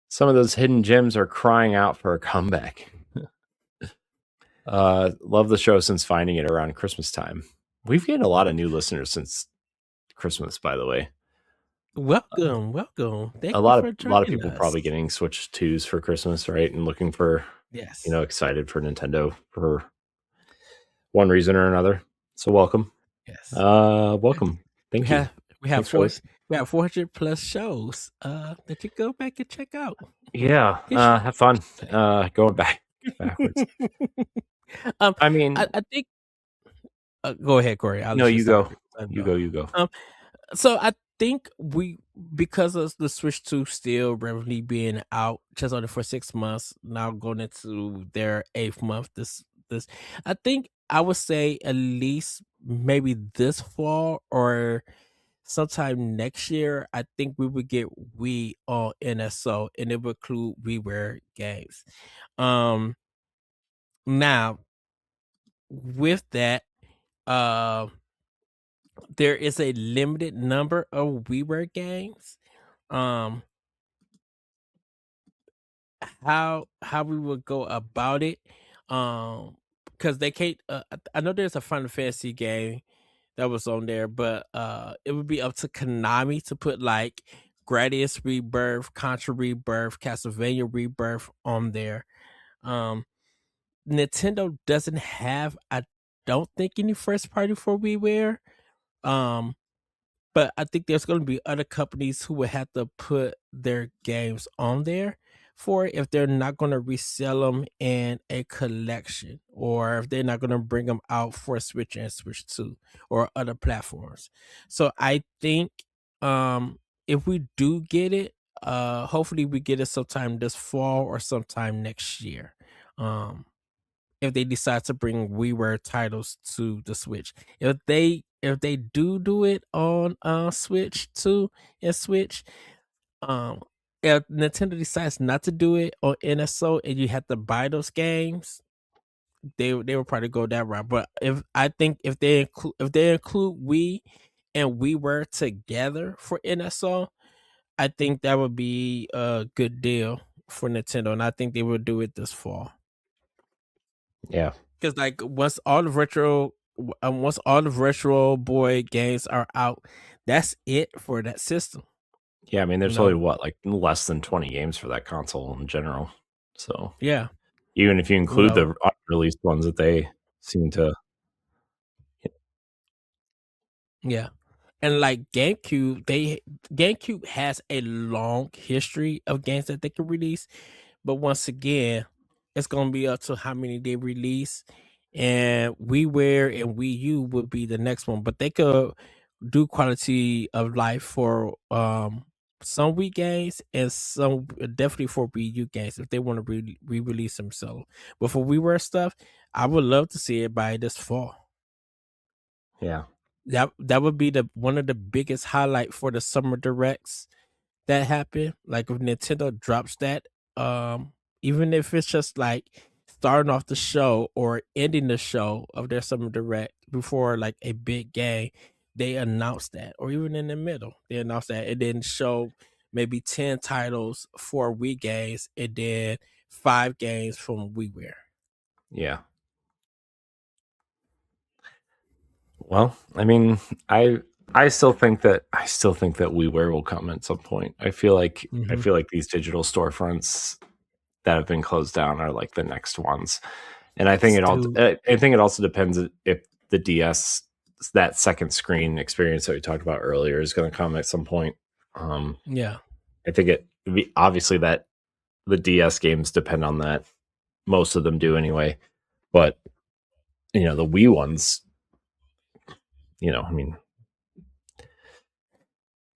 Some of those hidden gems are crying out for a comeback. Love the show since finding it around Christmas time. We've gained a lot of new listeners since Christmas, by the way. Welcome. Thank A you lot for of joining people us. probably getting Switch 2s for Christmas, right? And looking for, Yes. excited for Nintendo for one reason or another. So welcome. Yes. Welcome. Thank you. We have Thanks for listening. 400 plus shows that you go back and check out. Yeah, have fun. Going backwards. I mean, I think. Go ahead, Corey. I'll no, let you you start. go. You go. So I think because of the Switch 2 still regularly being out just only for 6 months, now going into their 8th month. This I think I would say at least maybe this fall or sometime next year. I think we would get Wii on NSO, and it would include WiiWare games. Now with that, uh there is a limited number of WiiWare games. Um, how we would go about it, because they can't. I know there's a Final Fantasy game that was on there, but it would be up to Konami to put like Gradius Rebirth, Contra Rebirth, Castlevania Rebirth on there. Um, Nintendo doesn't have, I don't think, any first party for WiiWare. Um, But I think there's going to be other companies who would have to put their games on there for it if they're not going to resell them in a collection, or if they're not going to bring them out for Switch and Switch 2 or other platforms. So I think if we do get it, hopefully we get it sometime this fall or sometime next year. Um if they decide to bring WiiWare titles to the Switch. If they do it on Switch 2 and Switch, um if Nintendo decides not to do it on NSO and you have to buy those games, they will probably go that route. But if they include Wii and WiiWare together for NSO, I think that would be a good deal for Nintendo, and I think they will do it this fall. Yeah. Because like once all the retro boy games are out, that's it for that system. Yeah, I mean, there's No. only like less than 20 games for that console in general. So Yeah. even if you include No. the unreleased ones that they seem to, Yeah. And like GameCube has a long history of games that they can release, but once again, it's gonna be up to how many they release. And WiiWare and Wii U would be the next one, but they could do quality of life for some Wii games and some definitely for Wii U games if they want to re-release themselves. But for WiiWare stuff, I would love to see it by this fall. yeah. That would be the one of the biggest highlight for the summer directs that happen. Like if Nintendo drops that, even if it's just like starting off the show or ending the show of their summer direct before like a big game, they announce that, or even in the middle, they announce that, and then show maybe 10 titles for Wii games, and then 5 games from WiiWare. Yeah. Well, I mean, I still think that WiiWare will come at some point. I feel like these digital storefronts that have been closed down are like the next ones. And I think it also depends if the DS, that second screen experience that we talked about earlier, is going to come at some point. Yeah. I think obviously that the DS games depend on that. Most of them do anyway. But the Wii ones, I mean,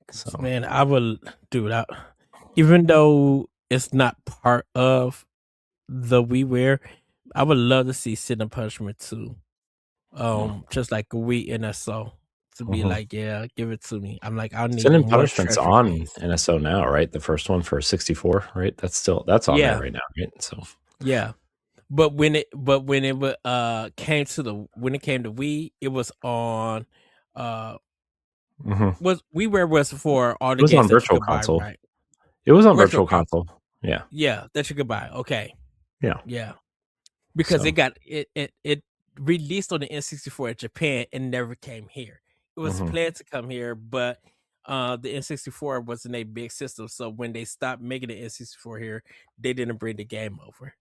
so man, I will do that. Even though it's not part of the WiiWare, I would love to see Sin and Punishment 2. Just like a Wii NSO to be like, yeah, give it to me. I'm like, I need Sin and more Punishment's treasure on keys. NSO now, right? The first one for 64, right? That's on there right now, right? So Yeah. But when it came to Wii, it was on was WiiWare was for all It the was games on that you Virtual could buy, Console. right? It was on Virtual Virtual console. Console. Yeah. Yeah, that you could buy. Okay. Yeah. Yeah. Because it released on the N64 in Japan and never came here. It was planned to come here, but the N64 wasn't a big system. So when they stopped making the N64 here, they didn't bring the game over.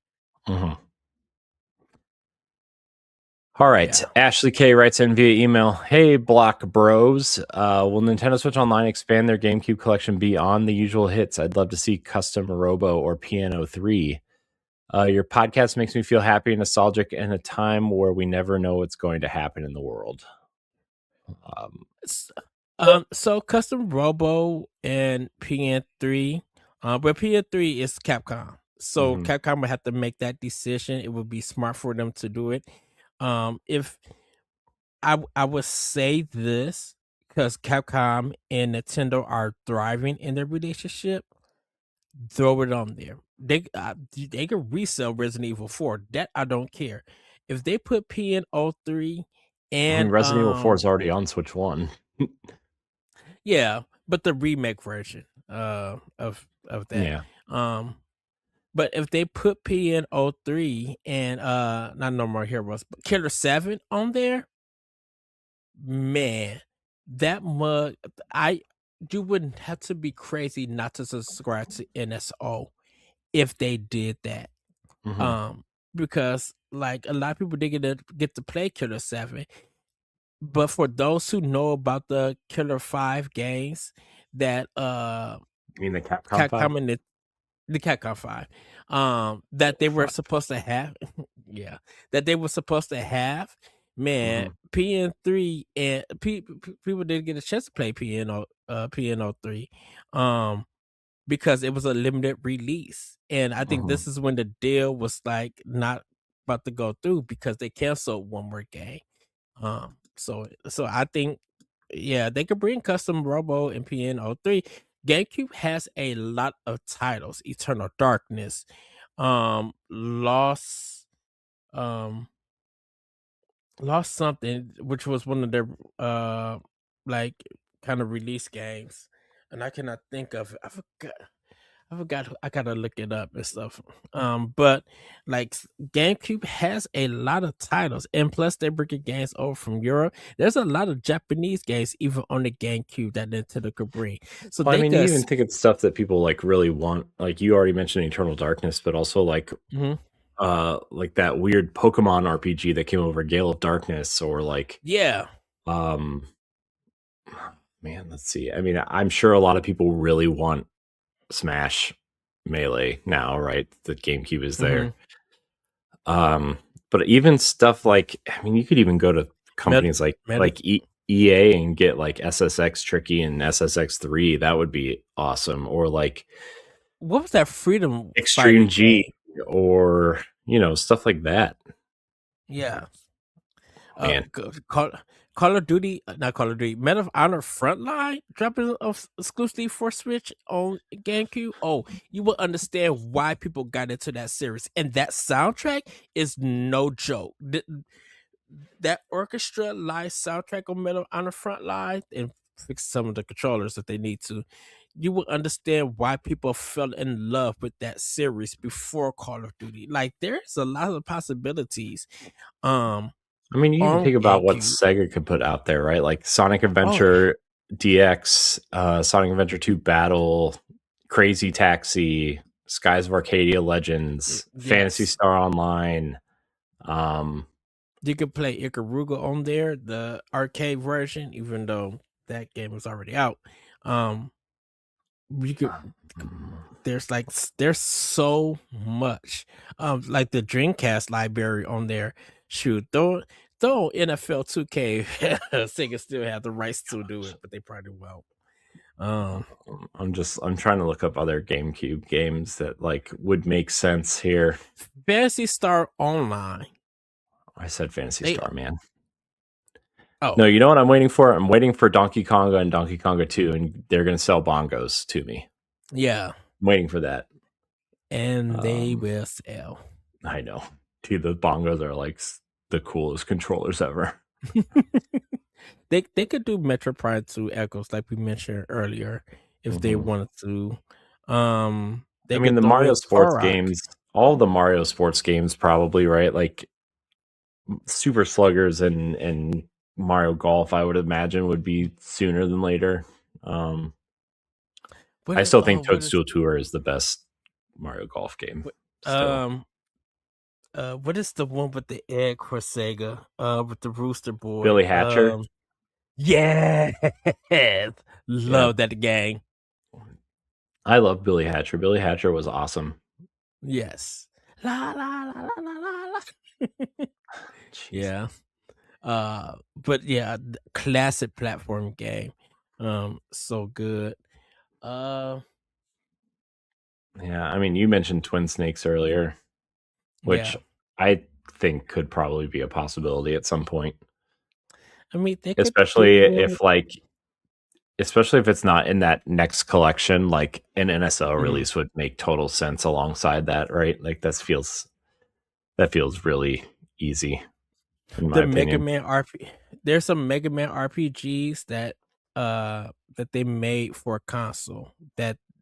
All right. Yeah. Ashley K writes in via email. Hey, Block Bros. Will Nintendo Switch Online expand their GameCube collection beyond the usual hits? I'd love to see Custom Robo or Piano 3. Your podcast makes me feel happy and nostalgic in a time where we never know what's going to happen in the world. So Custom Robo and PN3, but PN3 is Capcom. So Capcom would have to make that decision. It would be smart for them to do it. If I would say this because Capcom and Nintendo are thriving in their relationship, throw it on there. They can resell Resident Evil 4. That I don't care. If they put PN03 and Resident Evil 4 is already on Switch 1. Yeah, but the remake version of that. Yeah. But if they put PN03 and not No More Heroes, but Killer 7 on there, man, that mug you wouldn't have to be crazy not to subscribe to NSO if they did that. Because like a lot of people didn't get to play Killer 7. But for those who know about the Killer 5 games that You mean the Capcom 5? and the Capcom 5 that they were supposed to have man, PN3 and people didn't get a chance to play PN03 because it was a limited release, and I think this is when the deal was like not about to go through because they canceled one more game. So I think, yeah, they could bring Custom Robo and PN03. GameCube has a lot of titles: Eternal Darkness, Lost something, which was one of their like kind of release games, and I cannot think of it. I forgot. I gotta look it up and stuff. But like GameCube has a lot of titles, and plus they're bringing games over from Europe. There's a lot of Japanese games even on the GameCube that Nintendo could bring. So Well, they you even think it's stuff that people like really want. Like you already mentioned Eternal Darkness, but also like like that weird Pokemon RPG that came over, Gale of Darkness, or like man, let's see. I mean, I'm sure a lot of people really want Smash Melee now, right? The GameCube is there. But even stuff like, I mean, you could even go to companies like EA and get like SSX Tricky and SSX3. That would be awesome. Or like, what was that Freedom Extreme G game? Or stuff like that. Yeah. Call of Duty, not Call of Duty, Medal of Honor Frontline dropping exclusively for Switch on GameCube. Oh, you will understand why people got into that series. And that soundtrack is no joke. That orchestra live soundtrack on Medal of Honor Frontline, and fix some of the controllers if they need to, you will understand why people fell in love with that series before Call of Duty. Like there's a lot of possibilities. I mean, you can think about what Sega could put out there, right? Like Sonic Adventure DX, Sonic Adventure 2 Battle, Crazy Taxi, Skies of Arcadia Legends, Phantasy Star Online. You could play Ikaruga on there, the arcade version, even though that game was already out. You could. There's so much. Like the Dreamcast library on there. Shoot, though NFL 2K, Sega still have the rights to do it, but they probably won't. I'm trying to look up other GameCube games that like would make sense here. Phantasy Star Online. I said Phantasy Star, man. Oh no, you know what I'm waiting for? I'm waiting for Donkey Konga and Donkey Konga 2, and they're gonna sell bongos to me. Yeah, I'm waiting for that. And they will sell. I know. Gee, the bongos are like the coolest controllers ever. They could do Metro Prime 2 Echoes like we mentioned earlier if they wanted to. I They mean, could the throw Mario in sports Korok. games, all the Mario sports games, probably right. Like Super Sluggers and Mario Golf, I would imagine would be sooner than later. I still think What is Toadstool Tour is the best Mario Golf game. what, Still, what is the one with the egg for Sega? With the Rooster Boy. Billy Hatcher. Yes, Yeah, love that game. I love Billy Hatcher. Billy Hatcher was awesome. Yes, la la la la la la. La. Jeez. Yeah. But yeah, classic platform game. So good. Uh, Yeah, I mean, you mentioned Twin Snakes earlier, which yeah. I think could probably be a possibility at some point. I mean, they could do Especially one. if it's not in that next collection, like an NSO Mhm. release would make total sense alongside that, right? Like that feels really easy, in my The Mega opinion. Man RP. There's some Mega Man RPGs that they made for console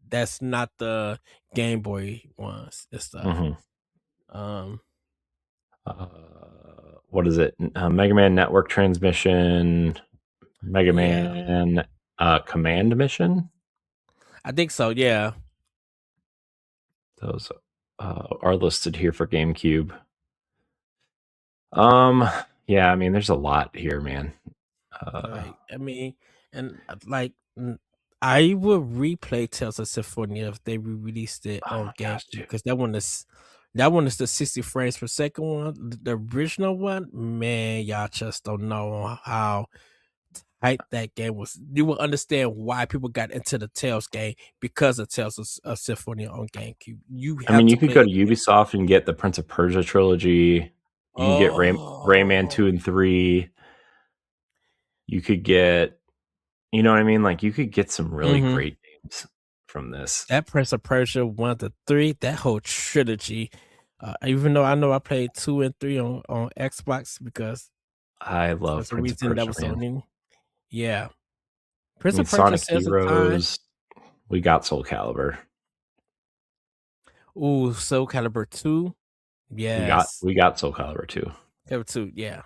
that's not the Game Boy ones and stuff. Hmm. Um, Uh, what is it? Mega Man Network Transmission, Mega yeah, Man Command Mission. I think so. Yeah, Those are listed here for GameCube. Um, yeah, I mean, there's a lot here, man. like I mean, and I would replay Tales of Symphonia if they re-released it Oh on my gosh, GameCube dude. because that one is the 60 frames per second one. The original one, man, y'all just don't know how tight that game was. You will understand why people got into the Tales game because of Tales of Symphonia on GameCube. You I have mean, you to could play go to the game. Ubisoft and get the Prince of Persia trilogy. You can get Rayman 2 Oh, and 3. You could get, you know what I mean? Like, you could get some really mm-hmm. great games from this. That Prince of Persia 1 to 3, that whole trilogy. Even though I know I played 2 and 3 on Xbox because I for love some Prince of reason that Persia, was man. on. Yeah, I Prince mean, of Persia Sonic says a time. Heroes. We got Soul Calibur. Ooh, Soul Calibur 2. Yes, We got Soul Calibur too. Calibur 2. Yeah.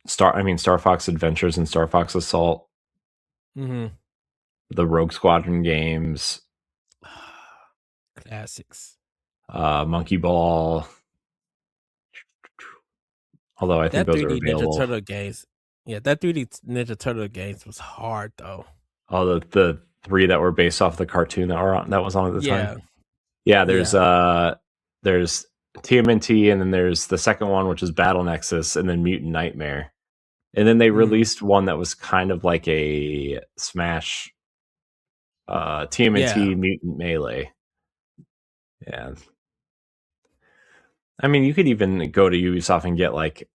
Star Fox Adventures and Star Fox Assault, Mm-hmm. the Rogue Squadron games, Classics. Monkey Ball. Although I think That those are 3D Ninja available. Turtle games. Yeah, that 3D Ninja Turtle games was hard though. All the three that were based off the cartoon that was on at the time. Yeah. Yeah, Yeah. there's TMNT, and then there's the second one, which is Battle Nexus, and then Mutant Nightmare. And then they Mm-hmm. released one that was kind of like a Smash Yeah. TMNT Mutant Melee. Yeah. I mean, you could even go to Ubisoft and get like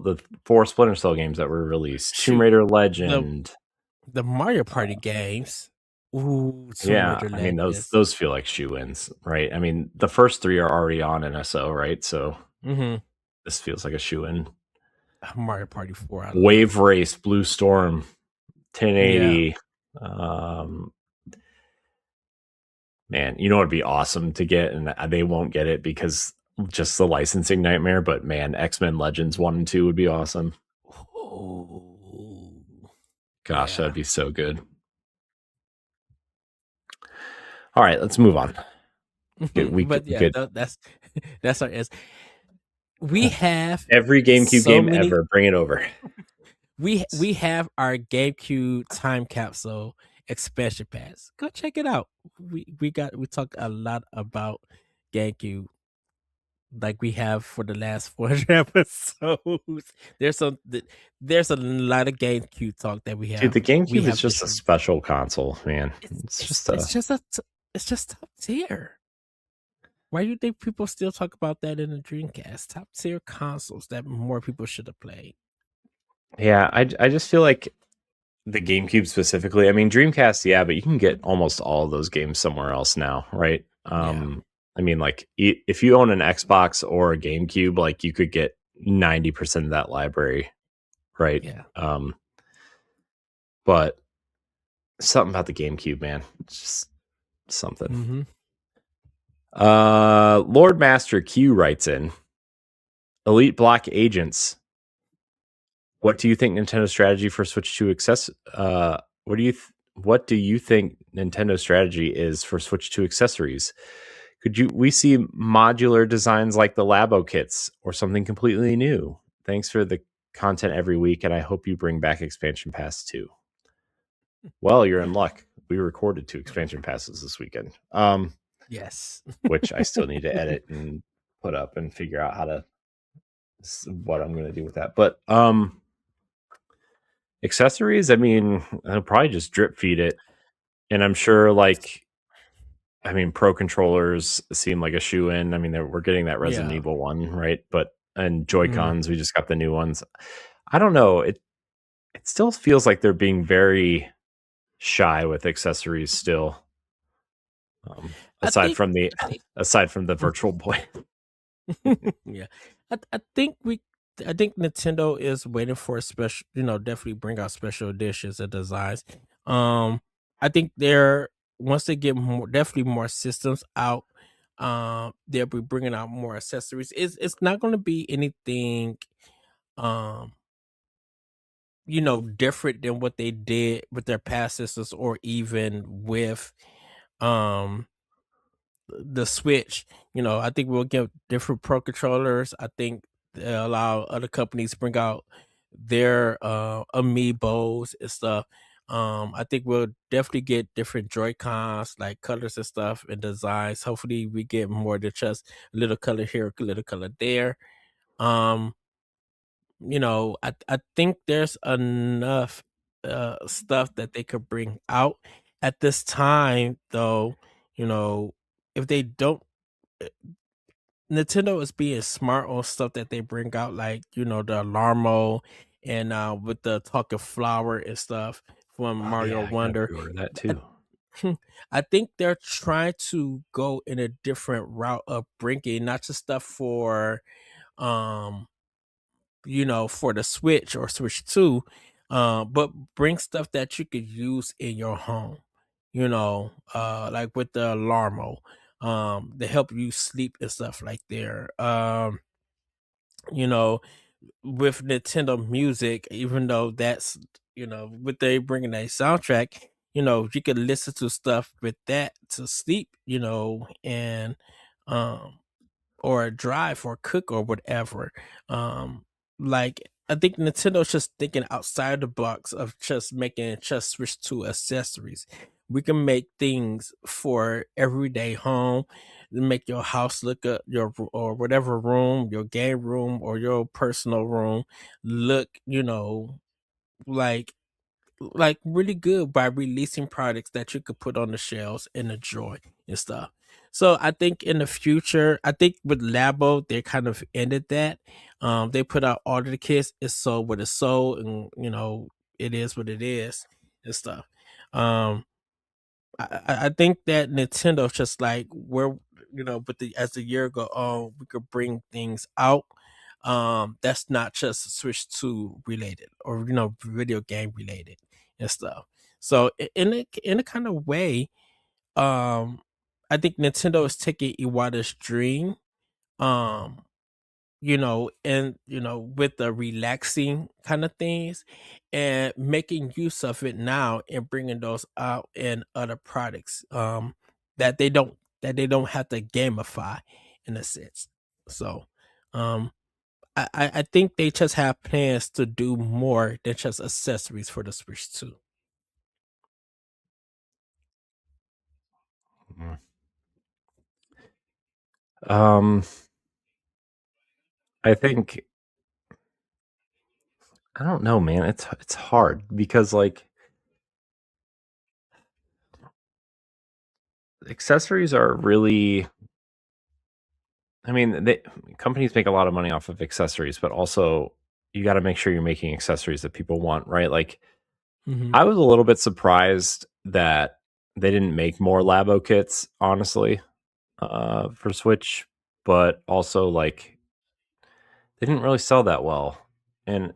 the 4 Splinter Cell games that were released. Tomb Shoot. Raider The Legend. the Mario Party games. Ooh, Tomb Yeah, Raider I mean Legends. those feel like shoe-ins, right? I mean, the first 3 are already on NSO, right? So Mm-hmm. this feels like a shoe-in. Mario Party 4, I Wave love. Race, Blue Storm, Yeah. 1080. Um, man, you know it'd be awesome to get, and they won't get it because just the licensing nightmare. But man, X-Men Legends 1 and 2 would be awesome. Oh, Gosh, yeah. that'd be so good. All right, let's move on. But yeah, Good. that's our is. We have Every GameCube so game many. ever. Bring it over. We have our GameCube time capsule expansion pass. Go check it out. We talked a lot about GameCube like we have for the last 400 episodes. There's a lot of GameCube talk that we Dude, have. the We GameCube is have just a this. special console, man. It's It's it's just it's a just a it's just top tier. Why do you think people still talk about that in the Dreamcast? Top tier consoles that more people should have played. yeah. I just feel like the GameCube specifically. I mean, Dreamcast, yeah, but you can get almost all of those games somewhere else now, right? Yeah. I mean, like if you own an Xbox or a GameCube, like you could get 90% of that library, right? Yeah. But something about the GameCube, man, it's just something. Mm-hmm. Lord Master Q writes in, Elite Block Agents. What do you think Nintendo's strategy for Switch 2 what do you think Nintendo's strategy is for Switch 2 accessories? We see modular designs like the Labo kits or something completely new? Thanks for the content every week, and I hope you bring back expansion pass too. Well, you're in luck. We recorded 2 expansion passes this weekend. Yes. Which I still need to edit and put up and figure out what I'm going to do with that. But accessories, I mean, I'll probably just drip feed it. And I'm sure, like, I mean, pro controllers seem like a shoe in. I mean, we're getting that Resident Evil one, right? And Joy-Cons, we just got the new ones. I don't know. It still feels like they're being very shy with accessories still. Aside from the Virtual Boy. Yeah, I think Nintendo is waiting for a special, definitely bring out special editions and designs. I think once they get definitely more systems out, they'll be bringing out more accessories. It's not going to be anything, different than what they did with their past systems, or even with, the Switch. I think we'll get different pro controllers. I think they'll allow other companies to bring out their amiibos and stuff. I think we'll definitely get different Joy-Cons, like colors and stuff and designs. Hopefully we get more than just a little color here, a little color there. Um, I think there's enough stuff that they could bring out at this time, though. If they don't, Nintendo is being smart on stuff that they bring out, like the Alarmo, and with the talking flower and stuff from Mario Wonder. Pre-order that too. I think they're trying to go in a different route of bringing not just stuff for, for the Switch or Switch 2, but bring stuff that you could use in your home. Like with the Alarmo, to help you sleep and stuff like there. You know, with Nintendo Music, even though that's, with they bringing a soundtrack, you could listen to stuff with that to sleep, and or drive or cook or whatever. Like, I think Nintendo's just thinking outside the box of just making just switch to accessories. We can make things for everyday home, make your house look up, or whatever room, your game room or your personal room look, like really good by releasing products that you could put on the shelves and enjoy and stuff. So I think in the future, I think with Labo, they kind of ended that. They put out all of the kits, it's sold what it's sold, and it is what it is and stuff. Um, I think that Nintendo's just like where, but as the year go on, we could bring things out. That's not just Switch 2 related or video game related and stuff. So in a kind of way, I think Nintendo is taking Iwata's dream, um, and with the relaxing kind of things, and making use of it now and bringing those out in other products, that they don't have to gamify in a sense. So, um, I think they just have plans to do more than just accessories for the Switch 2. I think, I don't know, man. It's hard because, like, accessories are really, I mean, companies make a lot of money off of accessories, but also you got to make sure you're making accessories that people want, right? Like, I was a little bit surprised that they didn't make more Labo kits, honestly. for Switch, but also like they didn't really sell that well, and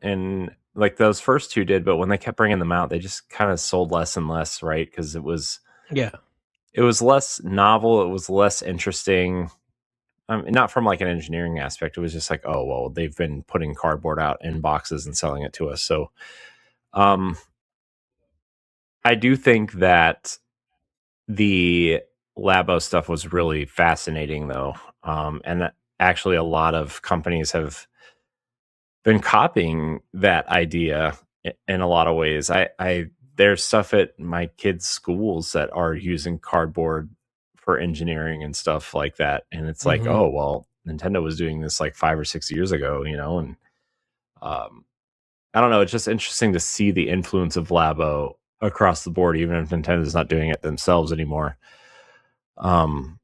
like those first two did, but when they kept bringing them out, they just kind of sold less and less, right? Because Yeah. it was less novel, it was less interesting. Not from like an engineering aspect. It was just like, oh well, they've been putting cardboard out in boxes and selling it to us. So, um, I do think that the Labo stuff was really fascinating, though, and actually, a lot of companies have been copying that idea in a lot of ways. I there's stuff at my kids' schools that are using cardboard for engineering and stuff like that, and it's like, Mm-hmm. oh well, Nintendo was doing this like 5 or 6 years ago, and um, I don't know. It's just interesting to see the influence of Labo across the board, even if Nintendo's not doing it themselves anymore. Um,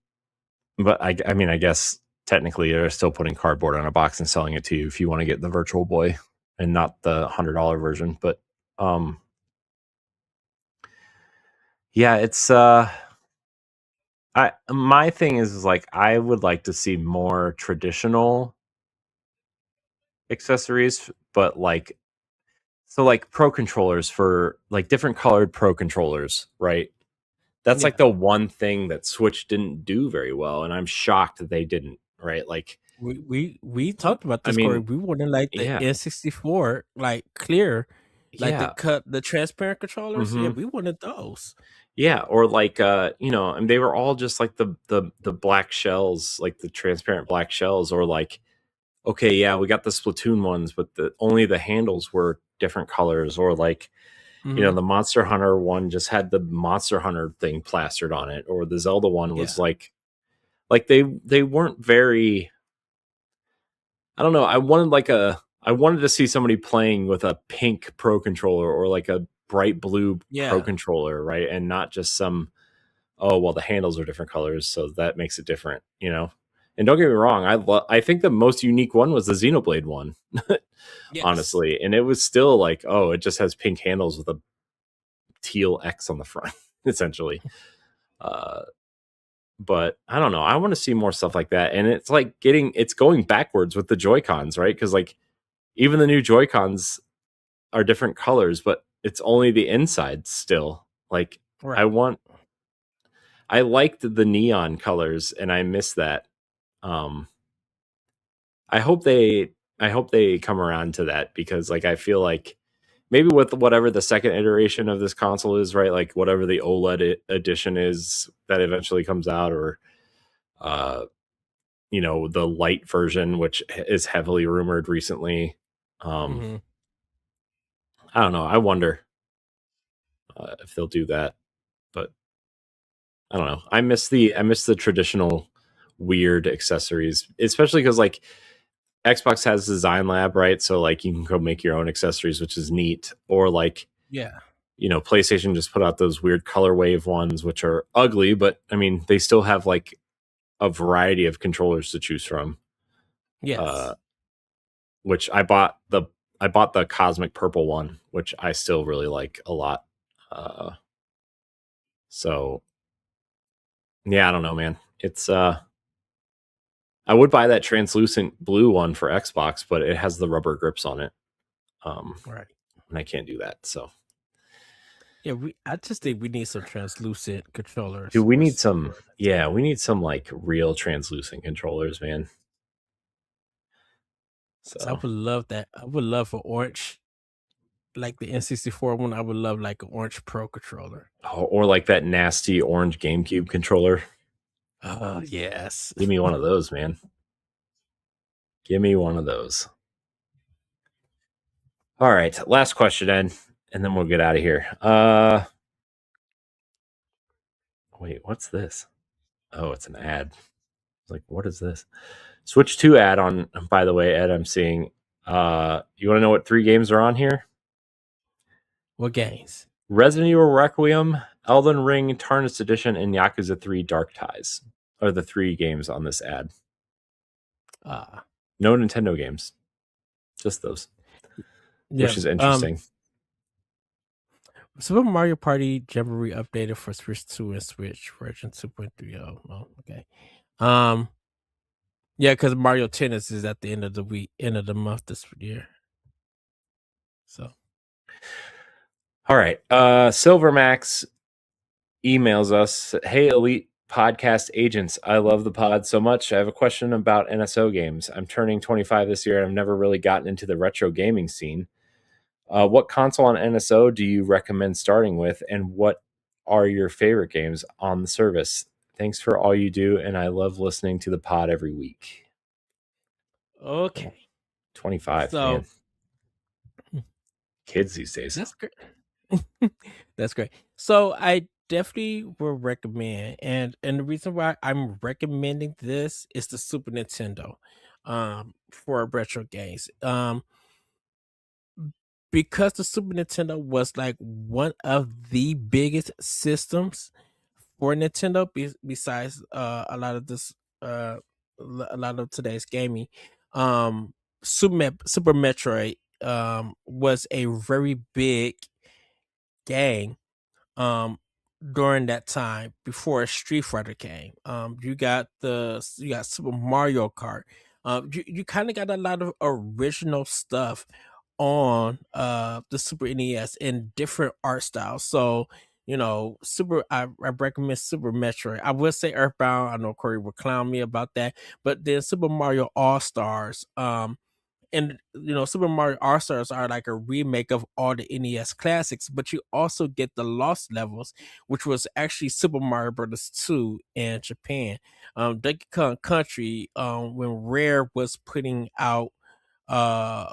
but I mean, I guess technically they're still putting cardboard on a box and selling it to you if you want to get the Virtual Boy and not the $100 version. But um, yeah, it's I my thing is like I would like to see more traditional accessories, but like so like pro controllers for like different colored pro controllers, right? That's like Yeah. the one thing that Switch didn't do very well, and I'm shocked that they didn't, right? Like, We talked about I this, Corey. mean, We wanted like the yeah, N64, like clear, like yeah, the transparent controllers. Yeah, hmm we wanted those. yeah, or like, and they were all just like the black shells, like the transparent black shells, or like, okay, yeah, we got the Splatoon ones, but the only the handles were different colors, or like, Hmm. the Monster Hunter one just had the Monster Hunter thing plastered on it, or the Zelda one was Yeah. like they weren't very. I don't know. I wanted to see somebody playing with a pink pro controller or like a bright blue pro Yeah. controller, right? And not just some, oh well, the handles are different colors, so that makes it different. And don't get me wrong, I think the most unique one was the Xenoblade one, Yes. honestly. And it was still like, oh, it just has pink handles with a teal X on the front, essentially. Uh but I don't know. I want to see more stuff like that. And it's like it's going backwards with the Joy Cons, right? Because like even the new Joy Cons are different colors, but it's only the inside still. Like I Right. want I liked the neon colors and I miss that. Um I hope they come around to that because like I feel like maybe with whatever the second iteration of this console is, right? Like whatever the OLED edition is that eventually comes out, or uh the light version, which is heavily rumored recently. Um Hmm. I don't know. I wonder if they'll do that, but I don't know. I miss the traditional weird accessories, especially because like Xbox has Design Lab, right? So like you can go make your own accessories, which is neat. Or like Yeah. PlayStation just put out those weird color wave ones, which are ugly, but I mean they still have like a variety of controllers to choose from. Uh, Yes. which I bought the cosmic purple one, which I still really like a lot. Uh, so yeah, I don't know, man. It's I would buy that translucent blue one for Xbox, but it has the rubber grips on it. Right. And I can't do that. So, Yeah. I just think we need some translucent dude, controllers we for need some. for Yeah, Nintendo. we need some like real translucent controllers, man. 'Cause I So, would love that. I would love for orange, like the N64 one. I would love like an orange pro controller. or like that nasty orange GameCube controller. Oh yes. Give me one of those, man. Give me one of those. All right, last question, Ed, and then we'll get out of here. Wait, what's this? Oh, it's an ad. Like, what is this? Switch 2 ad on, by the way, Ed, I'm seeing. You want to know what 3 games are on here? What games? Resident Evil Requiem, Elden Ring, Tarnished Edition, and Yakuza 3 Dark Ties are the 3 games on this ad. Uh No Nintendo games, just those, yeah. which is interesting. Super Mario Party Jamboree updated for Switch 2 and Switch version 2.30. Oh, okay. Um, yeah, because Mario Tennis is at the end of the week, end of the month this year. So All right. Silvermax emails us, "Hey, Elite Podcast agents, I love the pod so much. I have a question about NSO games. I'm turning 25 this year and I've never really gotten into the retro gaming scene. What console on NSO do you recommend starting with, and what are your favorite games on the service? Thanks for all you do, and I love listening to the pod every week." okay, 25, so man. Kids these days. that's great. That's great. So I definitely will recommend, and the reason why I'm recommending this is the Super Nintendo, for retro games. Because the Super Nintendo was like one of the biggest systems for Nintendo, besides uh a lot of today's gaming. um Super Metroid was a very big game um during that time before Street Fighter came. You got Super Mario Kart. You kind of got a lot of original stuff on the Super NES in different art styles. So, I recommend Super Metroid. I would say Earthbound. I know Corey will clown me about that, but then Super Mario All Stars. And Super Mario All Stars are like a remake of all the NES classics, but you also get the Lost Levels, which was actually Super Mario Brothers 2 in Japan. Donkey Kong Country, when Rare was putting out uh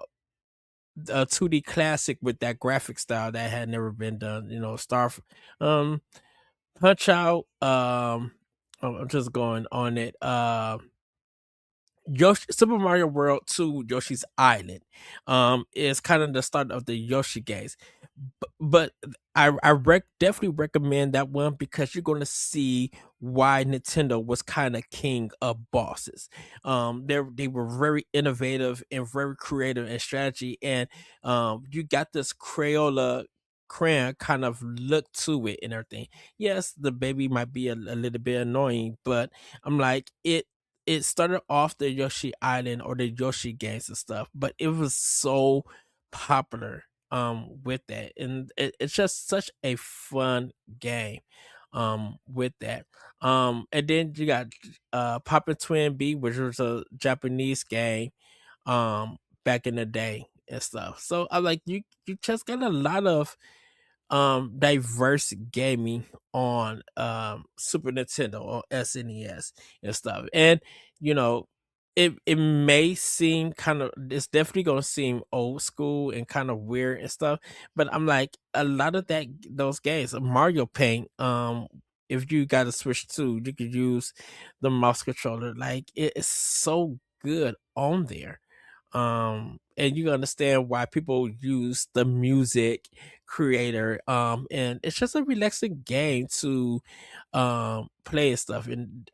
a 2D classic with that graphic style that had never been done. Um Punch Out. I'm just going on it. Super Mario World 2 Yoshi's Island is kind of the start of the Yoshi games. But I definitely recommend that one because you're going to see why Nintendo was kind of king of bosses. They were very innovative and very creative in strategy, and you got this Crayola crayon kind of look to it and everything. Yes, the baby might be a little bit annoying, but I'm like it started off the Yoshi Island or the Yoshi games and stuff, but it was so popular with that, and it's just such a fun game with that. And then you got Poppin' Twin B, which was a Japanese game back in the day and stuff. So I like you just got a lot of diverse gaming on Super Nintendo or SNES and stuff. And you know, it may seem kind of, it's definitely gonna seem old school and kind of weird and stuff, but I'm like a lot of those games, Mario Paint, if you got a Switch 2, you could use the mouse controller. Like it is so good on there. And you understand why people use the music creator, and it's just a relaxing game to play and stuff. And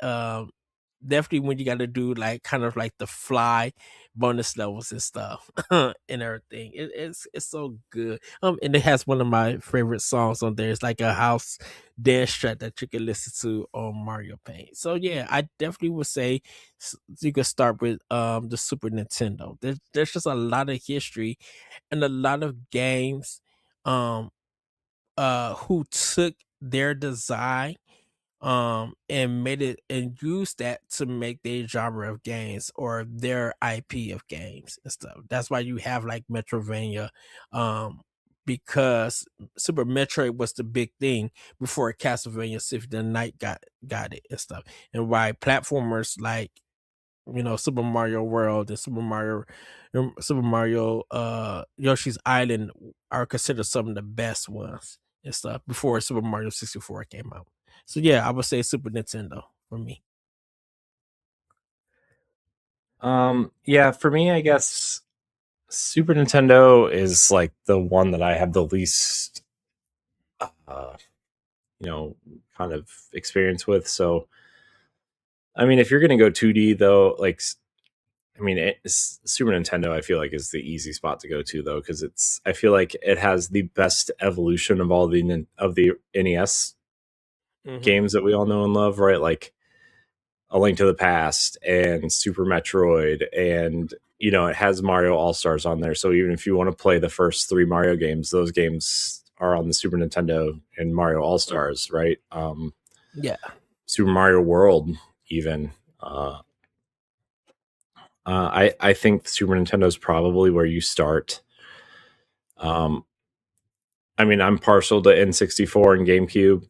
definitely when you got to do like kind of like the fly bonus levels and stuff and everything, it's so good. And it has one of my favorite songs on there. It's like a house dance track that you can listen to on Mario Paint. So yeah, I definitely would say you could start with the Super Nintendo. There's just a lot of history and a lot of games um who took their design and made it and used that to make their genre of games or their IP of games and stuff. That's why you have like Metrovania, because Super Metroid was the big thing before Castlevania Symphony of the Night got it and stuff. And why platformers like Super Mario World and Super Mario Yoshi's Island are considered some of the best ones and stuff before Super Mario 64 came out. So yeah, I would say Super Nintendo for me. Yeah, for me, I guess Super Nintendo is like the one that I have the least, uh, kind of experience with. So, I mean, if you're going to go 2D though, like, I mean, Super Nintendo, I feel like is the easy spot to go to though, because I feel like it has the best evolution of all the NES Hmm. games that we all know and love, right? Like, A Link to the Past and Super Metroid, and it has Mario All Stars on there. So even if you want to play the first 3 Mario games, those games are on the Super Nintendo and Mario All Stars, right? Yeah. Super Mario World, even. I think Super Nintendo is probably where you start. I mean, I'm partial to N64 and GameCube,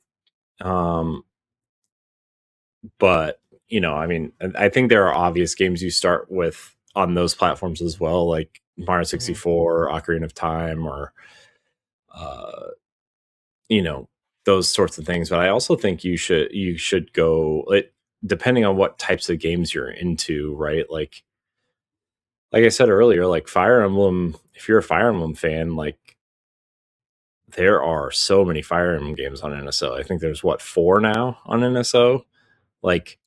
but I mean, I think there are obvious games you start with on those platforms as well, like Mario Mhm. 64, Ocarina of Time, or uh, you know those sorts of things. But I also think you should go it depending on what types of games you're into, right? Like I said earlier, like Fire Emblem. If you're a Fire Emblem fan, like there are so many Fire Emblem games on NSO. I think there's 4 now on NSO. Like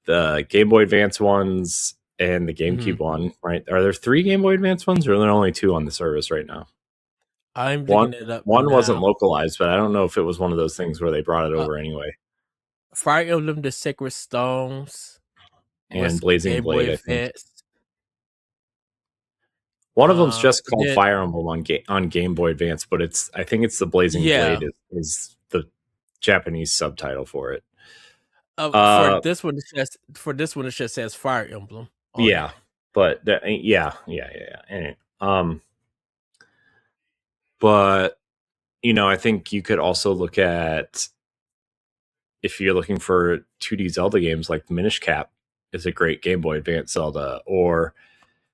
the Game Boy Advance ones and the Mhm. GameCube one, right? Are there 3 Game Boy Advance ones, or are there only 2 on the service right now? I'm One looking it up one wasn't now. localized, but I don't know if it was one of those things where they brought it Uh, over anyway. Fire Emblem: The Sacred Stones And was Blazing Game Boy Blade, I think. Advance. One of them's just called Then Fire Emblem on Game Boy Advance, but I think it's the Blazing yeah, Blade is the Japanese subtitle for it. for Uh, this one it just says Fire Emblem on it. yeah, but yeah. Anyway, but I think you could also look at if you're looking for 2D Zelda games, like Minish Cap is a great Game Boy Advance Zelda, or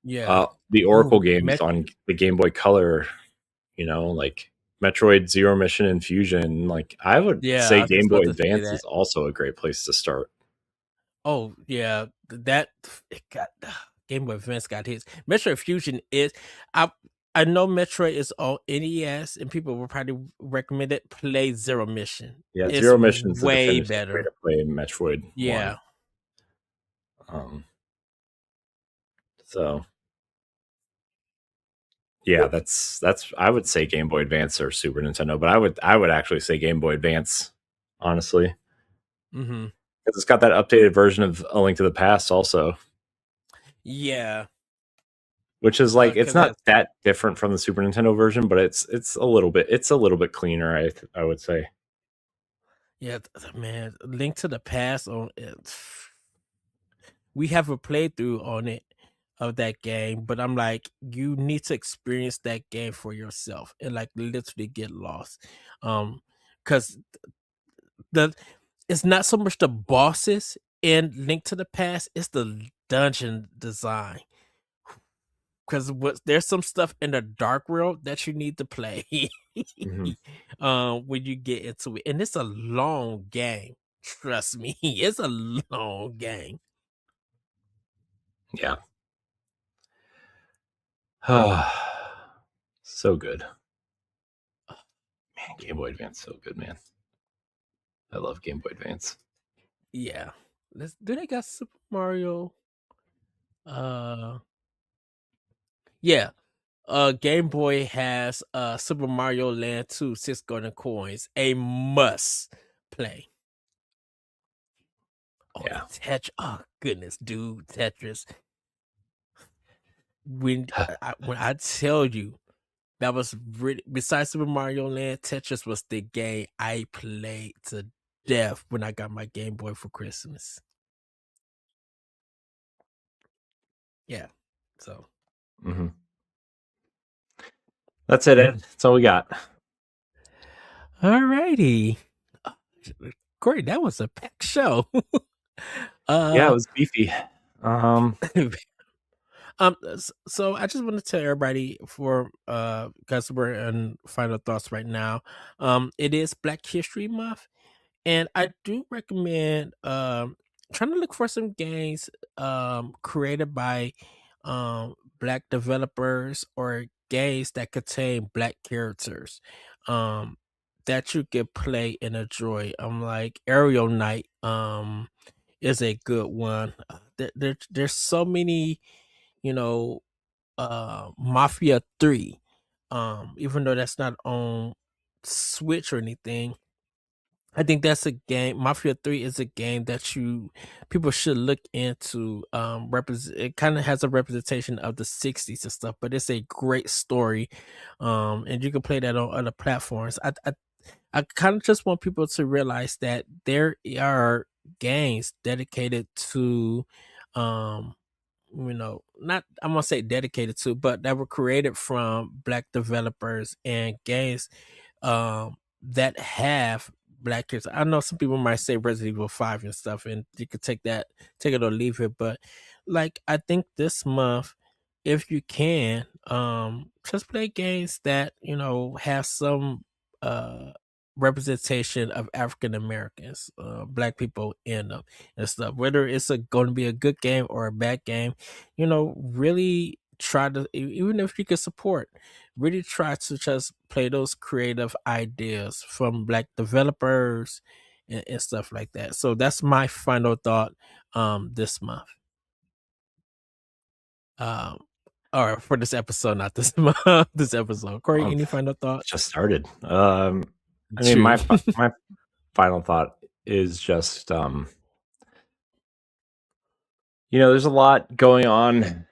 Yeah. the Oracle Oh, games on the Game Boy Color, like Metroid Zero Mission and Fusion. Like I would yeah, I say was Game just Boy about to say Advance that. is also a great place to start. Oh yeah, that it got Game Boy Advance got hits. Metroid Fusion is I I know Metroid is on NES and people will probably recommend it. Play Zero Mission. Yeah, It's Zero Mission's the way definitive way better. to play Metroid One. Yeah. Um, so yeah, that's I would say Game Boy Advance or Super Nintendo, but I would actually say Game Boy Advance, honestly, Mhm. because it's got that updated version of A Link to the Past also, Yeah. which is like it's Cuz not that different from the Super Nintendo version, but it's a little bit cleaner. I would say. yeah, man, Link to the Past on it. We have a playthrough on it of that game, but I'm like, you need to experience that game for yourself and like literally get lost. Because the it's not so much the bosses in Link to the Past, it's the dungeon design. Because what there's some stuff in the dark world that you need to play Hmm. when you get into it. And it's a long game. Trust me, it's a long game. Yeah. So good. Man, Game Boy Advance so good, man. I love Game Boy Advance. Yeah. Do they got Super Mario? Uh yeah. Game Boy has Super Mario Land 2, 6 golden coins. A must play. Oh, Yeah. and Tetris. Oh goodness, dude, Tetris. When I tell you that was really besides Super Mario Land, Tetris was the game I played to death when I got my Game Boy for Christmas. Yeah. So Hmm. That's it, Ed. That's all we got. alrighty. Uh, Corey, that was a packed show. Yeah, it uh was beefy. Um, so I just want to tell everybody for because we're in final thoughts right now. It is Black History Month, and I do recommend trying to look for some games created by black developers or games that contain black characters that you can play and enjoy. Like Aerial Knight is a good one. There's so many, you know, Mafia 3. Even though that's not on Switch or anything, I think that's a game. Mafia 3 is a game that people should look into. Represent It kind of has a representation of the 60s and stuff, but it's a great story. And you can play that on other platforms. I kind of just want people to realize that there are games dedicated to not I'm gonna say dedicated to, but that were created from black developers and games that have black characters. I know some people might say Resident Evil 5 and stuff, and you could take it or leave it, but like I think this month, if you can, just play games that, have some representation of African Americans, black people in them and stuff. Whether it's going to be a good game or a bad game, really try to, even if you can support, really try to just play those creative ideas from black developers and stuff like that. So that's my final thought this month. Or for this episode, not this month, this episode. Corey, any final thoughts? Just started. I mean, my final thought is just, there's a lot going on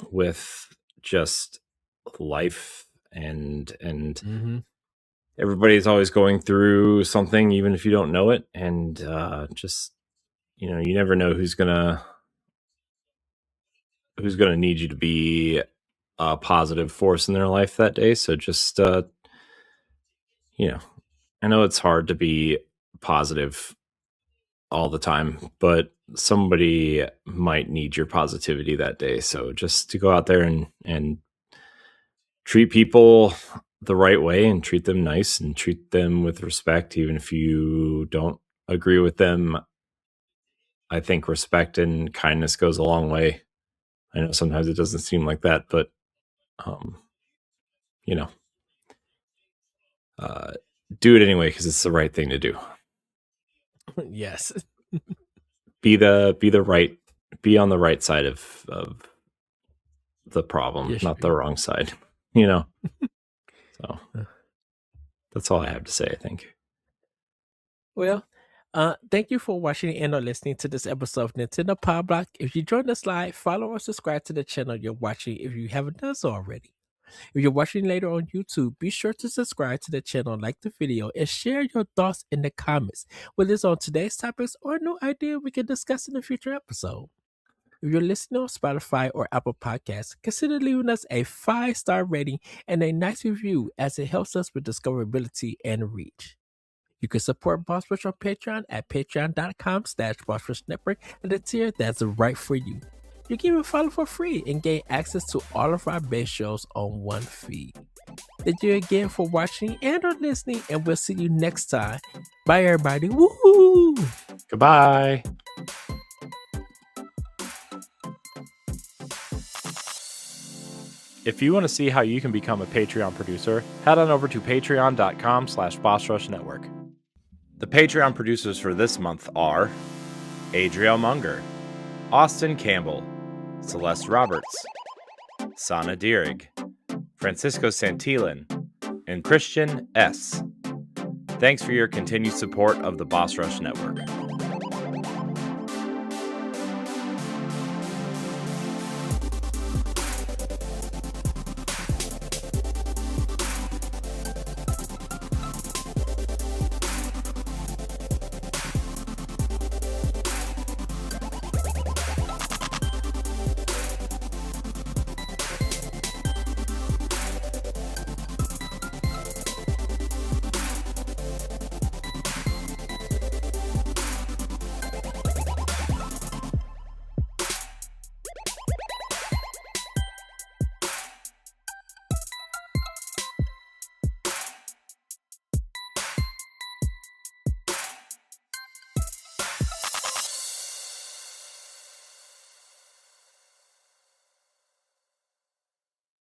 with just life and everybody's always going through something, even if you don't know it. And just, you never know who's gonna need you to be a positive force in their life that day. So just, I know it's hard to be positive all the time, but somebody might need your positivity that day. So just to go out there and treat people the right way and treat them nice and treat them with respect, even if you don't agree with them. I think respect and kindness goes a long way. I know sometimes it doesn't seem like that, but do it anyway because it's the right thing to do. Yes. Be on the right side of the problem, not the wrong side. So that's all I have to say, I think. Well, thank you for watching and or listening to this episode of Nintendo Pow Block. If you joined us live, follow or subscribe to the channel you're watching if you haven't done so already. If you're watching later on YouTube, be sure to subscribe to the channel, like the video, and share your thoughts in the comments, whether it's on today's topics or a new idea we can discuss in a future episode. If you're listening on Spotify or Apple Podcasts, consider leaving us a 5-star rating and a nice review, as it helps us with discoverability and reach. You can support Boss Rush on Patreon at patreon.com/BossRushNetwork at the tier that's right for you. You can even follow for free and gain access to all of our base shows on one feed. Thank you again for watching and or listening, and we'll see you next time. Bye, everybody. Woohoo! Goodbye. If you want to see how you can become a Patreon producer, head on over to patreon.com/BossRushNetwork. The Patreon producers for this month are Adriel Munger, Austin Campbell, Celeste Roberts, Sana Dirrig, Francisco Santillan, and Christian S. Thanks for your continued support of the Boss Rush Network.